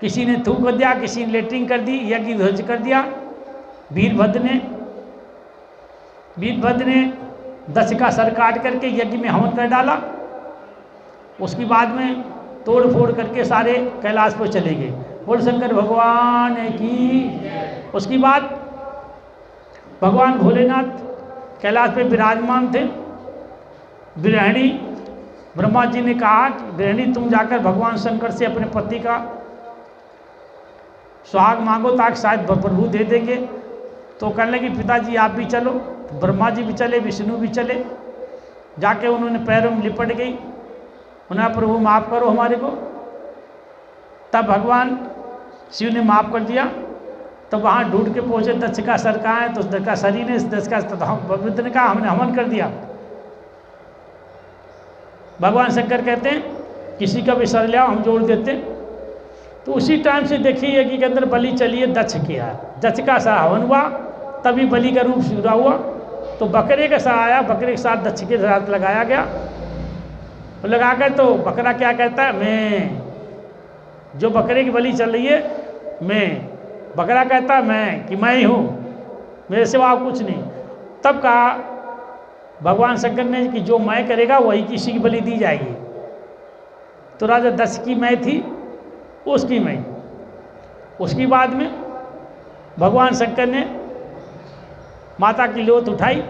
किसी ने थूक कर दिया, किसी ने लेटरिंग कर दी, यज्ञ ध्वज कर दिया। वीरभद्र ने दक्ष का सर काट करके यज्ञ में हवन कर डाला। उसके बाद में तोड़ फोड़ करके सारे कैलाश पर चले गए। बोल शंकर भगवान की। उसके बाद भगवान भोलेनाथ कैलाश पे विराजमान थे। गृहिणी ब्रह्मा जी ने कहा कि गृहिणी तुम जाकर भगवान शंकर से अपने पति का सुहाग मांगो ताकि शायद प्रभु दे देंगे। तो कहने लगी पिताजी आप भी चलो। तो ब्रह्मा जी भी चले, विष्णु भी चले। जाके उन्होंने पैरों में लिपट गई, उन्हें प्रभु माफ़ करो हमारे को। तब भगवान शिव ने माफ़ कर दिया। तो वहाँ ढूंढ के पहुँचे दक्ष का सर कहाँ है, तो दक्ष का सर ही ने दक्ष का बुद्ध ने कहा हमने हवन कर दिया। भगवान शंकर कहते हैं किसी का भी सर ले आओ हम जोड़ देते। तो उसी टाइम से देखिए यज्ञ के अंदर बलि चलिए दक्ष किया, दक्ष का सर हवन हुआ, तभी बलि का रूप शुरू हुआ। तो बकरे का सर आया, बकरे के साथ दक्ष के साथ लगाया गया। तो लगा कर तो बकरा क्या कहता है, मैं, जो बकरे की बलि चल रही है मैं, बकरा कहता है मैं, कि मैं ही हूँ, मेरे सिवा कुछ नहीं। तब कहा भगवान शंकर ने कि जो मैं करेगा वही किसी की बलि दी जाएगी। तो राजा दक्ष की मैं थी, उसकी मैं। उसकी बाद में भगवान शंकर ने माता की लोथ उठाई,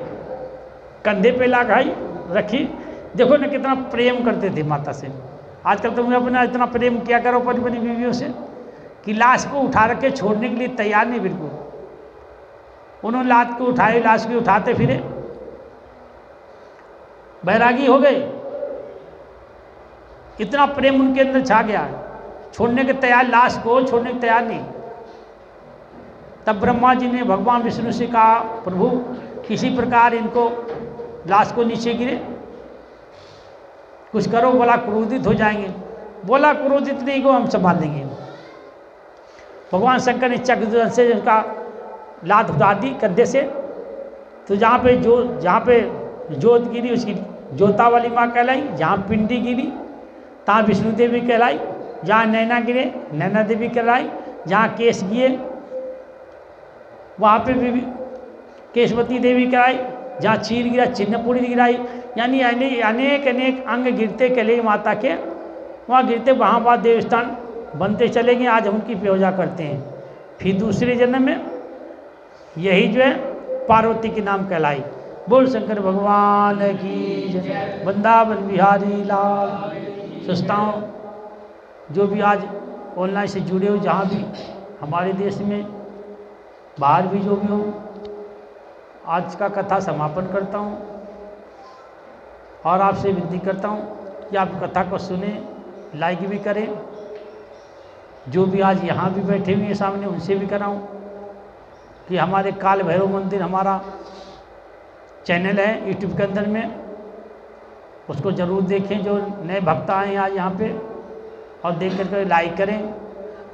कंधे पे लगाई रखी। देखो ना कितना प्रेम करते थे माता से। आजकल तो अपना इतना प्रेम किया करो अपनी अपनी बीवियों से कि लाश को उठा रखे छोड़ने के लिए तैयार नहीं बिल्कुल। उन्होंने लाश को उठाई, लाश को उठाते फिरे, बैरागी हो गए। इतना प्रेम उनके अंदर छा गया, छोड़ने के तैयार, लाश को छोड़ने के तैयार नहीं। तब ब्रह्मा जी ने भगवान विष्णु से कहा प्रभु किसी प्रकार इनको लाश को नीचे गिरे, कुछ करो। बोला क्रोधित हो जाएंगे। बोला क्रोधित नहीं को हम संभाल लेंगे। भगवान शंकर ने चक्र से उनका लात उठा दी कंधे से। तो जहाँ पे जोत गिरी उसकी जोता वाली माँ कहलाई, जहाँ पिंडी गिरी तहाँ विष्णु देवी कहलाई, जहाँ नैना गिरे नैना देवी कहलाई, जहाँ केश गिरे वहाँ पे भी केशवती देवी कहलाई, जहाँ चीर गिरा चिन्हपुरी गिराई। यानी अनेक अनेक अंग गिरते कले माता के वहाँ गिरते, वहाँ बाद देवस्थान बनते चलेंगे। आज हम उनकी पूजा करते हैं। फिर दूसरे जन्म में यही जो है पार्वती के नाम कहलाई। बोल शंकर भगवान की जय। वृंदावन बिहारी लाल। संस्थाओं जो भी आज ऑनलाइन से जुड़े हो, जहाँ भी हमारे देश में बाहर भी जो भी हो, आज का कथा समापन करता हूँ और आपसे विनती करता हूँ कि आप कथा को सुने, लाइक भी करें। जो भी आज यहाँ भी बैठे हुए हैं सामने उनसे भी कराऊँ कि हमारे काल भैरव मंदिर हमारा चैनल है यूट्यूब के अंदर में, उसको ज़रूर देखें। जो नए भक्त आए हैं आज यहाँ पे, और देख करके लाइक करें।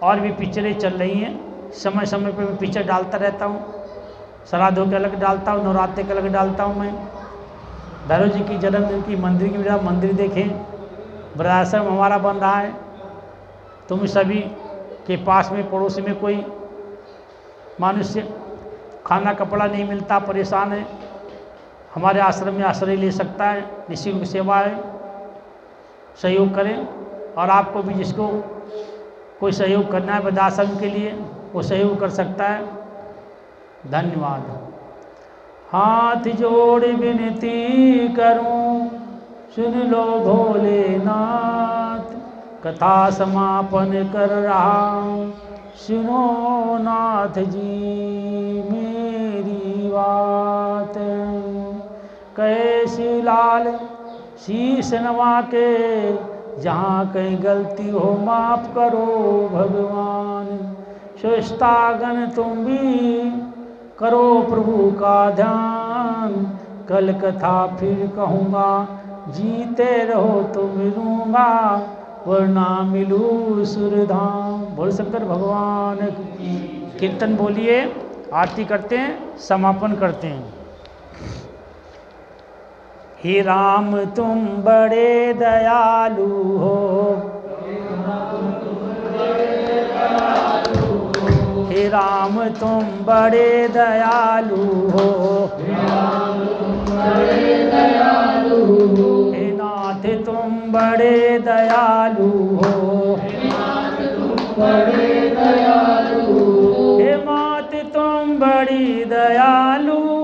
और भी पिक्चरें चल रही हैं, समय समय पे मैं पिक्चर डालता रहता हूँ। श्राद्धों के अलग डालता हूँ, नवरात्रि के अलग डालता हूँ। मैं भैरव जी की जन्मदिन की मंदिर की भी मंदिर देखें। वृद्धाश्रम हमारा बन रहा है, तुम सभी के पास में पड़ोस में कोई मनुष्य खाना कपड़ा नहीं मिलता, परेशान है, हमारे आश्रम में आश्रय ले सकता है। निःशुल्क सेवा है, सहयोग करें। और आपको भी जिसको कोई सहयोग करना है वृद्धाश्रम के लिए, वो सहयोग कर सकता है। धन्यवाद। हाथ जोड़ विनती करूं, सुन लो भोलेनाथ, कथा समापन कर रहा हूं, सुनो नाथ जी मेरी बात। कैसी लाल शीश नवा के, जहाँ कहीं गलती हो माफ करो भगवान। स्रष्टागण तुम भी करो प्रभु का ध्यान, कल कथा फिर कहूँगा, जीते रहो तो मिलूँगा, वरना मिलूँ सुरधाम। बोल शंकर भगवान की। कीर्तन बोलिए, आरती करते हैं, समापन करते हैं। हे राम तुम बड़े दयालु हो, हे राम तुम बड़े दयालु हो, हे नाथ तुम बड़े दयालु हो, हे मात तुम बड़ी दयालु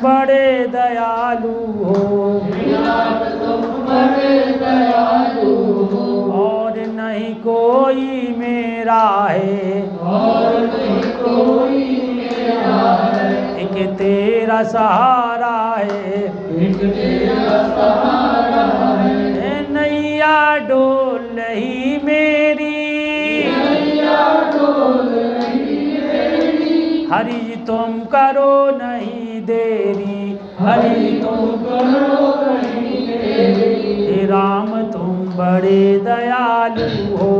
बड़े दयालु हो, हे नाथ तुम बड़े दयालु हो, और नहीं कोई मेरा है, और नहीं कोई मेरा है, एक तेरा सहारा है, एक तेरा सहारा है, नैया डोल रही मेरी, नैया डोल रही मेरी, हरि तुम करो नहीं देरी, हरि तुम करो नहीं देरी, हे राम तुम बड़े दयालु हो,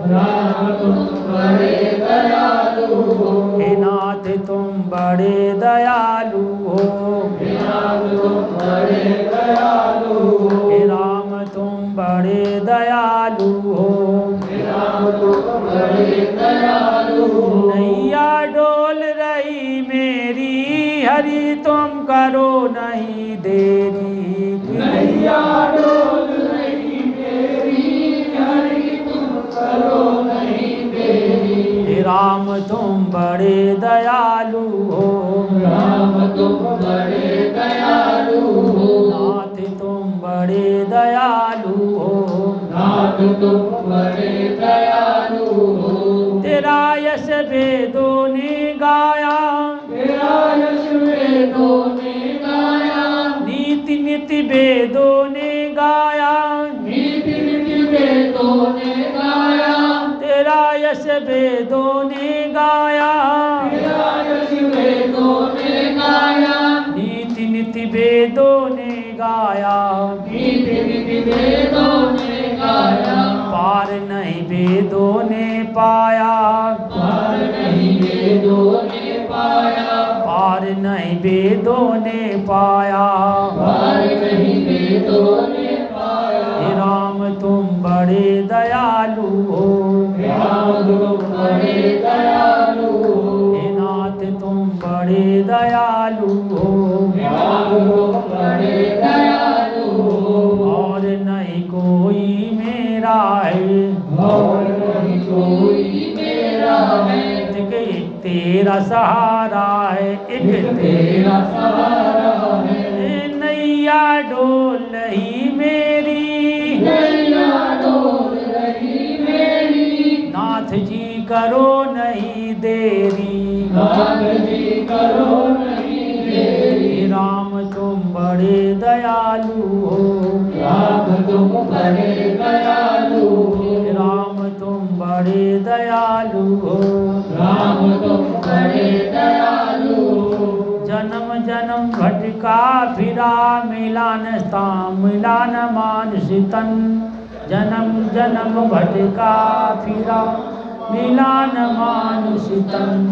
राम तुम बड़े दयालु हो, हे नाथ तुम बड़े दयालु हो, हे नाथ तुम बड़े दयालु हो, हे राम तुम बड़े दयालु हो, हे राम तुम बड़े दयालु हो, नैया डोल रही मेरी, हरि तुम करो नहीं देरी, नैया डोल रही मेरी, हरि तुम करो नहीं देरी, हे राम तुम बड़े दयालु हो, राम तुम बड़े दयालु हो, नाथ तुम बड़े दयालु हो, नाथ तुम बड़े दयालु हो, तेरा यश वेदों ने गाया, तेरा यश वेदों ने गाया, नीति नीति वेदों ने गाया, नीति नीति वेदों ने गाया, तेरा यश वेदों ने गाया, तेरा यश वेदों ने गाया, नीति नीति वेदों ने गाया, नीति नीति वेदों ने गाया, पार नहीं वेदों ने पाया, पार नहीं वेदों ने पाया, पार नहीं वेदों ने पाया, पार नहीं वेदों ने पाया, हे राम तुम बड़े दयालु हो, हे राम तुम बड़े दयालु हो, हे नाथ तुम बड़े दयालु हो, हे राम तुम बड़े दयालु हो, और नहीं कोई मेरा है, और नहीं कोई मेरा है, एक तेरा सहारा है, एक तेरा सहारा है, नैया डोल रही मेरी, नैया डोल रही मेरी, नाथ जी करो नहीं देरी, नाथ जी करो नहीं देरी, हे राम तुम बड़े दयालु हो, राम तुम बड़े दयालु हो, हे राम तुम बड़े दयालु हो, राम तुम बड़े दयालु हो, जन्म जन्म भटका फिरा मिला न स्थान मिला न मानुष तन, जन्म जन्म भटका फिरा मिला न मानुष तन,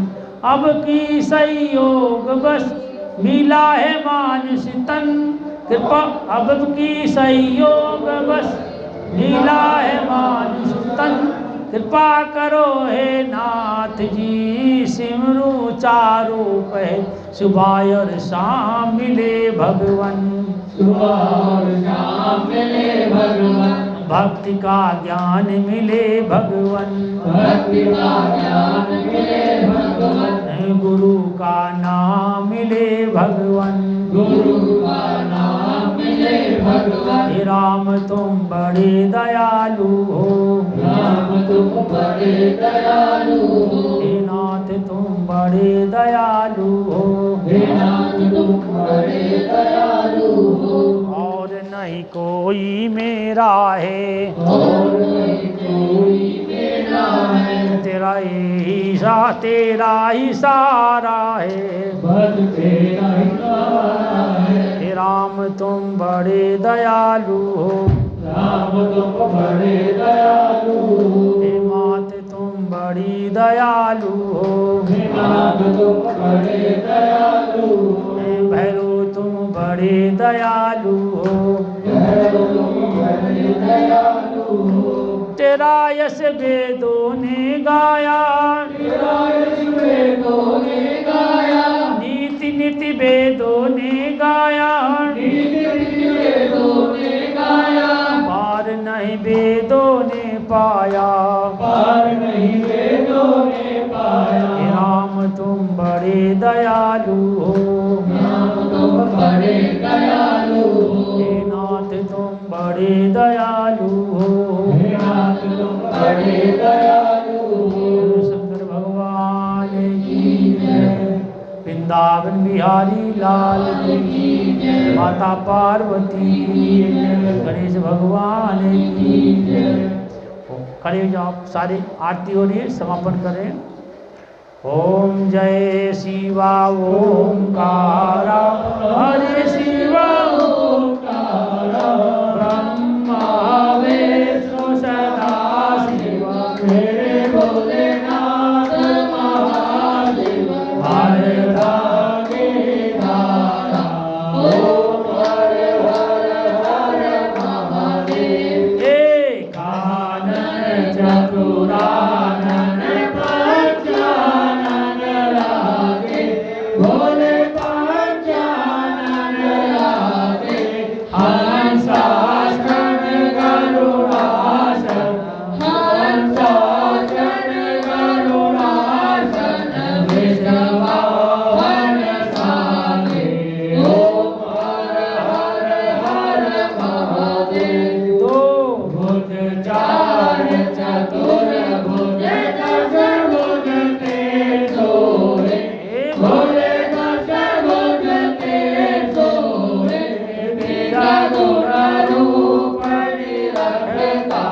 अब की संयोग बस मिला है मानुष तन, कृपा अब की संयोग बस मिला है मानुष तन, कृपा करो हे नाथ जी, सिमरू चारों पहर सुबह और शाम मिले भगवन, सुबह और शाम मिले भगवान, भक्ति का ज्ञान मिले भगवन, भक्ति का ज्ञान मिले भगवान, गुरु का नाम मिले भगवन, गुरु का नाम मिले भगवान, हे राम तुम बड़े दयालु हो, राम तुम बड़े दयालु हो, हे नाथ तुम बड़े दयालु हो, हे नाथ तुम बड़े दयालु हो, और नहीं कोई मेरा है, और नहीं कोई मेरा है, तेरा ही सहारा है, बस तेरा ही सहारा है, हे राम तुम बड़े दयालु हो, राम तुम बड़े दयालु हो, हे मात तुम बड़ी दयालु हो, हे नाथ तुम बड़े दयालु हो, हे भैरो तुम बड़े दयालु हो, भैरव तुम बड़े दयालु हो, तेरा यश वेदों ने गाया, तेरा यश वेदों ने गाया, नीति नीति वेदों ने गाया, नीति नीति वेदों ने गाया, पार नहीं वेदों ने पाया, पार नहीं वेदों ने पाया, हे राम तुम बड़े दयालु हो, राम तुम बड़े दयालु हो। हे नाथ तुम बड़े दयालु हो। हे नाथ तुम बड़े दयालु हो। शंकर भगवान की जय। वृंदावन बिहारी लाल की जय। माता पार्वती की जय। गणेश भगवान की जय। खड़े हो जाओ, सारे आरती हो रही है, समापन करें। ओम जय शिवा ओंकारा हरे शिवा ओंकारा ब्रह्मा विष्णु सदा शिवा मेरे भोलेनाथ महादेव हर धागे धारा। ओम हर हर हर महादेव। एकानन चतुरानन पंचानन लागे भोले पंचानन लागे। हंसासन गरुड़ासन हंसासन गरुड़ासन वृषभावन सागे। ओम हर हर हर महादेव। दो भुज चार चतुर भुज दश भुज के सोए। भोले दश भुज के सोए। तेरा गुण रूप निरखता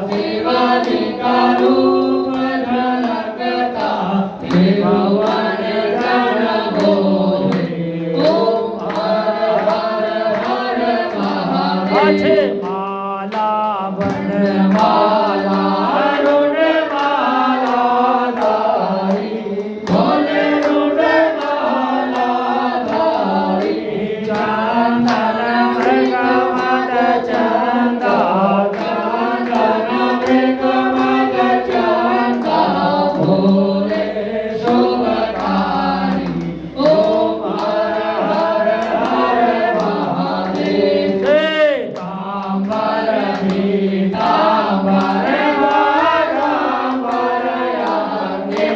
शिवाजी का रूप झलकता। त्रिभुवन जन बोले। ओम हर हर हर महादेव। माला बन माला रुण माला धारी भोले रुण माला धारी। चंदन मृगमद चंदा चंदन मृगमद चंदा भोले शुभकारी। ओम हर हर हर महादेव। तांबर पीतांबर बागांबर आगे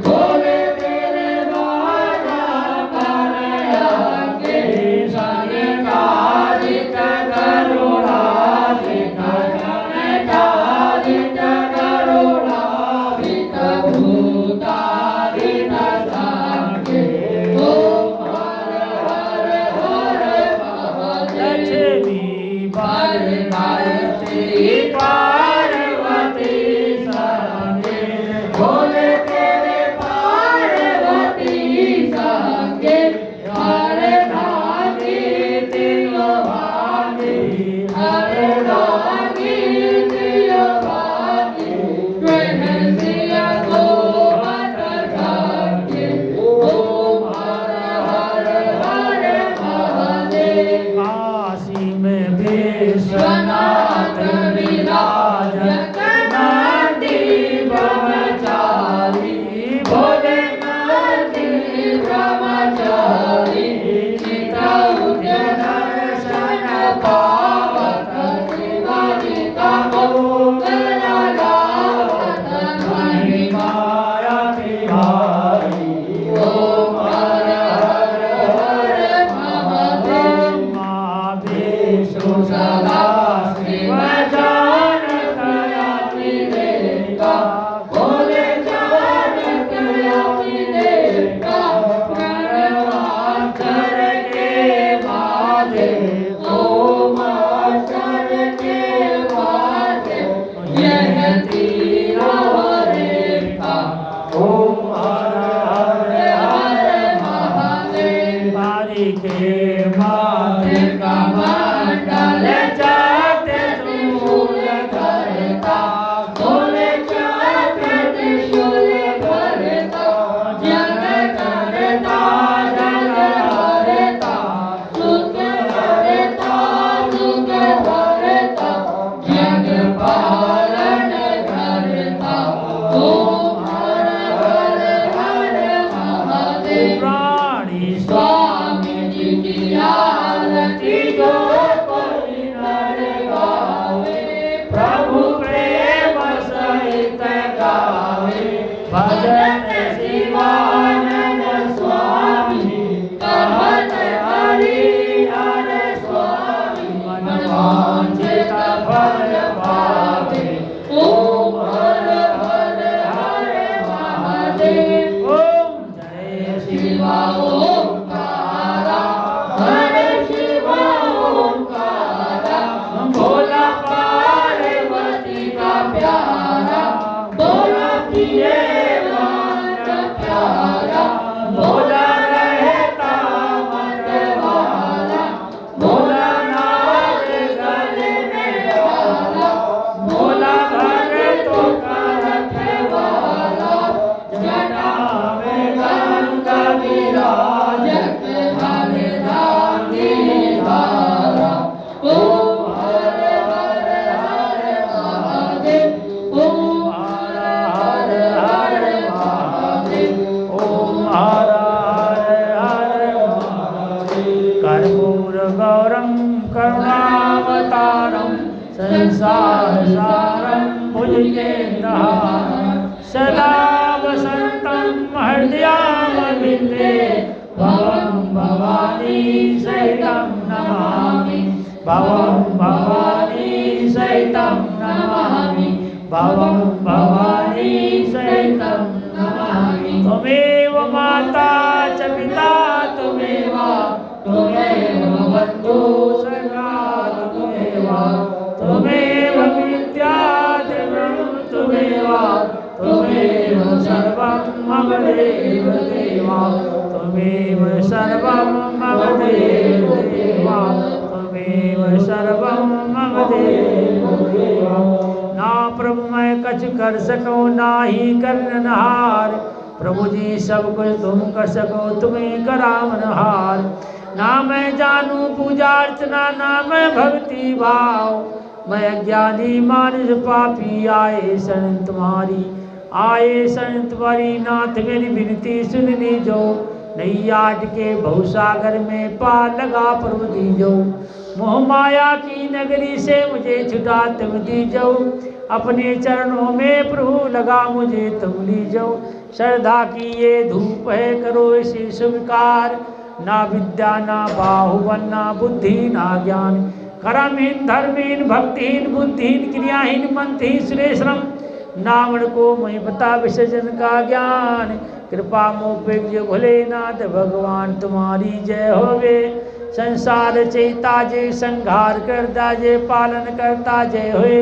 भोले तेरे बागांबर आगे। संकारिक गरुड़ाधिक जनकारिक गरुड़ाधिक भूताधिक सागे। ओम हर हर हर महादेव। लक्ष्मी पर गायत्री पार्वती संगे भोले तेरे पार्वती संगे। हर धागे तीनों भागे हर धागे तीनों भागे। गणसिया को मत भागे। ओम हर हर हर महादेव। काशी में विश्वनाथ विश्वनाथ विराजत नंदी ब्रह्मचारी भोले नंदी ब्रह्मचारी। चित्रकूट दर्शन पावत शिवाजी का भोग लगावत महिमाया तिहारी। ओम हर हर हर महादेव। माँ विष्णु सदा शिव जानत याति देवता भोले जानत याति देवता। गणमास्तर के बाधे ओम मास्टर के बाधे। यह तीनों रेखा। ओम हर हर हर महादेव। बारी के माथे का मंडल चाटे त्रिशूल धरता भोले चाटे त्रिशूल धरता। जग करता जग हरता सुख हरता सुख हरता। जग पालन संसार सारं भुजगेन्द्रहारं सदा वसन्तं हृदयामविन्दे भवं भवानी सहितं नमामि भवं भवानी सहितं नमामि भवं भवानी सहितं नमामि त्वमेव माता च पिता त्वमेव बन्धु सखा त्वमेव विद्या देवं त्वमेव सर्वं मम देव देवा त्वमेव सर्वं मम देव देवा त्वमेव सर्वं मम देव देवा। ना प्रभु मैं कछ कर सकूं ना ही करनहार प्रभु जी सब कुछ तुम कर सको तुम्हें करावनहार। ना मैं जानू पूजा अर्चना ना मैं भक्ति भाव मैं अज्ञानी मानुष पापी आए शरण तुम्हारी नाथ मेरी विनती सुन लीजो नैया के बहुसागर में पार लगा प्रभु दीजो मोह माया की नगरी से मुझे छुटा तुम दीजो अपने चरणों में प्रभु लगा मुझे तुम लीजो। श्रद्धा की ये धूप है करो इसे स्वीकार ना विद्या ना बाहुबल ना बुद्धि ना ज्ञान कर्महीन धर्महीन भक्तिहीन बुद्धिहीन क्रियाहीन मंत्रहीन सुरेश्रम नामण को मैं बता विसर्जन का ज्ञान कृपा मोपे भोलेनाथ भगवान तुम्हारी जय होवे संसार चैता जय संहार करता जय पालन करता जय होए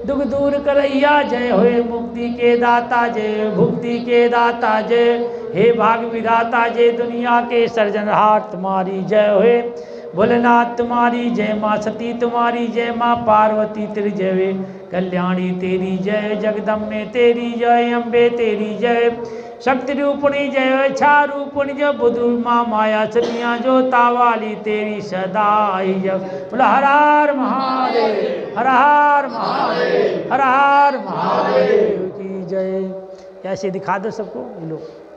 दुख दूर करैया जय होए मुक्ति के दाता जय भुक्ति के दाता जय हे भाग विधाता जय दुनिया के सर्जनहार तुम्हारी जय होए भोलेनाथ तुम्हारी जय माँ सती तुम्हारी जय माँ पार्वती तेरी जय कल्याणी तेरी जय जगदम्बे तेरी जय अम्बे तेरी जय शक्ति रूपणी जय इच्छा रूपणी जय बुद्ध माँ माया सतियाँ जो तावाली तेरी सदा ही जय बोला हर हर महादेव हर हर महादेव हर हर महादेव की जय। कैसे दिखा दो सबको ये लोग।